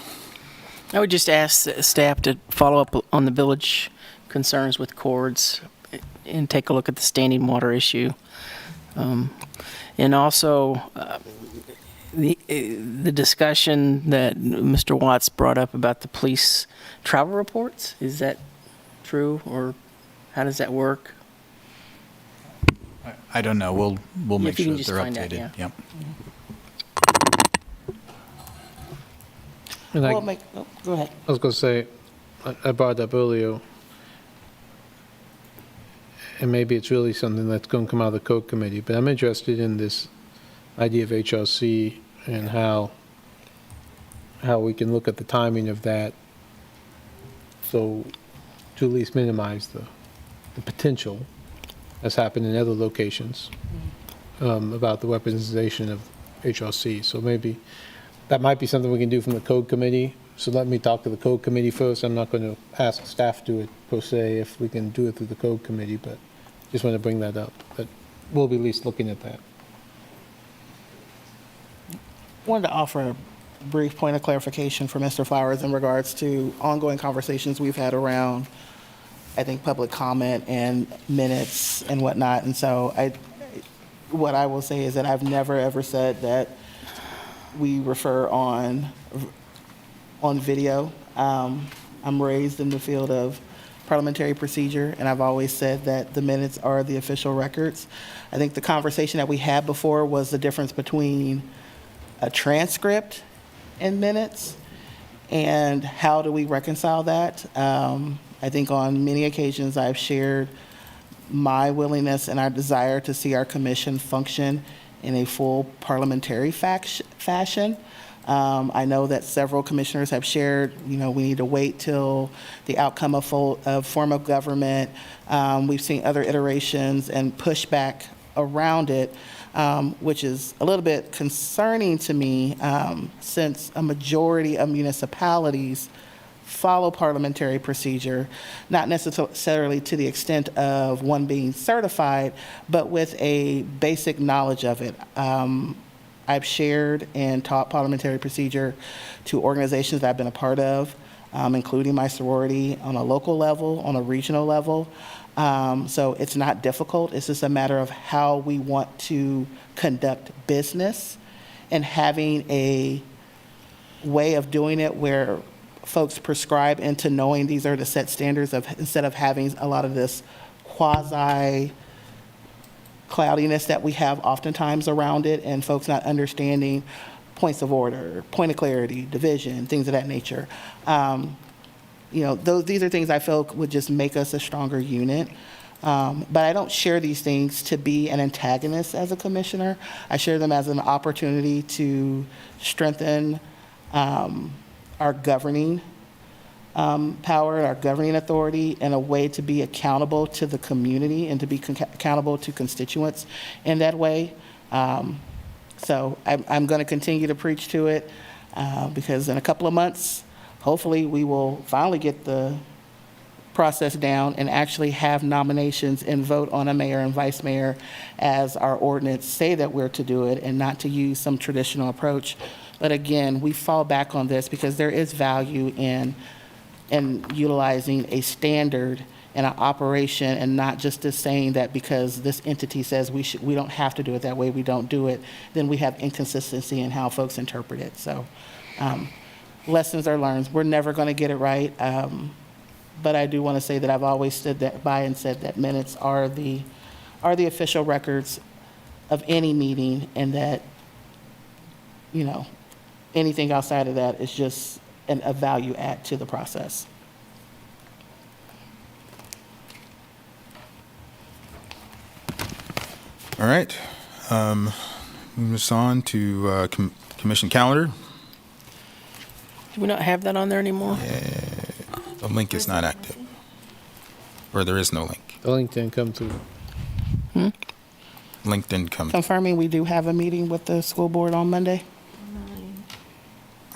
I would just ask the staff to follow up on the village concerns with cords and take a look at the standing water issue. And also, the discussion that Mr. Watts brought up about the police travel reports, is that true, or how does that work? I don't know. We'll make If you sure can that just they're find out, updated. yeah. Yep. And I Go ahead. was going to say, I brought it up earlier, and maybe it's really something that's going to come out of the code committee, but I'm interested in this idea of HRC and how we can look at the timing of that, so to at least minimize the potential that's happened in other locations about the weaponization of HRC. So maybe that might be something we can do from the code committee. So let me talk to the code committee first. I'm not going to ask staff to do it per se if we can do it through the code committee, but just want to bring that up. But we'll be at least looking at that. Wanted to offer a brief point of clarification for Mr. Flowers in regards to ongoing conversations we've had around, I think, public comment and minutes and whatnot. And so what I will say is that I've never, ever said that we refer on video. I'm raised in the field of parliamentary procedure, and I've always said that the minutes are the official records. I think the conversation that we had before was the difference between a transcript and minutes, and how do we reconcile that? I think on many occasions I've shared my willingness and our desire to see our commission function in a full parliamentary fashion. I know that several commissioners have shared, we need to wait till the outcome of form of government. We've seen other iterations and pushback around it, which is a little bit concerning to me, since a majority of municipalities follow parliamentary procedure, not necessarily to the extent of one being certified, but with a basic knowledge of it. I've shared and taught parliamentary procedure to organizations that I've been a part of, including my sorority on a local level, on a regional level. So it's not difficult. It's just a matter of how we want to conduct business and having a way of doing it where folks prescribe into knowing these are the set standards of, instead of having a lot of this quasi cloudiness that we have oftentimes around it, and folks not understanding points of order, point of clarity, division, things of that nature. These are things I feel would just make us a stronger unit. But I don't share these things to be an antagonist as a commissioner. I share them as an opportunity to strengthen our governing power, our governing authority, and a way to be accountable to the community and to be accountable to constituents in that way. So I'm going to continue to preach to it because in a couple of months, hopefully we will finally get the process down and actually have nominations and vote on a mayor and vice mayor as our ordinance say that we're to do it, and not to use some traditional approach. But again, we fall back on this because there is value in utilizing a standard and an operation, and not just as saying that because this entity says we don't have to do it that way, we don't do it, then we have inconsistency in how folks interpret it. So lessons are learned. We're never going to get it right. But I do want to say that I've always stood by and said that minutes are the official records of any meeting, and that, anything outside of that is just a value add to the process. All right. Move us on to commission calendar. Do we not have that on there anymore? The link is not active, or there is no link. The link didn't come through. Link didn't come. Confirming we do have a meeting with the school board on Monday.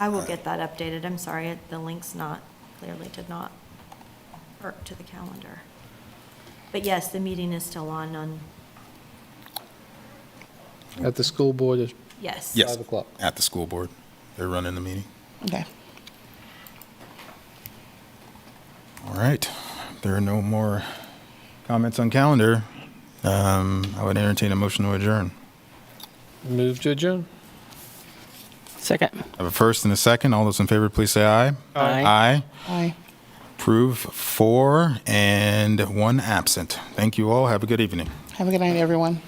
I will get that updated. I'm sorry, the link's clearly did not work to the calendar. But yes, the meeting is still on, At the school board at yes. Yes, 5 o'clock. at the school board. They're running the meeting. Okay. All right. If there are no more comments on calendar, I would entertain a motion to adjourn. Move to adjourn. Second. I have a first and a second. All those in favor, please say aye. Aye. Aye. Aye. Approve 4 and 1 absent. Thank you all. Have a good evening. Have a good night, everyone.